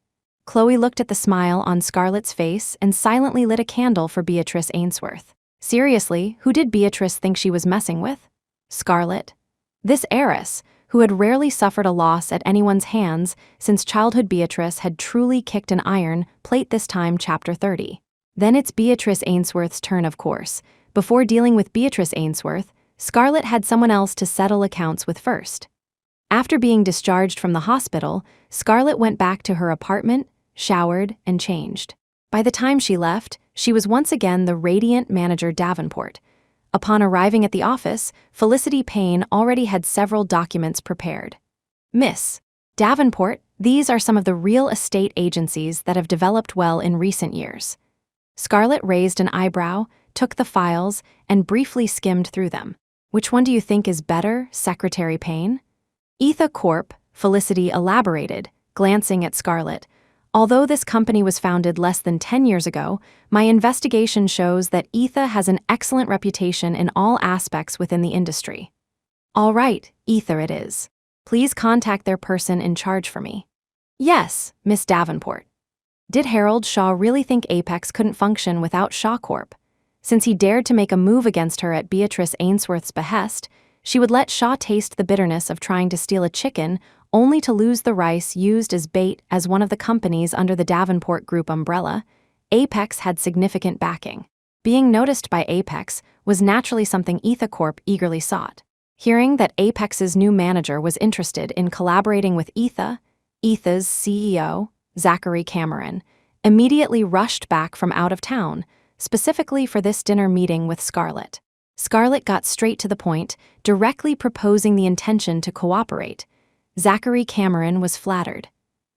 Chloe looked at the smile on Scarlett's face and silently lit a candle for Beatrice Ainsworth. Seriously, who did Beatrice think she was messing with? Scarlett. This heiress, who had rarely suffered a loss at anyone's hands since childhood. Beatrice had truly kicked an iron plate this time. Chapter 30. Then it's Beatrice Ainsworth's turn, of course. Before dealing with Beatrice Ainsworth, Scarlett had someone else to settle accounts with first. After being discharged from the hospital, Scarlett went back to her apartment, showered, and changed. By the time she left, she was once again the radiant manager Davenport. Upon arriving at the office, Felicity Payne already had several documents prepared. "Miss Davenport, these are some of the real estate agencies that have developed well in recent years." Scarlett raised an eyebrow, took the files, and briefly skimmed through them. "Which one do you think is better, Secretary Payne?" "Etha Corp," Felicity elaborated, glancing at Scarlett. "Although this company was founded less than 10 years ago, my investigation shows that Etha has an excellent reputation in all aspects within the industry." "All right, Etha it is. Please contact their person in charge for me." "Yes, Miss Davenport." Did Harold Shaw really think Apex couldn't function without Shaw Corp? Since he dared to make a move against her at Beatrice Ainsworth's behest, she would let Shaw taste the bitterness of trying to steal a chicken only to lose the rice used as bait. As one of the companies under the Davenport Group umbrella, Apex had significant backing. Being noticed by Apex was naturally something Etha Corp eagerly sought. Hearing that Apex's new manager was interested in collaborating with Etha's CEO, Zachary Cameron, immediately rushed back from out of town, specifically for this dinner meeting with Scarlet. Scarlet got straight to the point, directly proposing the intention to cooperate. Zachary Cameron was flattered.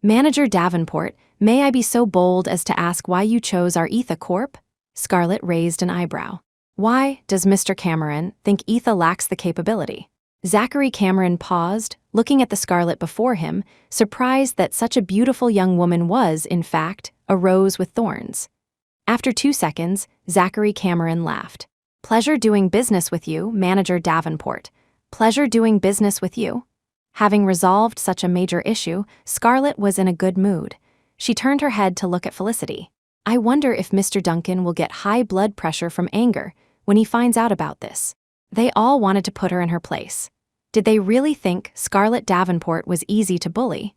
"Manager Davenport, may I be so bold as to ask why you chose our Etha Corp?" Scarlet raised an eyebrow. "Why does Mr. Cameron think Etha lacks the capability?" Zachary Cameron paused, looking at the Scarlet before him, surprised that such a beautiful young woman was, in fact, a rose with thorns. After 2 seconds, Zachary Cameron laughed. "Pleasure doing business with you, Manager Davenport. Pleasure doing business with you." Having resolved such a major issue, Scarlet was in a good mood. She turned her head to look at Felicity. "I wonder if Mr. Duncan will get high blood pressure from anger when he finds out about this." They all wanted to put her in her place. Did they really think Scarlett Davenport was easy to bully?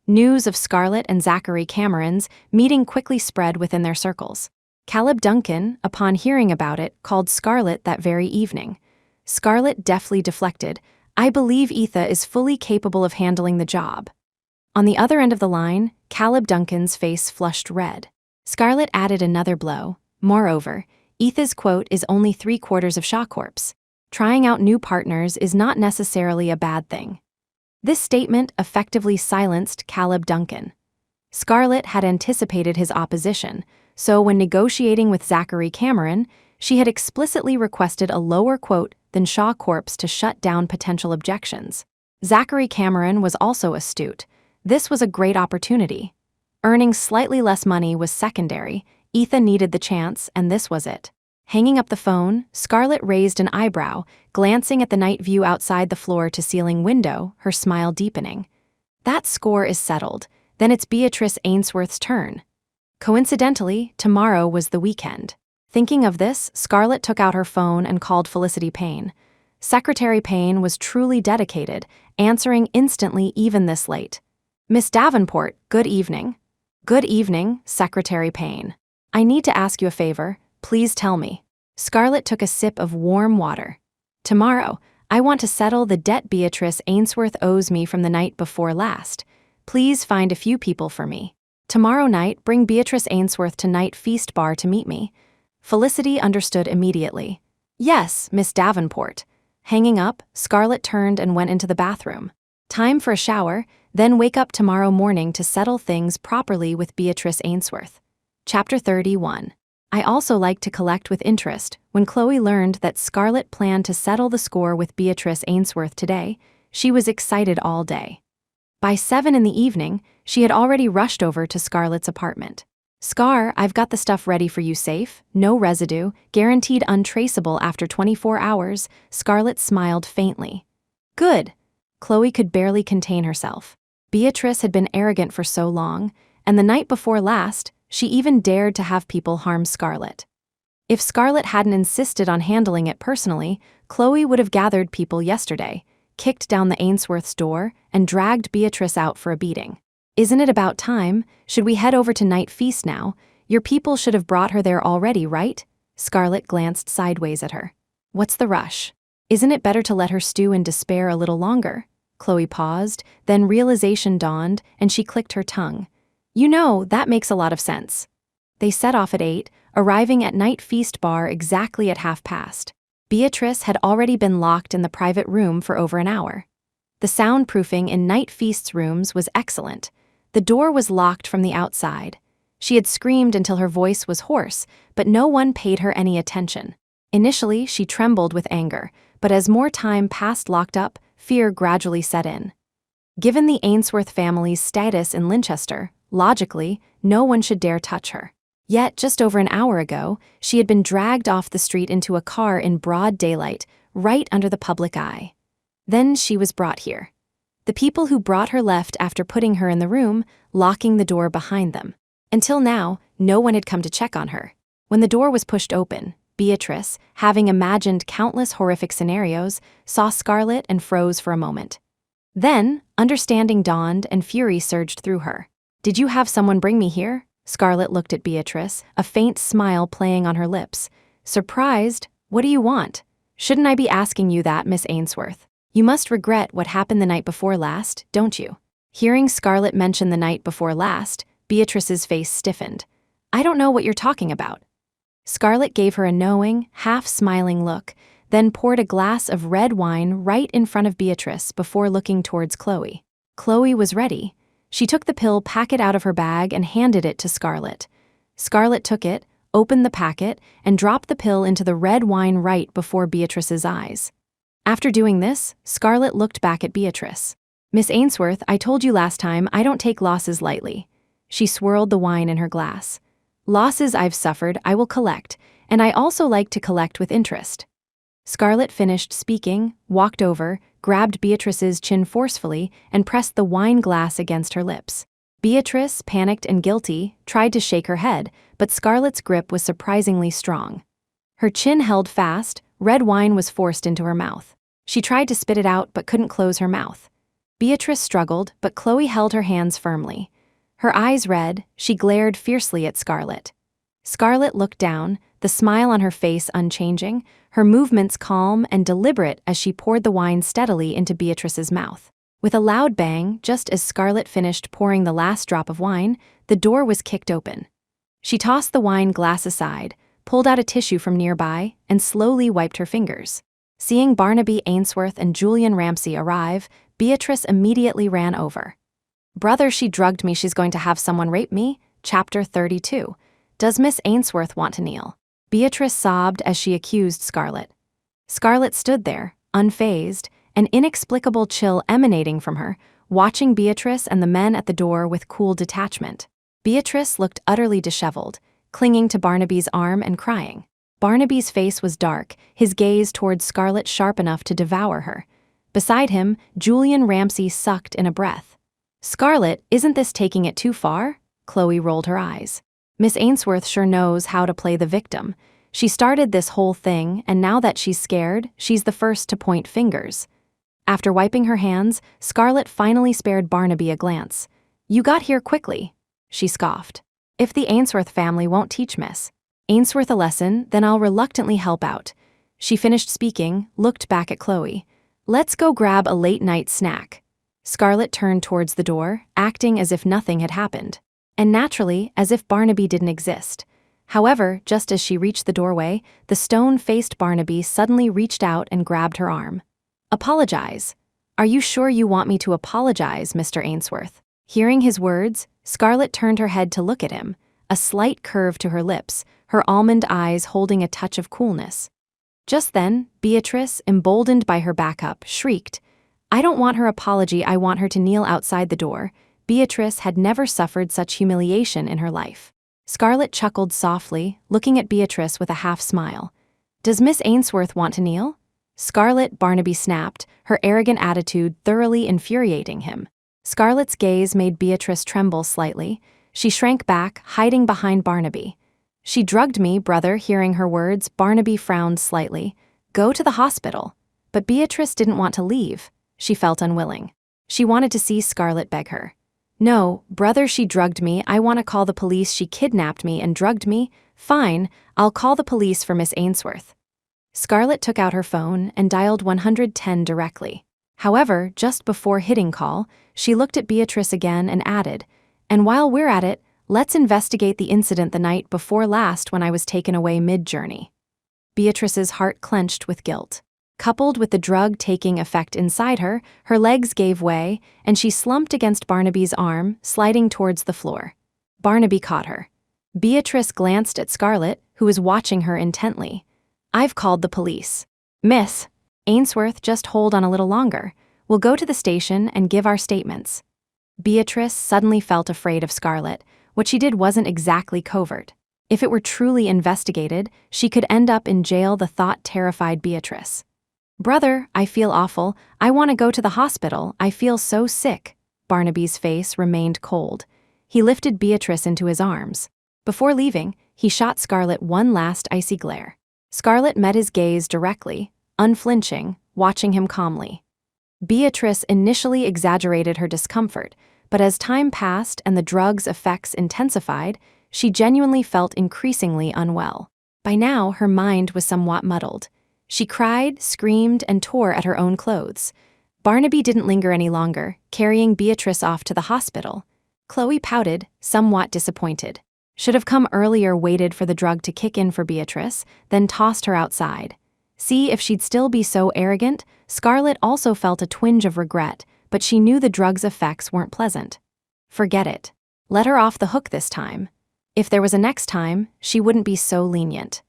News of Scarlet and Zachary Cameron's meeting quickly spread within their circles. Caleb Duncan, upon hearing about it, called Scarlet that very evening. Scarlet deftly deflected, "I believe Etha is fully capable of handling the job." On the other end of the line, Caleb Duncan's face flushed red. Scarlet added another blow. "Moreover, Etha's quote is only 3/4 of Shaw Corp's. Trying out new partners is not necessarily a bad thing." This statement effectively silenced Caleb Duncan. Scarlet had anticipated his opposition, so when negotiating with Zachary Cameron, she had explicitly requested a lower quote than Shaw Corp's to shut down potential objections. Zachary Cameron was also astute. This was a great opportunity. Earning slightly less money was secondary. Etha needed the chance, and this was it. Hanging up the phone, Scarlet raised an eyebrow, glancing at the night view outside the floor-to-ceiling window, her smile deepening. "That score is settled. Then it's Beatrice Ainsworth's turn." Coincidentally, tomorrow was the weekend. Thinking of this, Scarlet took out her phone and called Felicity Payne. Secretary Payne was truly dedicated, answering instantly even this late. "Miss Davenport, good evening." "Good evening, Secretary Payne. I need to ask you a favor. Please tell me." Scarlet took a sip of warm water. "Tomorrow, I want to settle the debt Beatrice Ainsworth owes me from the night before last. Please find a few people for me. Tomorrow night, bring Beatrice Ainsworth to Night Feast Bar to meet me." Felicity understood immediately. "Yes, Miss Davenport." Hanging up, Scarlet turned and went into the bathroom. Time for a shower, then wake up tomorrow morning to settle things properly with Beatrice Ainsworth. Chapter 31. I also like to collect with interest. When Chloe learned that Scarlet planned to settle the score with Beatrice Ainsworth today, she was excited all day. By 7 in the evening, she had already rushed over to Scarlet's apartment. "Scar, I've got the stuff ready for you safe, no residue, guaranteed untraceable after 24 hours, Scarlet smiled faintly. "Good." Chloe could barely contain herself. Beatrice had been arrogant for so long, and the night before last, she even dared to have people harm Scarlet. If Scarlet hadn't insisted on handling it personally, Chloe would have gathered people yesterday, kicked down the Ainsworth's door, and dragged Beatrice out for a beating. "Isn't it about time? Should we head over to Night Feast now? Your people should have brought her there already, right?" Scarlet glanced sideways at her. "What's the rush? Isn't it better to let her stew in despair a little longer?" Chloe paused, then realization dawned, and she clicked her tongue. "You know, that makes a lot of sense." They set off at 8, arriving at Night Feast Bar exactly at past. Beatrice had already been locked in the private room for over an hour. The soundproofing in Night Feast's rooms was excellent. The door was locked from the outside. She had screamed until her voice was hoarse, but no one paid her any attention. Initially, she trembled with anger, but as more time passed locked up, fear gradually set in. Given the Ainsworth family's status in Linchester, logically, no one should dare touch her. Yet, just over an hour ago, she had been dragged off the street into a car in broad daylight, right under the public eye. Then she was brought here. The people who brought her left after putting her in the room, locking the door behind them. Until now, no one had come to check on her. When the door was pushed open, Beatrice, having imagined countless horrific scenarios, saw Scarlet and froze for a moment. Then, understanding dawned and fury surged through her. "Did you have someone bring me here?" Scarlet looked at Beatrice, a faint smile playing on her lips. Surprised, "What do you want?" "Shouldn't I be asking you that, Miss Ainsworth? You must regret what happened the night before last, don't you?" Hearing Scarlet mention the night before last, Beatrice's face stiffened. I don't know what you're talking about. Scarlet gave her a knowing, half-smiling look, then poured a glass of red wine right in front of Beatrice before looking towards Chloe. Chloe was ready. She took the pill packet out of her bag and handed it to Scarlet. Scarlet took it, opened the packet, and dropped the pill into the red wine right before Beatrice's eyes. After doing this, Scarlet looked back at Beatrice. Miss Ainsworth, I told you last time I don't take losses lightly. She swirled the wine in her glass. Losses I've suffered I will collect, and I also like to collect with interest. Scarlet finished speaking, walked over, grabbed Beatrice's chin forcefully, and pressed the wine glass against her lips. Beatrice, panicked and guilty, tried to shake her head, but Scarlet's grip was surprisingly strong. Her chin held fast, red wine was forced into her mouth. She tried to spit it out but couldn't close her mouth. Beatrice struggled, but Chloe held her hands firmly. Her eyes red, she glared fiercely at Scarlet. Scarlet looked down, the smile on her face unchanging, her movements calm and deliberate as she poured the wine steadily into Beatrice's mouth. With a loud bang, just as Scarlet finished pouring the last drop of wine, the door was kicked open. She tossed the wine glass aside, pulled out a tissue from nearby, and slowly wiped her fingers. Seeing Barnaby Ainsworth and Julian Ramsay arrive, Beatrice immediately ran over. Brother, she drugged me, she's going to have someone rape me? Chapter 32. Does Miss Ainsworth want to kneel? Beatrice sobbed as she accused Scarlet. Scarlet stood there, unfazed, an inexplicable chill emanating from her, watching Beatrice and the men at the door with cool detachment. Beatrice looked utterly disheveled, clinging to Barnaby's arm and crying. Barnaby's face was dark, his gaze toward Scarlet sharp enough to devour her. Beside him, Julian Ramsay sucked in a breath. Scarlet, isn't this taking it too far? Chloe rolled her eyes. Miss Ainsworth sure knows how to play the victim. She started this whole thing, and now that she's scared, she's the first to point fingers. After wiping her hands, Scarlet finally spared Barnaby a glance. You got here quickly, she scoffed. If the Ainsworth family won't teach Miss Ainsworth a lesson, then I'll reluctantly help out. She finished speaking, looked back at Chloe. Let's go grab a late-night snack. Scarlet turned towards the door, acting as if nothing had happened. And naturally, as if Barnaby didn't exist. However, just as she reached the doorway, the stone-faced Barnaby suddenly reached out and grabbed her arm. Apologize. Are you sure you want me to apologize, Mr. Ainsworth? Hearing his words, Scarlet turned her head to look at him, a slight curve to her lips, her almond eyes holding a touch of coolness. Just then, Beatrice, emboldened by her backup, shrieked, I don't want her apology, I want her to kneel outside the door. Beatrice had never suffered such humiliation in her life. Scarlet chuckled softly, looking at Beatrice with a half-smile. Does Miss Ainsworth want to kneel? Scarlet, Barnaby snapped, her arrogant attitude thoroughly infuriating him. Scarlet's gaze made Beatrice tremble slightly. She shrank back, hiding behind Barnaby. She drugged me, brother. Hearing her words, Barnaby frowned slightly. Go to the hospital. But Beatrice didn't want to leave. She felt unwilling. She wanted to see Scarlet beg her. No, brother, she drugged me. I want to call the police. She kidnapped me and drugged me. Fine, I'll call the police for Miss Ainsworth. Scarlet took out her phone and dialed 110 directly. However, just before hitting call, she looked at Beatrice again and added, and while we're at it, let's investigate the incident the night before last when I was taken away mid-journey. Beatrice's heart clenched with guilt. Coupled with the drug taking effect inside her, her legs gave way, and she slumped against Barnaby's arm, sliding towards the floor. Barnaby caught her. Beatrice glanced at Scarlet, who was watching her intently. I've called the police. Miss Ainsworth, just hold on a little longer. We'll go to the station and give our statements. Beatrice suddenly felt afraid of Scarlet. What she did wasn't exactly covert. If it were truly investigated, she could end up in jail. The thought terrified Beatrice. Brother, I feel awful. I want to go to the hospital. I feel so sick. Barnaby's face remained cold. He lifted Beatrice into his arms. Before leaving, he shot Scarlet one last icy glare. Scarlet met his gaze directly, unflinching, watching him calmly. Beatrice initially exaggerated her discomfort, but as time passed and the drug's effects intensified, she genuinely felt increasingly unwell. By now, her mind was somewhat muddled. She cried, screamed, and tore at her own clothes. Barnaby didn't linger any longer, carrying Beatrice off to the hospital. Chloe pouted, somewhat disappointed. Should have come earlier, waited for the drug to kick in for Beatrice, then tossed her outside. See if she'd still be so arrogant. Scarlet also felt a twinge of regret, but she knew the drug's effects weren't pleasant. Forget it. Let her off the hook this time. If there was a next time, she wouldn't be so lenient.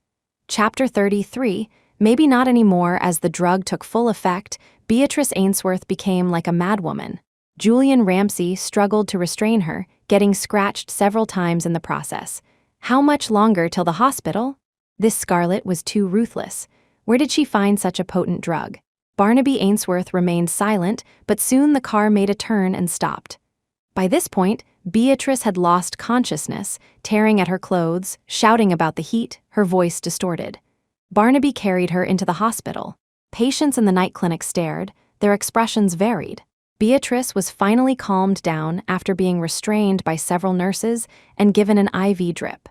Chapter 33, maybe not anymore. As the drug took full effect, Beatrice Ainsworth became like a madwoman. Julian Ramsey struggled to restrain her, getting scratched several times in the process. How much longer till the hospital? This Scarlet was too ruthless. Where did she find such a potent drug? Barnaby Ainsworth remained silent, but soon the car made a turn and stopped. By this point, Beatrice had lost consciousness, tearing at her clothes, shouting about the heat, her voice distorted. Barnaby carried her into the hospital. Patients in the night clinic stared, their expressions varied. Beatrice was finally calmed down after being restrained by several nurses and given an IV drip.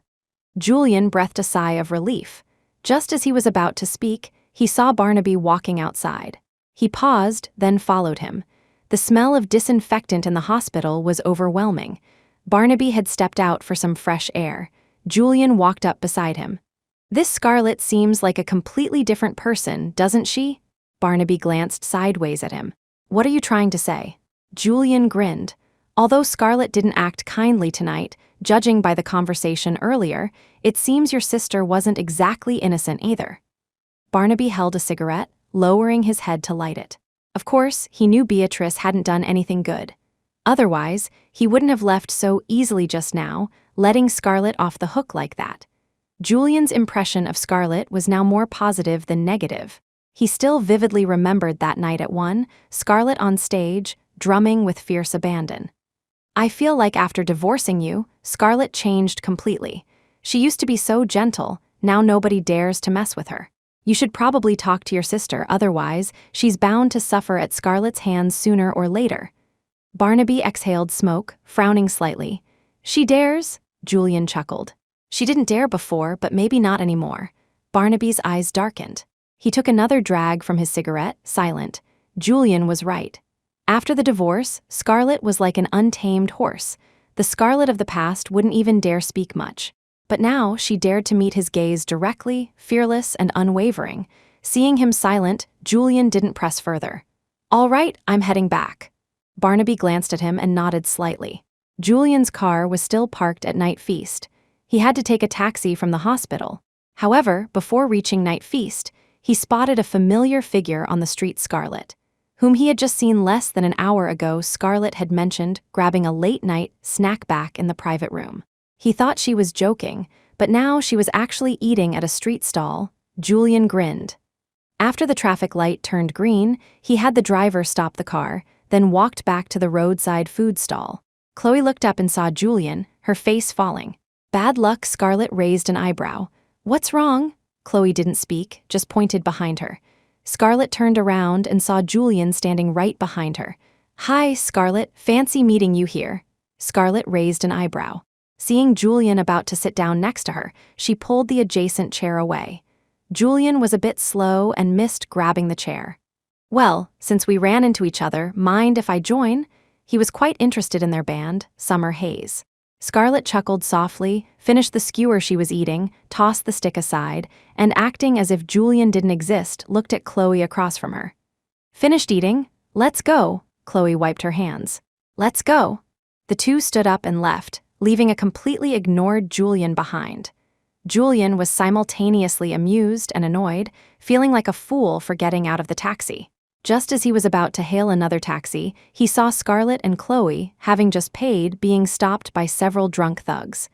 Julian breathed a sigh of relief. Just as he was about to speak, he saw Barnaby walking outside. He paused, then followed him. The smell of disinfectant in the hospital was overwhelming. Barnaby had stepped out for some fresh air. Julian walked up beside him. "This Scarlet seems like a completely different person, doesn't she?" Barnaby glanced sideways at him. "What are you trying to say?" Julian grinned. Although Scarlet didn't act kindly tonight, judging by the conversation earlier, it seems your sister wasn't exactly innocent either. Barnaby held a cigarette, lowering his head to light it. Of course, he knew Beatrice hadn't done anything good. Otherwise, he wouldn't have left so easily just now, letting Scarlet off the hook like that. Julian's impression of Scarlet was now more positive than negative. He still vividly remembered that night at 1, Scarlet on stage, drumming with fierce abandon. "I feel like after divorcing you, Scarlet changed completely. She used to be so gentle, now nobody dares to mess with her. You should probably talk to your sister, otherwise, she's bound to suffer at Scarlet's hands sooner or later." Barnaby exhaled smoke, frowning slightly. "She dares?" Julian chuckled. "She didn't dare before, but maybe not anymore." Barnaby's eyes darkened. He took another drag from his cigarette, silent. Julian was right. After the divorce, Scarlet was like an untamed horse. The Scarlet of the past wouldn't even dare speak much. But now she dared to meet his gaze directly, fearless and unwavering. Seeing him silent, Julian didn't press further. "All right, I'm heading back." Barnaby glanced at him and nodded slightly. Julian's car was still parked at Night Feast. He had to take a taxi from the hospital. However, before reaching Night Feast, he spotted a familiar figure on the street. Scarlet, whom he had just seen less than an hour ago. Scarlet had mentioned grabbing a late-night snack back in the private room. He thought she was joking, but now she was actually eating at a street stall. Julian grinned. After the traffic light turned green, he had the driver stop the car, then walked back to the roadside food stall. Chloe looked up and saw Julian, her face falling. "Bad luck." Scarlet raised an eyebrow. "What's wrong?" Chloe didn't speak, just pointed behind her. Scarlet turned around and saw Julian standing right behind her. "Hi, Scarlet, fancy meeting you here." Scarlet raised an eyebrow. Seeing Julian about to sit down next to her, she pulled the adjacent chair away. Julian was a bit slow and missed grabbing the chair. "Well, since we ran into each other, mind if I join?" He was quite interested in their band, Summer Haze. Scarlet chuckled softly, finished the skewer she was eating, tossed the stick aside, and acting as if Julian didn't exist, looked at Chloe across from her. "Finished eating? Let's go." Chloe wiped her hands. "Let's go." The two stood up and left, leaving a completely ignored Julian behind. Julian was simultaneously amused and annoyed, feeling like a fool for getting out of the taxi. Just as he was about to hail another taxi, he saw Scarlet and Chloe, having just paid, being stopped by several drunk thugs.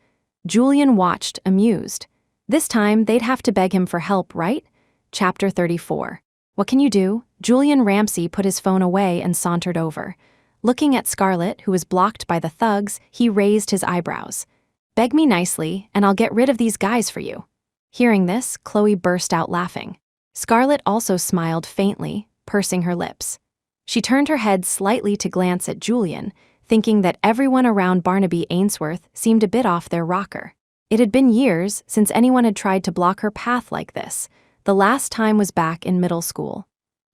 Julian watched, amused. This time, they'd have to beg him for help, right? Chapter 34. "What can you do?" Julian Ramsey put his phone away and sauntered over. Looking at Scarlet, who was blocked by the thugs, he raised his eyebrows. "Beg me nicely, and I'll get rid of these guys for you." Hearing this, Chloe burst out laughing. Scarlet also smiled faintly, pursing her lips. She turned her head slightly to glance at Julian, thinking that everyone around Barnaby Ainsworth seemed a bit off their rocker. It had been years since anyone had tried to block her path like this. The last time was back in middle school.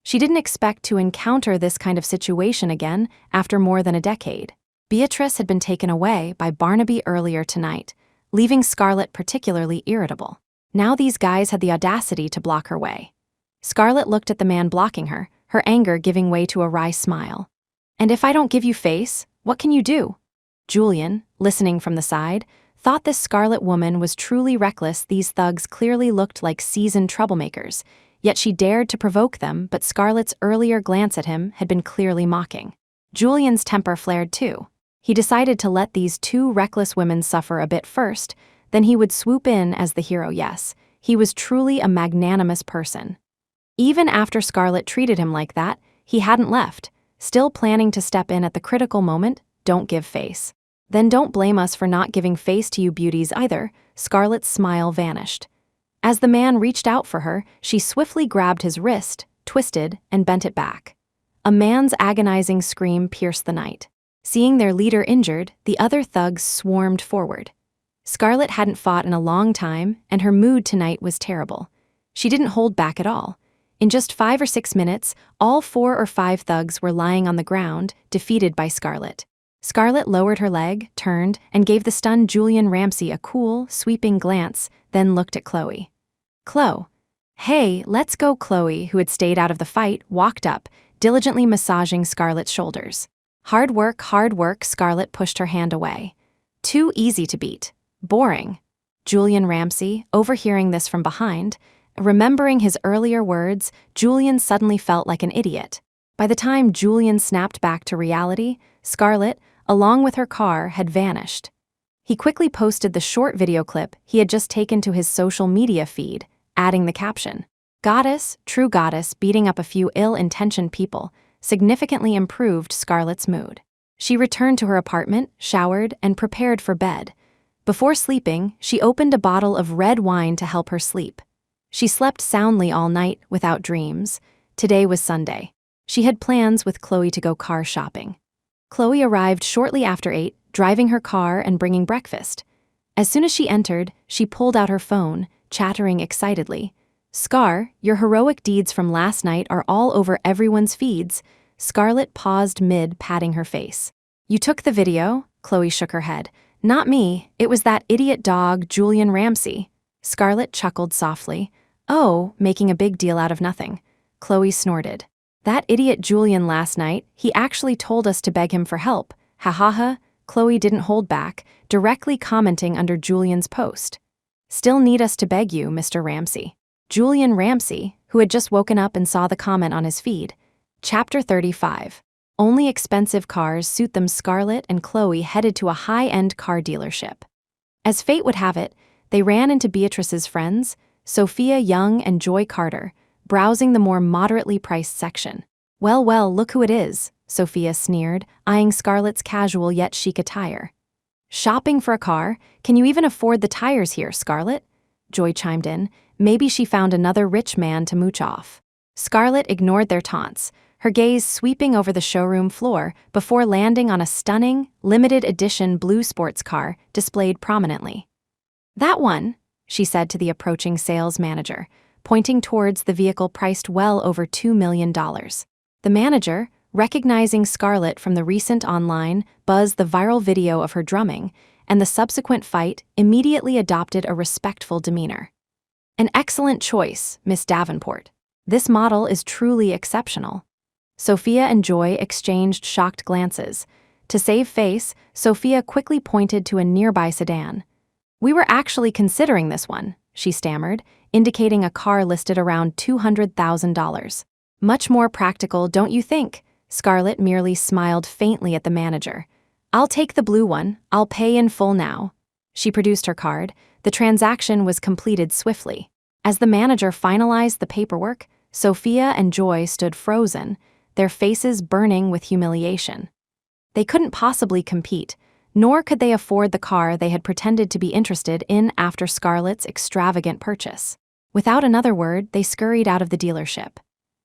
She didn't expect to encounter this kind of situation again after more than a decade. Beatrice had been taken away by Barnaby earlier tonight. leaving Scarlet particularly irritable. Now these guys had the audacity to block her way. Scarlet looked at the man blocking her, her anger giving way to a wry smile. "And if I don't give you face, what can you do?" Julian, listening from the side, thought this Scarlet woman was truly reckless. These thugs clearly looked like seasoned troublemakers, yet she dared to provoke them, but Scarlet's earlier glance at him had been clearly mocking. Julian's temper flared too. He decided to let these two reckless women suffer a bit first, then he would swoop in as the hero. Yes, he was truly a magnanimous person. Even after Scarlet treated him like that, he hadn't left, still planning to step in at the critical moment. "Don't give face." "Then don't blame us for not giving face to you beauties either." Scarlet's smile vanished. As the man reached out for her, she swiftly grabbed his wrist, twisted, and bent it back. A man's agonizing scream pierced the night. Seeing their leader injured, the other thugs swarmed forward. Scarlet hadn't fought in a long time, and her mood tonight was terrible. She didn't hold back at all. In just 5 or 6 minutes, all 4 or 5 thugs were lying on the ground, defeated by Scarlet. Scarlet lowered her leg, turned, and gave the stunned Julian Ramsey a cool, sweeping glance, then looked at Chloe. "Chloe." "Hey, let's go." Chloe, who had stayed out of the fight, walked up, diligently massaging Scarlet's shoulders. Hard work, Scarlet pushed her hand away. "Too easy to beat. Boring." Julian Ramsey, overhearing this from behind, remembering his earlier words, Julian suddenly felt like an idiot. By the time Julian snapped back to reality, Scarlet, along with her car, had vanished. He quickly posted the short video clip he had just taken to his social media feed, adding the caption, "Goddess, true goddess, beating up a few ill-intentioned people," significantly improved Scarlet's mood. She returned to her apartment, showered, and prepared for bed. Before sleeping, she opened a bottle of red wine to help her sleep. She slept soundly all night without dreams. Today was Sunday. She had plans with Chloe to go car shopping. Chloe arrived shortly after 8, driving her car and bringing breakfast. As soon as she entered, she pulled out her phone, chattering excitedly. "Scar, your heroic deeds from last night are all over everyone's feeds." Scarlet paused mid, patting her face. "You took the video?" Chloe shook her head. "Not me, it was that idiot dog, Julian Ramsey." Scarlet chuckled softly. "Oh, making a big deal out of nothing." Chloe snorted. "That idiot Julian last night, he actually told us to beg him for help. Ha ha ha." Chloe didn't hold back, directly commenting under Julian's post. "Still need us to beg you, Mr. Ramsey." Julian Ramsey, who had just woken up and saw the comment on his feed. Chapter 35. Only expensive cars suit them. Scarlet and Chloe headed to a high-end car dealership. As fate would have it, they ran into Beatrice's friends, Sophia Young and Joy Carter, browsing the more moderately priced section. Well, look who it is," Sophia sneered, eyeing Scarlet's casual yet chic attire. "Shopping for a car? Can you even afford the tires here, Scarlet?" Joy chimed in. Maybe she found another rich man to mooch off. Scarlet ignored their taunts, her gaze sweeping over the showroom floor before landing on a stunning, limited edition blue sports car displayed prominently. "That one," she said to the approaching sales manager, pointing towards the vehicle priced well over $2 million. The manager, recognizing Scarlet from the recent online buzz, the viral video of her drumming, and the subsequent fight, immediately adopted a respectful demeanor. "An excellent choice, Miss Davenport. This model is truly exceptional." Sophia and Joy exchanged shocked glances. To save face, Sophia quickly pointed to a nearby sedan. "We were actually considering this one," she stammered, indicating a car listed around $200,000. "Much more practical, don't you think?" Scarlet merely smiled faintly at the manager. "I'll take the blue one. I'll pay in full now." She produced her card. The transaction was completed swiftly. As the manager finalized the paperwork, Sophia and Joy stood frozen, their faces burning with humiliation. They couldn't possibly compete, nor could they afford the car they had pretended to be interested in after Scarlet's extravagant purchase. Without another word, they scurried out of the dealership.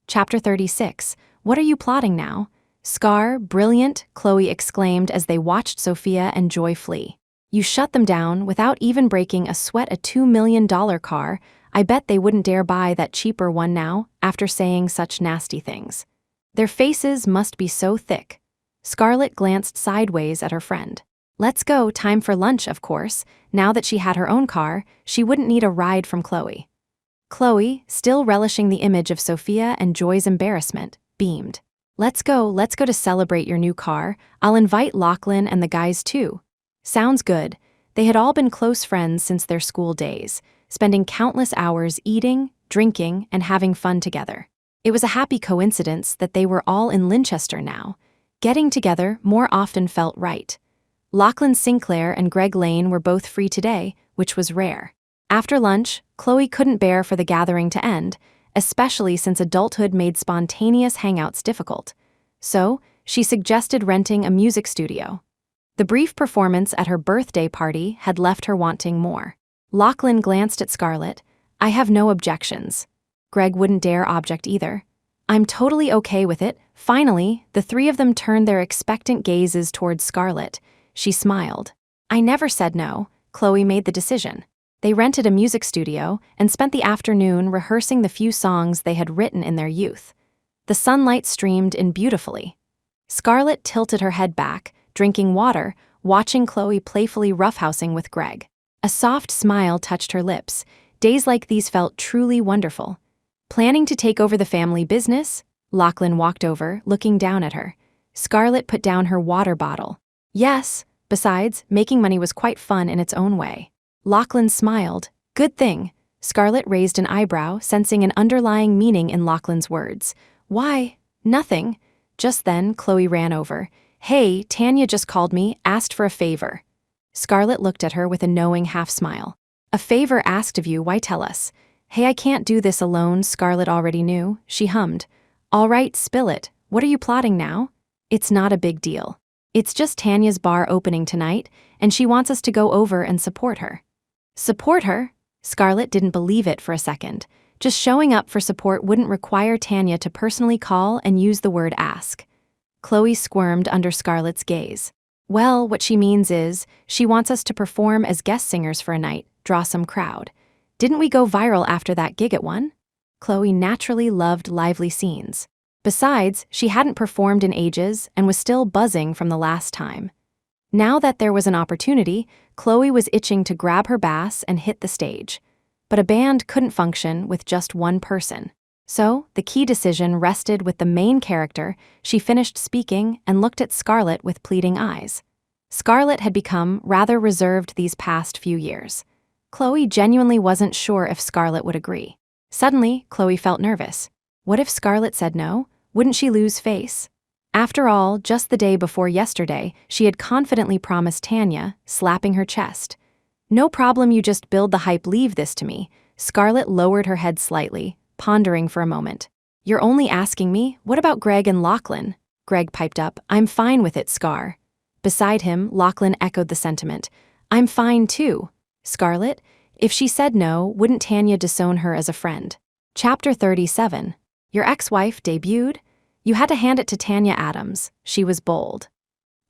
Chapter 36. What are you plotting now? "Scar, brilliant," Chloe exclaimed as they watched Sophia and Joy flee. "You shut them down without even breaking a sweat. A $2 million car. I bet they wouldn't dare buy that cheaper one now, after saying such nasty things. Their faces must be so thick." Scarlet glanced sideways at her friend. Let's go, time for lunch, of course. Now that she had her own car, she wouldn't need a ride from Chloe. Chloe, still relishing the image of Sophia and Joy's embarrassment, beamed. Let's go to celebrate your new car. I'll invite Lachlan and the guys too. Sounds good. They had all been close friends since their school days, spending countless hours eating, drinking, and having fun together. It was a happy coincidence that they were all in Linchester now. Getting together more often felt right. Lachlan Sinclair and Greg Lane were both free today, which was rare. After lunch, Chloe couldn't bear for the gathering to end, especially since adulthood made spontaneous hangouts difficult. So, she suggested renting a music studio. The brief performance at her birthday party had left her wanting more. Lachlan glanced at Scarlet. I have no objections. Greg wouldn't dare object either. I'm totally okay with it. Finally, the three of them turned their expectant gazes towards Scarlet. She smiled. I never said no. Chloe made the decision. They rented a music studio and spent the afternoon rehearsing the few songs they had written in their youth. The sunlight streamed in beautifully. Scarlet tilted her head back, drinking water, watching Chloe playfully roughhousing with Greg. A soft smile touched her lips. Days like these felt truly wonderful. Planning to take over the family business? Lachlan walked over, looking down at her. Scarlet put down her water bottle. Yes, besides, making money was quite fun in its own way. Lachlan smiled. Good thing. Scarlet raised an eyebrow, sensing an underlying meaning in Lachlan's words. Why? Nothing. Just then, Chloe ran over. Hey, Tanya just called me, asked for a favor. Scarlet looked at her with a knowing half-smile. A favor asked of you, why tell us? Hey, I can't do this alone, Scarlet already knew. She hummed. All right, spill it. What are you plotting now? It's not a big deal. It's just Tanya's bar opening tonight, and she wants us to go over and support her. Support her? Scarlet didn't believe it for a second. Just showing up for support wouldn't require Tanya to personally call and use the word ask. Chloe squirmed under Scarlet's gaze. Well, what she means is, she wants us to perform as guest singers for a night, draw some crowd. Didn't we go viral after that gig at one? Chloe naturally loved lively scenes. Besides, she hadn't performed in ages and was still buzzing from the last time. Now that there was an opportunity, Chloe was itching to grab her bass and hit the stage. But a band couldn't function with just one person. So, the key decision rested with the main character. She finished speaking and looked at Scarlet with pleading eyes. Scarlet had become rather reserved these past few years. Chloe genuinely wasn't sure if Scarlet would agree. Suddenly, Chloe felt nervous. What if Scarlet said no? Wouldn't she lose face? After all, just the day before yesterday, she had confidently promised Tanya, slapping her chest. No problem, you just build the hype, leave this to me. Scarlet lowered her head slightly, pondering for a moment. You're only asking me? What about Greg and Lachlan? Greg piped up. I'm fine with it, Scar. Beside him, Lachlan echoed the sentiment. I'm fine too. Scarlet, if she said no, wouldn't Tanya disown her as a friend? Chapter 37. Your ex-wife debuted? You had to hand it to Tanya Adams. She was bold.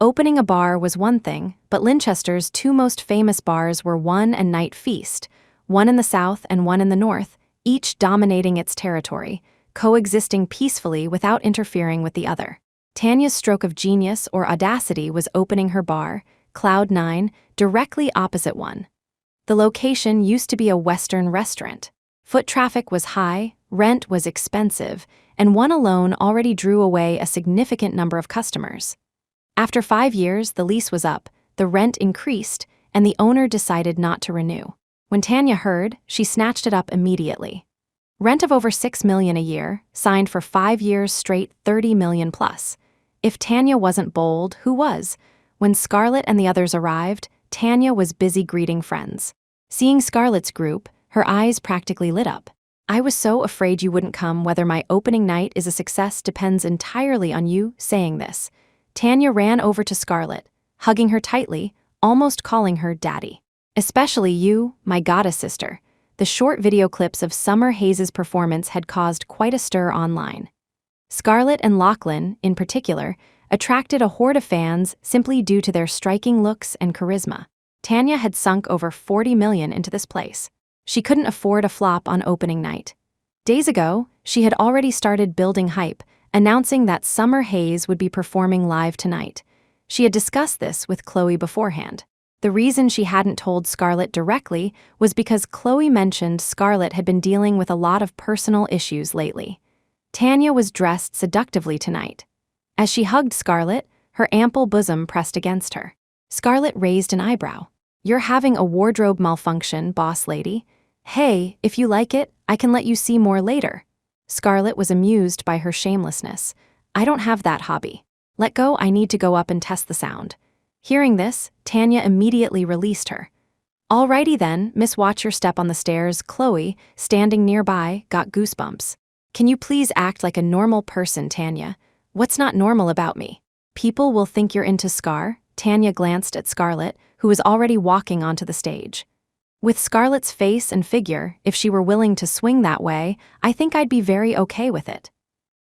Opening a bar was one thing, but Linchester's two most famous bars were One and Night Feast, one in the south and one in the north, each dominating its territory, coexisting peacefully without interfering with the other. Tanya's stroke of genius or audacity was opening her bar, Cloud 9, directly opposite one. The location used to be a Western restaurant. Foot traffic was high, rent was expensive, and one alone already drew away a significant number of customers. After 5 years, the lease was up, the rent increased, and the owner decided not to renew. When Tanya heard, she snatched it up immediately. Rent of over $6 million a year, signed for 5 years straight, $30 million plus. If Tanya wasn't bold, who was? When Scarlet and the others arrived, Tanya was busy greeting friends. Seeing Scarlet's group, her eyes practically lit up. I was so afraid you wouldn't come. Whether my opening night is a success depends entirely on you saying this. Tanya ran over to Scarlet, hugging her tightly, almost calling her daddy. Especially you, my goddess sister. The short video clips of Summer Hayes' performance had caused quite a stir online. Scarlet and Lachlan, in particular, attracted a horde of fans simply due to their striking looks and charisma. Tanya had sunk over $40 million into this place. She couldn't afford a flop on opening night. Days ago, she had already started building hype, announcing that Summer Hayes would be performing live tonight. She had discussed this with Chloe beforehand. The reason she hadn't told Scarlett directly was because Chloe mentioned Scarlett had been dealing with a lot of personal issues lately. Tanya was dressed seductively tonight. As she hugged Scarlett, her ample bosom pressed against her. Scarlett raised an eyebrow. "You're having a wardrobe malfunction, boss lady. Hey, if you like it, I can let you see more later." Scarlett was amused by her shamelessness. "I don't have that hobby. Let go, I need to go up and test the sound." Hearing this, Tanya immediately released her. "Alrighty then, Miss Watch Your Step on the Stairs." Chloe, standing nearby, got goosebumps. "Can you please act like a normal person, Tanya? What's not normal about me? People will think you're into Scar." Tanya glanced at Scarlett, who was already walking onto the stage. "With Scarlett's face and figure, if she were willing to swing that way, I think I'd be very okay with it."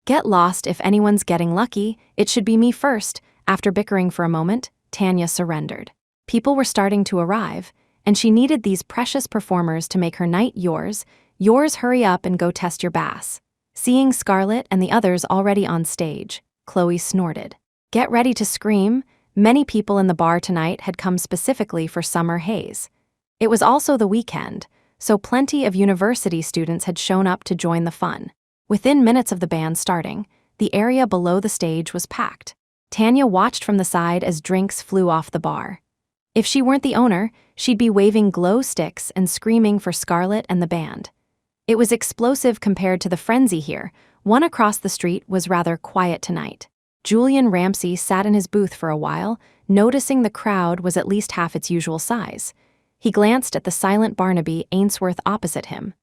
"Get lost if anyone's getting lucky, it should be me first." After bickering for a moment, Tanya surrendered. People were starting to arrive, and she needed these precious performers to make her night yours. Yours, hurry up and go test your bass. Seeing Scarlett and the others already on stage, Chloe snorted. "Get ready to scream." Many people in the bar tonight had come specifically for Summer Haze. It was also the weekend, so plenty of university students had shown up to join the fun. Within minutes of the band starting, the area below the stage was packed. Tanya watched from the side as drinks flew off the bar. If she weren't the owner, she'd be waving glow sticks and screaming for Scarlett and the band. It was explosive compared to the frenzy here. One across the street was rather quiet tonight. Julian Ramsey sat in his booth for a while, noticing the crowd was at least half its usual size. He glanced at the silent Barnaby Ainsworth opposite him.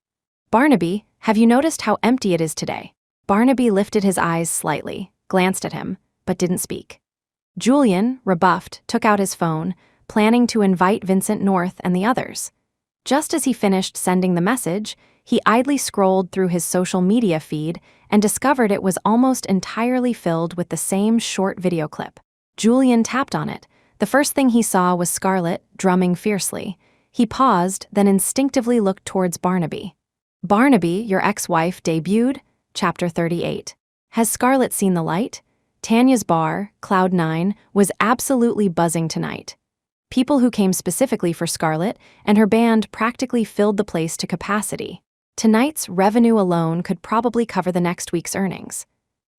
"Barnaby, have you noticed how empty it is today?" Barnaby lifted his eyes slightly, glanced at him, but didn't speak. Julian, rebuffed, took out his phone, planning to invite Vincent North and the others. Just as he finished sending the message, he idly scrolled through his social media feed and discovered it was almost entirely filled with the same short video clip. Julian tapped on it. The first thing he saw was Scarlett drumming fiercely. He paused, then instinctively looked towards Barnaby. "Barnaby, your ex-wife debuted?" Chapter 38. Has Scarlett seen the light? Tanya's bar, Cloud 9, was absolutely buzzing tonight. People who came specifically for Scarlett and her band practically filled the place to capacity. Tonight's revenue alone could probably cover the next week's earnings.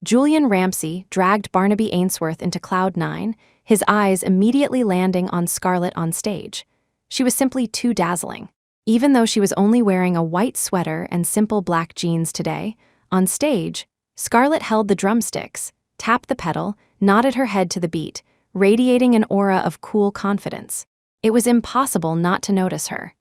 Julian Ramsey dragged Barnaby Ainsworth into Cloud 9, his eyes immediately landing on Scarlett on stage. She was simply too dazzling. Even though she was only wearing a white sweater and simple black jeans today, on stage, Scarlett held the drumsticks, tapped the pedal, nodded her head to the beat, radiating an aura of cool confidence. It was impossible not to notice her.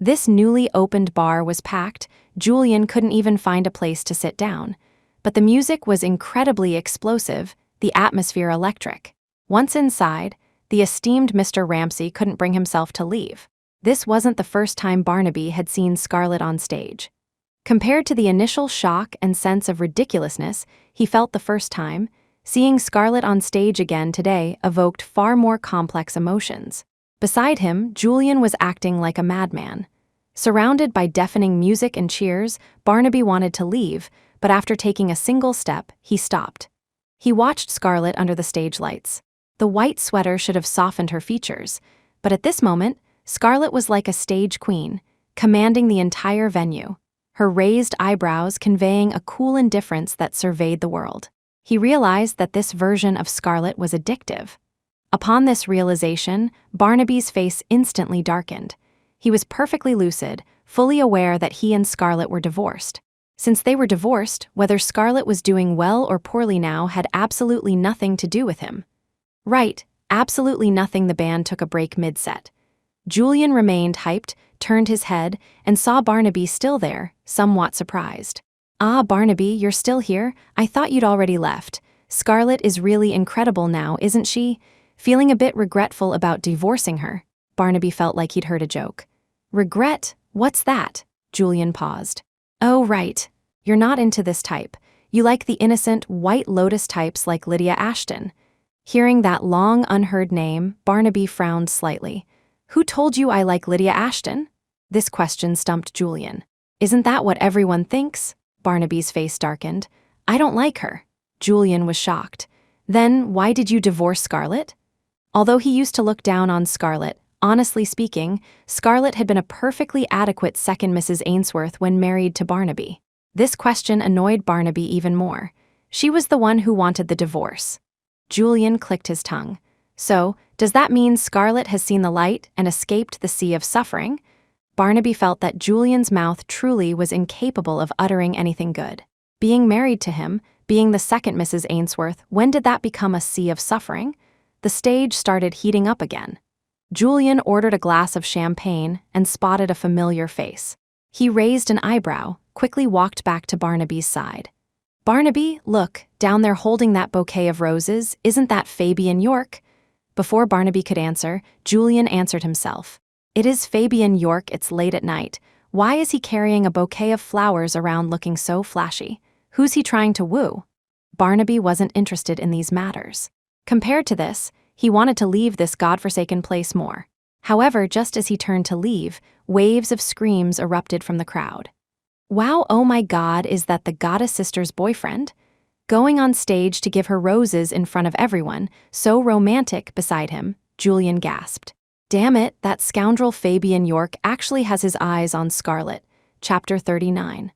This newly opened bar was packed. Julian couldn't even find a place to sit down. But the music was incredibly explosive, the atmosphere electric. Once inside, the esteemed Mr. Ramsey couldn't bring himself to leave. This wasn't the first time Barnaby had seen Scarlett on stage. Compared to the initial shock and sense of ridiculousness he felt the first time, seeing Scarlett on stage again today evoked far more complex emotions. Beside him, Julian was acting like a madman. Surrounded by deafening music and cheers, Barnaby wanted to leave, but after taking a single step, he stopped. He watched Scarlett under the stage lights. The white sweater should have softened her features, but at this moment, Scarlett was like a stage queen, commanding the entire venue, her raised eyebrows conveying a cool indifference that surveyed the world. He realized that this version of Scarlett was addictive. Upon this realization, Barnaby's face instantly darkened. He was perfectly lucid, fully aware that he and Scarlett were divorced. Since they were divorced, whether Scarlett was doing well or poorly now had absolutely nothing to do with him. Right, absolutely nothing. The band took a break mid-set. Julian remained hyped, turned his head, and saw Barnaby still there, somewhat surprised. "Ah, Barnaby, you're still here? I thought you'd already left. Scarlett is really incredible now, isn't she?" Feeling a bit regretful about divorcing her, Barnaby felt like he'd heard a joke. "Regret? What's that?" Julian paused. "Oh, right. You're not into this type. You like the innocent, White Lotus types like Lydia Ashton." Hearing that long, unheard name, Barnaby frowned slightly. "Who told you I like Lydia Ashton?" This question stumped Julian. "Isn't that what everyone thinks?" Barnaby's face darkened. "I don't like her." Julian was shocked. "Then why did you divorce Scarlett?" Although he used to look down on Scarlett, honestly speaking, Scarlett had been a perfectly adequate second Mrs. Ainsworth when married to Barnaby. This question annoyed Barnaby even more. She was the one who wanted the divorce. Julian clicked his tongue. So, does that mean Scarlett has seen the light and escaped the sea of suffering? Barnaby felt that Julian's mouth truly was incapable of uttering anything good. Being married to him, being the second Mrs. Ainsworth, when did that become a sea of suffering? The stage started heating up again. Julian ordered a glass of champagne and spotted a familiar face. He raised an eyebrow, quickly walked back to Barnaby's side. "Barnaby, look, down there holding that bouquet of roses, isn't that Fabian York?" Before Barnaby could answer, Julian answered himself. "It is Fabian York, it's late at night. Why is he carrying a bouquet of flowers around looking so flashy? Who's he trying to woo?" Barnaby wasn't interested in these matters. Compared to this, he wanted to leave this godforsaken place more. However, just as he turned to leave, waves of screams erupted from the crowd. "Wow, oh my God, is that the goddess sister's boyfriend? Going on stage to give her roses in front of everyone, so romantic beside him," Julian gasped. "Damn it, that scoundrel Fabian York actually has his eyes on Scarlett." Chapter 39.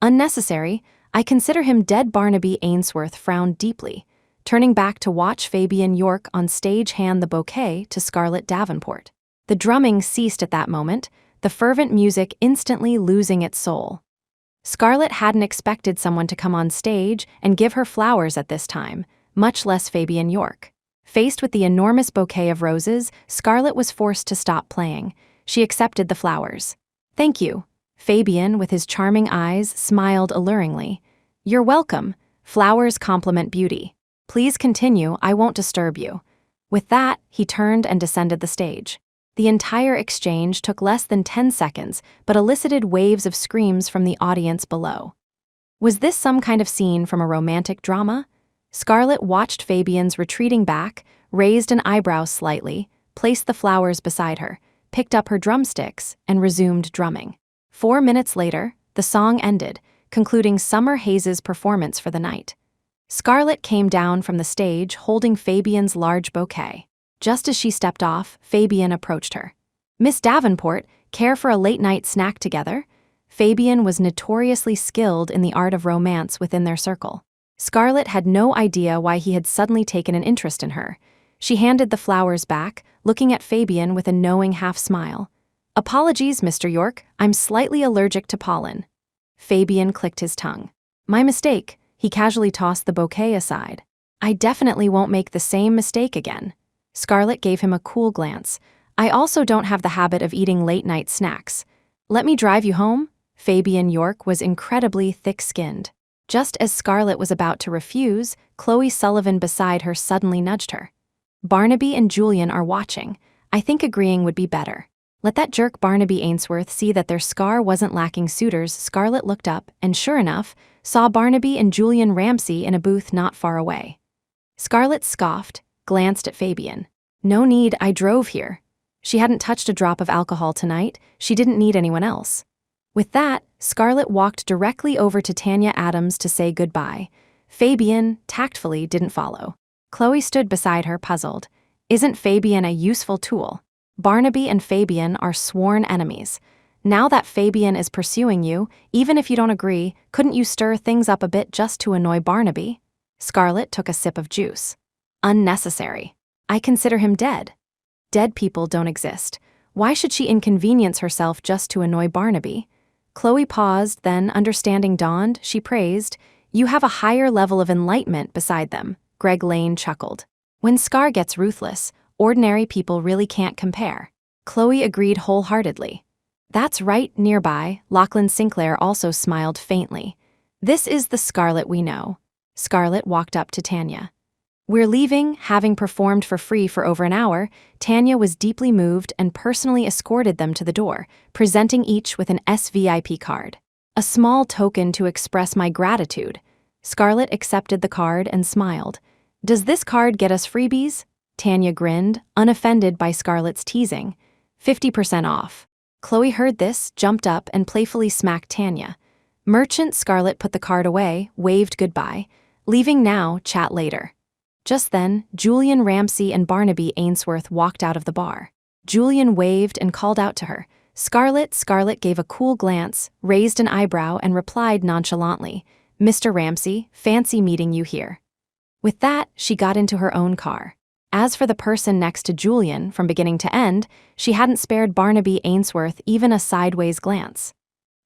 "Unnecessary, I consider him dead." Barnaby Ainsworth frowned deeply, turning back to watch Fabian York on stage hand the bouquet to Scarlett Davenport. The drumming ceased at that moment, the fervent music instantly losing its soul. Scarlett hadn't expected someone to come on stage and give her flowers at this time, much less Fabian York. Faced with the enormous bouquet of roses, Scarlett was forced to stop playing. She accepted the flowers. "Thank you." Fabian, with his charming eyes, smiled alluringly. "You're welcome. Flowers complement beauty. Please continue, I won't disturb you." With that, he turned and descended the stage. The entire exchange took less than 10 seconds, but elicited waves of screams from the audience below. Was this some kind of scene from a romantic drama? Scarlett watched Fabian's retreating back, raised an eyebrow slightly, placed the flowers beside her, picked up her drumsticks, and resumed drumming. 4 minutes later, the song ended, concluding Summer Hayes' performance for the night. Scarlett came down from the stage holding Fabian's large bouquet. Just as she stepped off, Fabian approached her. "Miss Davenport, care for a late-night snack together?" Fabian was notoriously skilled in the art of romance within their circle. Scarlett had no idea why he had suddenly taken an interest in her. She handed the flowers back, looking at Fabian with a knowing half-smile. "Apologies, Mr. York, I'm slightly allergic to pollen." Fabian clicked his tongue. "My mistake." He casually tossed the bouquet aside. "I definitely won't make the same mistake again." Scarlett gave him a cool glance. "I also don't have the habit of eating late-night snacks. Let me drive you home?" Fabian York was incredibly thick-skinned. Just as Scarlett was about to refuse, Chloe Sullivan beside her suddenly nudged her. "Barnaby and Julian are watching. I think agreeing would be better. Let that jerk Barnaby Ainsworth see that their scar wasn't lacking suitors." Scarlett looked up and, sure enough, saw Barnaby and Julian Ramsey in a booth not far away. Scarlett scoffed, glanced at Fabian. "No need, I drove here." She hadn't touched a drop of alcohol tonight, she didn't need anyone else. With that, Scarlett walked directly over to Tanya Adams to say goodbye. Fabian, tactfully, didn't follow. Chloe stood beside her, puzzled. Isn't Fabian a useful tool? Barnaby and Fabian are sworn enemies. Now that Fabian is pursuing you, even if you don't agree, couldn't you stir things up a bit just to annoy Barnaby? Scarlett took a sip of juice. "Unnecessary. I consider him dead." Dead people don't exist. Why should she inconvenience herself just to annoy Barnaby? Chloe paused, then, understanding dawned, she praised, "You have a higher level of enlightenment beside them." Greg Lane chuckled. "When Scar gets ruthless, ordinary people really can't compare." Chloe agreed wholeheartedly. "That's right." Nearby, Lachlan Sinclair also smiled faintly. "This is the Scarlett we know." Scarlett walked up to Tanya. "We're leaving." Having performed for free for over an hour, Tanya was deeply moved and personally escorted them to the door, presenting each with an SVIP card. "A small token to express my gratitude." Scarlett accepted the card and smiled. "Does this card get us freebies?" Tanya grinned, unoffended by Scarlett's teasing. 50% off. Chloe heard this, jumped up, and playfully smacked Tanya. "Merchant." Scarlett put the card away, waved goodbye. "Leaving now, chat later." Just then, Julian Ramsay and Barnaby Ainsworth walked out of the bar. Julian waved and called out to her. Scarlet. Scarlet gave a cool glance, raised an eyebrow, and replied nonchalantly, "Mr. Ramsay, fancy meeting you here." With that, she got into her own car. As for the person next to Julian, from beginning to end, she hadn't spared Barnaby Ainsworth even a sideways glance.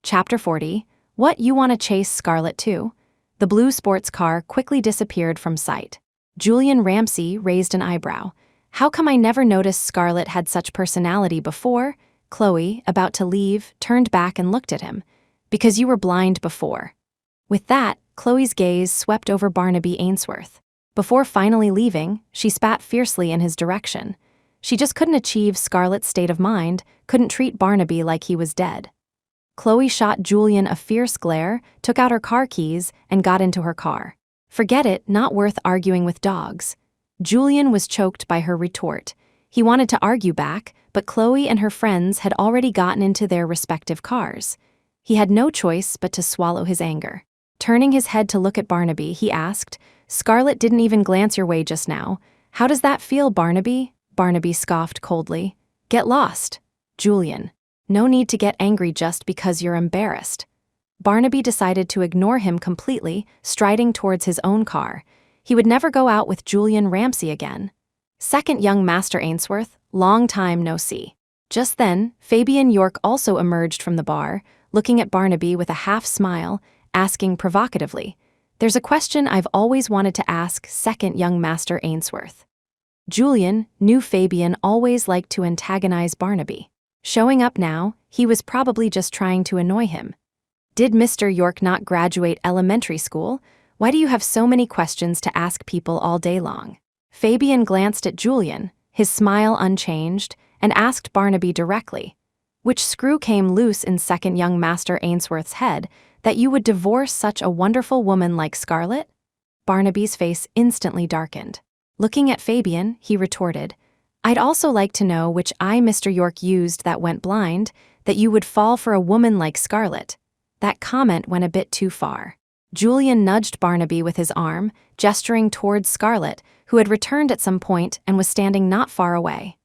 Chapter 40. What You Want to Chase Scarlet To? The blue sports car quickly disappeared from sight. Julian Ramsay raised an eyebrow. How come I never noticed Scarlet had such personality before? Chloe, about to leave, turned back and looked at him. Because you were blind before. With that, Chloe's gaze swept over Barnaby Ainsworth. Before finally leaving, she spat fiercely in his direction. She just couldn't achieve Scarlet's state of mind, couldn't treat Barnaby like he was dead. Chloe shot Julian a fierce glare, took out her car keys, and got into her car. Forget it, not worth arguing with dogs. Julian was choked by her retort. He wanted to argue back, but Chloe and her friends had already gotten into their respective cars. He had no choice but to swallow his anger. Turning his head to look at Barnaby, he asked, "Scarlet didn't even glance your way just now. How does that feel, Barnaby?" Barnaby scoffed coldly. "Get lost." Julian. "No need to get angry just because you're embarrassed." Barnaby decided to ignore him completely, striding towards his own car. He would never go out with Julian Ramsay again. Second young Master Ainsworth, long time no see. Just then, Fabian York also emerged from the bar, looking at Barnaby with a half smile, asking provocatively, "There's a question I've always wanted to ask second young Master Ainsworth." Julian knew Fabian always liked to antagonize Barnaby. Showing up now, he was probably just trying to annoy him. "Did Mr. York not graduate elementary school? Why do you have so many questions to ask people all day long?" Fabian glanced at Julian, his smile unchanged, and asked Barnaby directly, "Which screw came loose in second young Master Ainsworth's head that you would divorce such a wonderful woman like Scarlet?" Barnaby's face instantly darkened. Looking at Fabian, he retorted, "I'd also like to know which eye Mr. York used that went blind, that you would fall for a woman like Scarlet." That comment went a bit too far. Julian nudged Barnaby with his arm, gesturing towards Scarlet, who had returned at some point and was standing not far away.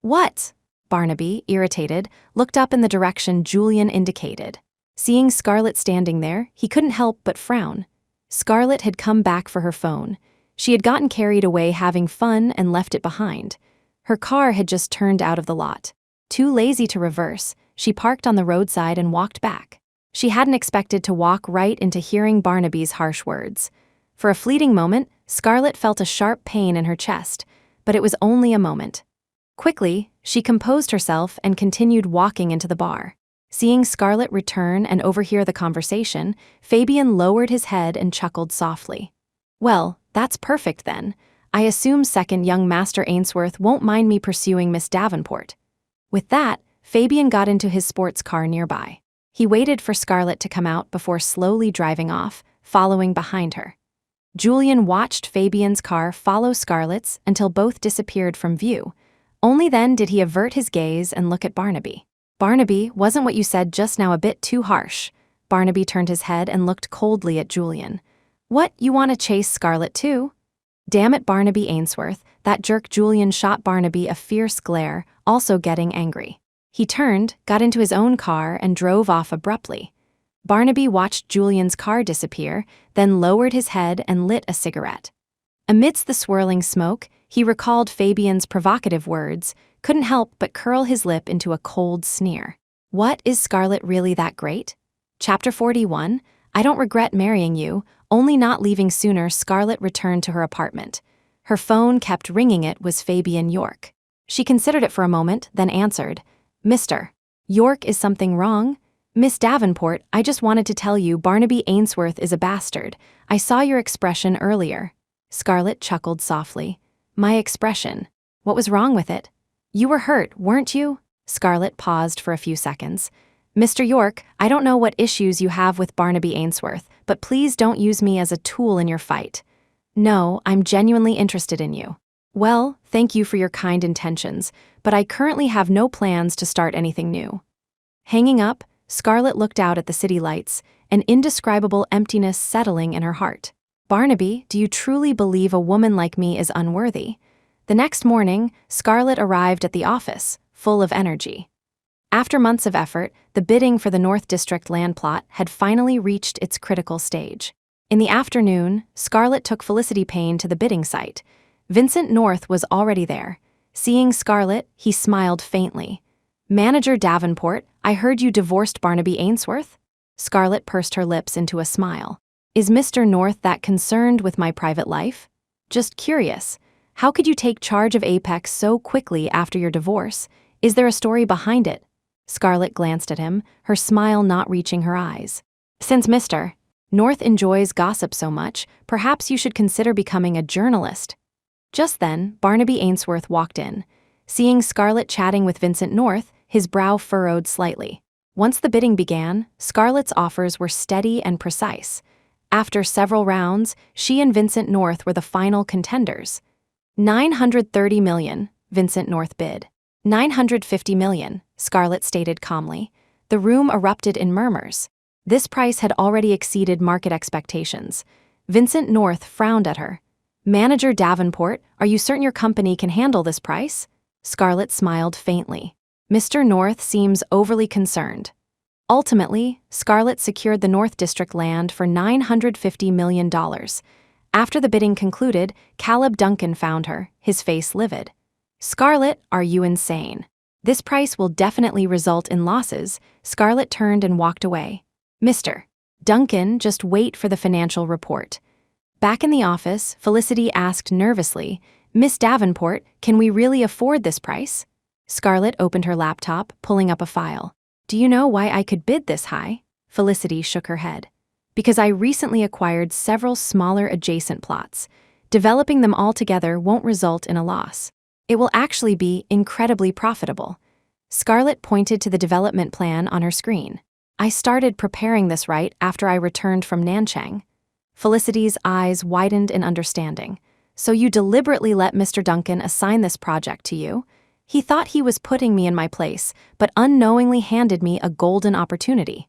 "What?" Barnaby, irritated, looked up in the direction Julian indicated. Seeing Scarlet standing there, he couldn't help but frown. Scarlet had come back for her phone. She had gotten carried away having fun and left it behind. Her car had just turned out of the lot. Too lazy to reverse, she parked on the roadside and walked back. She hadn't expected to walk right into hearing Barnaby's harsh words. For a fleeting moment, Scarlet felt a sharp pain in her chest, but it was only a moment. Quickly, she composed herself and continued walking into the bar. Seeing Scarlet return and overhear the conversation, Fabian lowered his head and chuckled softly. "Well, that's perfect then. I assume second young Master Ainsworth won't mind me pursuing Miss Davenport." With that, Fabian got into his sports car nearby. He waited for Scarlet to come out before slowly driving off, following behind her. Julian watched Fabian's car follow Scarlet's until both disappeared from view. Only then did he avert his gaze and look at Barnaby. "Barnaby, wasn't what you said just now a bit too harsh?" Barnaby turned his head and looked coldly at Julian. "What, you want to chase Scarlet too?" "Damn it, Barnaby Ainsworth," that jerk Julian shot Barnaby a fierce glare, also getting angry. He turned, got into his own car, and drove off abruptly. Barnaby watched Julian's car disappear, then lowered his head and lit a cigarette. Amidst the swirling smoke, he recalled Fabian's provocative words, couldn't help but curl his lip into a cold sneer. What, is Scarlet really that great? Chapter 41. I don't regret marrying you, only not leaving sooner. Scarlet returned to her apartment. Her phone kept ringing. It was Fabian York. She considered it for a moment, then answered, "Mr. York, is something wrong?" "Miss Davenport, I just wanted to tell you Barnaby Ainsworth is a bastard. I saw your expression earlier." Scarlet chuckled softly. "My expression? What was wrong with it?" "You were hurt, weren't you?" Scarlet paused for a few seconds. "Mr. York, I don't know what issues you have with Barnaby Ainsworth, but please don't use me as a tool in your fight." "No, I'm genuinely interested in you." "Well, thank you for your kind intentions, but I currently have no plans to start anything new." Hanging up, Scarlet looked out at the city lights, an indescribable emptiness settling in her heart. Barnaby, do you truly believe a woman like me is unworthy? The next morning, Scarlett arrived at the office, full of energy. After months of effort, the bidding for the North District land plot had finally reached its critical stage. In the afternoon, Scarlett took Felicity Payne to the bidding site. Vincent North was already there. Seeing Scarlett, he smiled faintly. "Manager Davenport, I heard you divorced Barnaby Ainsworth?" Scarlett pursed her lips into a smile. "Is Mr. North that concerned with my private life?" "Just curious. How could you take charge of Apex so quickly after your divorce? Is there a story behind it?" Scarlett glanced at him, her smile not reaching her eyes. "Since Mr. North enjoys gossip so much, perhaps you should consider becoming a journalist." Just then, Barnaby Ainsworth walked in. Seeing Scarlett chatting with Vincent North, his brow furrowed slightly. Once the bidding began, Scarlett's offers were steady and precise. After several rounds, she and Vincent North were the final contenders. $930 million, Vincent North bid. $950 million, Scarlett stated calmly. The room erupted in murmurs. This price had already exceeded market expectations. Vincent North frowned at her. "Manager Davenport, are you certain your company can handle this price?" Scarlett smiled faintly. "Mr. North seems overly concerned." Ultimately, Scarlett secured the North District land for $950 million. After the bidding concluded, Caleb Duncan found her, his face livid. "Scarlett, are you insane? This price will definitely result in losses." Scarlett turned and walked away. "Mr. Duncan, just wait for the financial report." Back in the office, Felicity asked nervously, "Miss Davenport, can we really afford this price?" Scarlett opened her laptop, pulling up a file. "Do you know why I could bid this high?" Felicity shook her head. "Because I recently acquired several smaller adjacent plots. Developing them all together won't result in a loss. It will actually be incredibly profitable." Scarlett pointed to the development plan on her screen. "I started preparing this right after I returned from Nanchang." Felicity's eyes widened in understanding. "So you deliberately let Mr. Duncan assign this project to you? He thought he was putting me in my place, but unknowingly handed me a golden opportunity."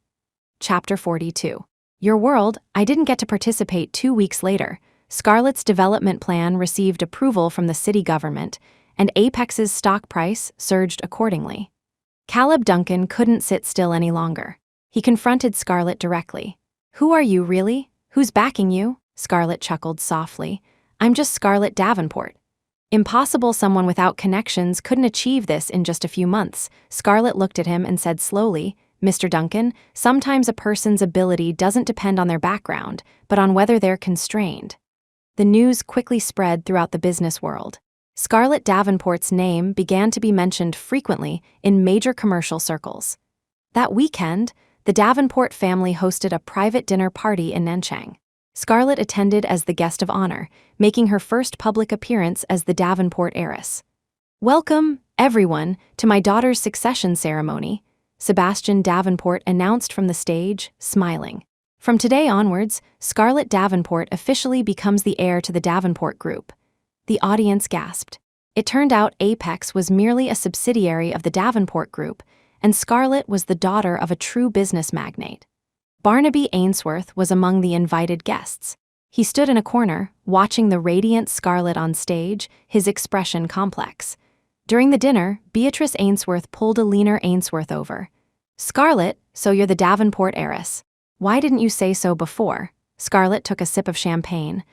Chapter 42. Your World, I didn't get to participate 2 weeks later. Scarlett's development plan received approval from the city government, and Apex's stock price surged accordingly. Caleb Duncan couldn't sit still any longer. He confronted Scarlett directly. "Who are you, really? Who's backing you?" Scarlett chuckled softly. "I'm just Scarlett Davenport." "Impossible, someone without connections couldn't achieve this in just a few months." Scarlett looked at him and said slowly, "Mr. Duncan, sometimes a person's ability doesn't depend on their background, but on whether they're constrained." The news quickly spread throughout the business world. Scarlett Davenport's name began to be mentioned frequently in major commercial circles. That weekend, the Davenport family hosted a private dinner party in Nanchang. Scarlett attended as the guest of honor, making her first public appearance as the Davenport heiress. "Welcome, everyone, to my daughter's succession ceremony," Sebastian Davenport announced from the stage, smiling. "From today onwards, Scarlett Davenport officially becomes the heir to the Davenport Group." The audience gasped. It turned out Apex was merely a subsidiary of the Davenport Group, and Scarlett was the daughter of a true business magnate. Barnaby Ainsworth was among the invited guests. He stood in a corner, watching the radiant Scarlett on stage, his expression complex. During the dinner, Beatrice Ainsworth pulled a leaner Ainsworth over. "Scarlett, so you're the Davenport heiress. Why didn't you say so before?" Scarlett took a sip of champagne.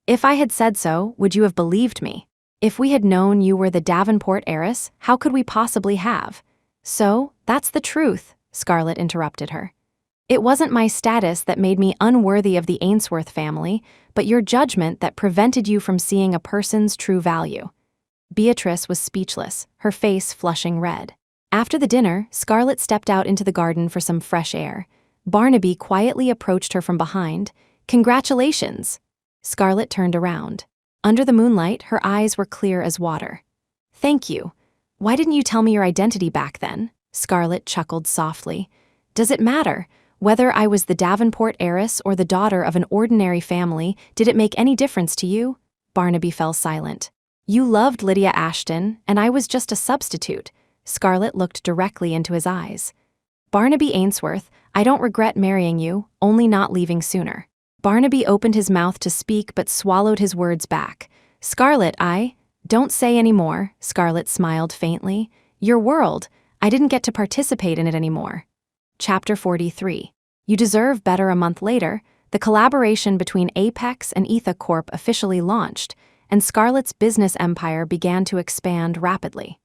"If I had said so, would you have believed me? If we had known you were the Davenport heiress, how could we possibly have?" "So, that's the truth," Scarlett interrupted her. "It wasn't my status that made me unworthy of the Ainsworth family, but your judgment that prevented you from seeing a person's true value." Beatrice was speechless, her face flushing red. After the dinner, Scarlett stepped out into the garden for some fresh air. Barnaby quietly approached her from behind. "Congratulations!" Scarlett turned around. Under the moonlight, her eyes were clear as water. "Thank you. Why didn't you tell me your identity back then?" Scarlett chuckled softly. "Does it matter? Whether I was the Davenport heiress or the daughter of an ordinary family, did it make any difference to you?" Barnaby fell silent. "You loved Lydia Ashton, and I was just a substitute." Scarlett looked directly into his eyes. "Barnaby Ainsworth, I don't regret marrying you, only not leaving sooner." Barnaby opened his mouth to speak but swallowed his words back. Scarlet, don't say any more, Scarlet smiled faintly. Your world, I didn't get to participate in it anymore. Chapter 43. You Deserve Better. A month later, the collaboration between Apex and Etha Corp officially launched, and Scarlet's business empire began to expand rapidly.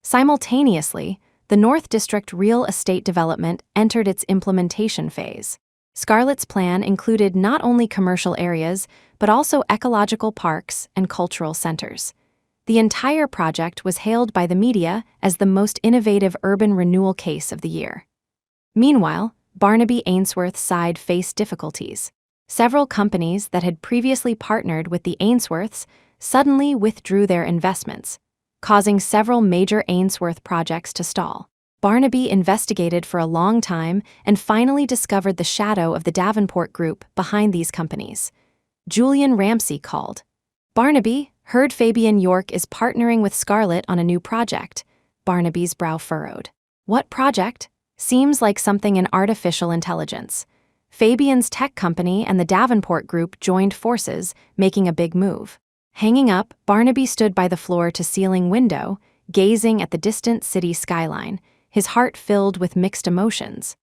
Simultaneously, the North District real estate development entered its implementation phase. Scarlet's plan included not only commercial areas, but also ecological parks and cultural centers. The entire project was hailed by the media as the most innovative urban renewal case of the year. Meanwhile, Barnaby Ainsworth's side faced difficulties. Several companies that had previously partnered with the Ainsworths suddenly withdrew their investments, causing several major Ainsworth projects to stall. Barnaby investigated for a long time and finally discovered the shadow of the Davenport group behind these companies. Julian Ramsey called. Barnaby, heard Fabian York is partnering with Scarlet on a new project. Barnaby's brow furrowed. What project? Seems like something in artificial intelligence. Fabian's tech company and the Davenport group joined forces, making a big move. Hanging up, Barnaby stood by the floor-to-ceiling window, gazing at the distant city skyline, his heart filled with mixed emotions.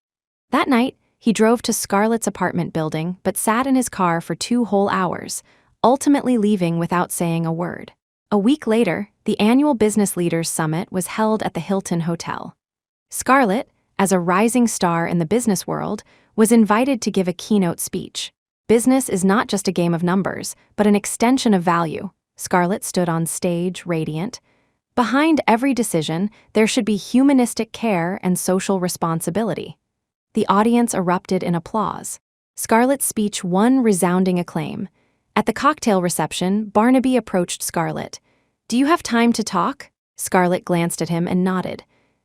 That night, he drove to Scarlet's apartment building but sat in his car for 2 whole hours, ultimately leaving without saying a word. A week later, the annual Business Leaders Summit was held at the Hilton Hotel. Scarlet, as a rising star in the business world, was invited to give a keynote speech. Business is not just a game of numbers, but an extension of value. Scarlet stood on stage, radiant. Behind every decision, there should be humanistic care and social responsibility. The audience erupted in applause. Scarlet's speech won resounding acclaim. At the cocktail reception, Barnaby approached Scarlet. Do you have time to talk? Scarlet glanced at him and nodded.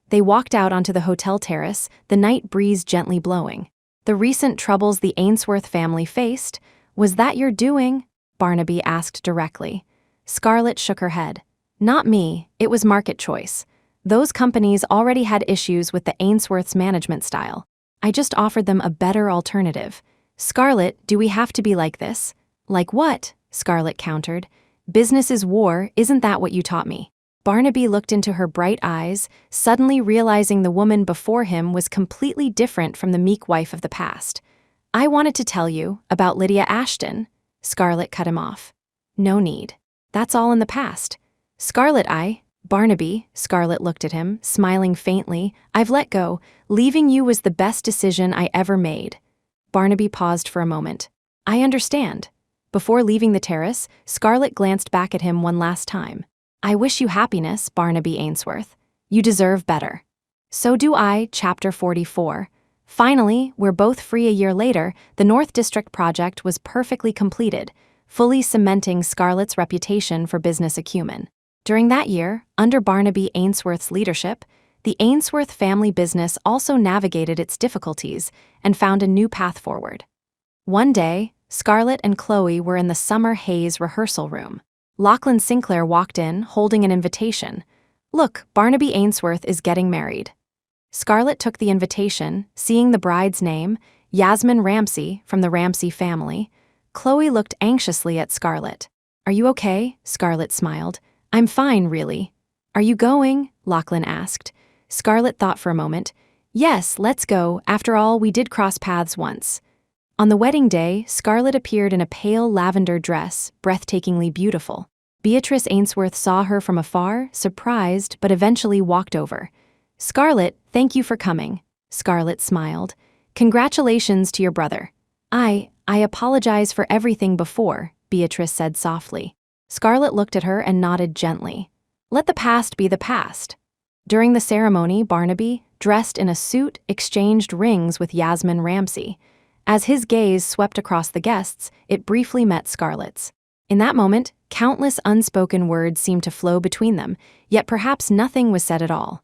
They walked out onto the hotel terrace, the night breeze gently blowing. The recent troubles the Ainsworth family faced, was that your doing? Barnaby asked directly. Scarlet shook her head. Not me, it was market choice. Those companies already had issues with the Ainsworth's management style. I just offered them a better alternative. Scarlet, do we have to be like this? Like what? Scarlet countered. Business is war, isn't that what you taught me? Barnaby looked into her bright eyes, suddenly realizing the woman before him was completely different from the meek wife of the past. I wanted to tell you about Lydia Ashton. Scarlet cut him off. No need. That's all in the past. Scarlet, Barnaby, Scarlet looked at him, smiling faintly. I've let go. Leaving you was the best decision I ever made. Barnaby paused for a moment. I understand. Before leaving the terrace, Scarlet glanced back at him one last time. I wish you happiness, Barnaby Ainsworth. You deserve better. So do I. Chapter 44. Finally, we're both free. A year later, the North District project was perfectly completed, fully cementing Scarlet's reputation for business acumen. During that year, under Barnaby Ainsworth's leadership, the Ainsworth family business also navigated its difficulties and found a new path forward. One day, Scarlet and Chloe were in the summer haze rehearsal room. Lachlan Sinclair walked in, holding an invitation. Look, Barnaby Ainsworth is getting married. Scarlet took the invitation, seeing the bride's name, Yasmin Ramsey, from the Ramsey family. Chloe looked anxiously at Scarlet. Are you okay? Scarlet smiled. I'm fine, really. Are you going? Lachlan asked. Scarlet thought for a moment. Yes, let's go. After all, we did cross paths once. On the wedding day, Scarlet appeared in a pale lavender dress, breathtakingly beautiful. Beatrice Ainsworth saw her from afar, surprised, but eventually walked over. Scarlet, thank you for coming. Scarlet smiled. Congratulations to your brother. I apologize for everything before, Beatrice said softly. Scarlet looked at her and nodded gently. Let the past be the past. During the ceremony, Barnaby, dressed in a suit, exchanged rings with Yasmin Ramsey. As his gaze swept across the guests, it briefly met Scarlet's. In that moment, countless unspoken words seemed to flow between them, yet perhaps nothing was said at all.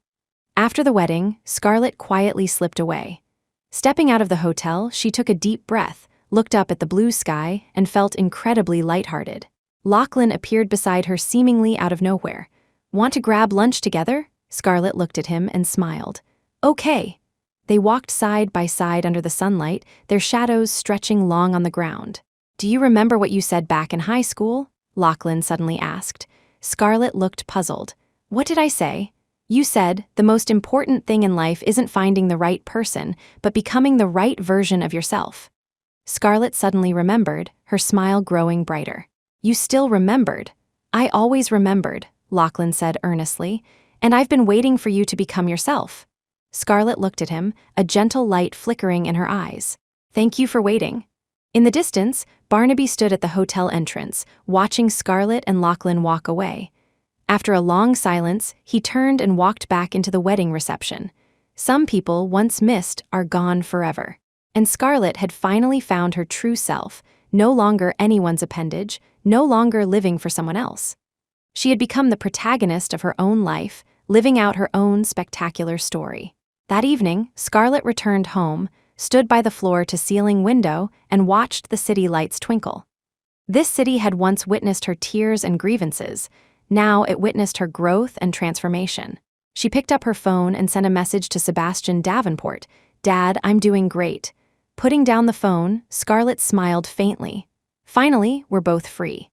After the wedding, Scarlet quietly slipped away. Stepping out of the hotel, she took a deep breath, looked up at the blue sky, and felt incredibly lighthearted. Lachlan appeared beside her seemingly out of nowhere. Want to grab lunch together? Scarlet looked at him and smiled. Okay. They walked side by side under the sunlight, their shadows stretching long on the ground. "Do you remember what you said back in high school?" Lachlan suddenly asked. Scarlet looked puzzled. "What did I say?" "You said, the most important thing in life isn't finding the right person, but becoming the right version of yourself." Scarlet suddenly remembered, her smile growing brighter. "You still remembered." "I always remembered," Lachlan said earnestly, "and I've been waiting for you to become yourself." Scarlet looked at him, a gentle light flickering in her eyes. "Thank you for waiting." In the distance, Barnaby stood at the hotel entrance, watching Scarlet and Lachlan walk away. After a long silence, he turned and walked back into the wedding reception. Some people, once missed, are gone forever. And Scarlet had finally found her true self, no longer anyone's appendage, no longer living for someone else. She had become the protagonist of her own life, living out her own spectacular story. That evening, Scarlet returned home, stood by the floor-to-ceiling window, and watched the city lights twinkle. This city had once witnessed her tears and grievances. Now it witnessed her growth and transformation. She picked up her phone and sent a message to Sebastian Davenport. "Dad, I'm doing great." Putting down the phone, Scarlet smiled faintly. Finally, we're both free.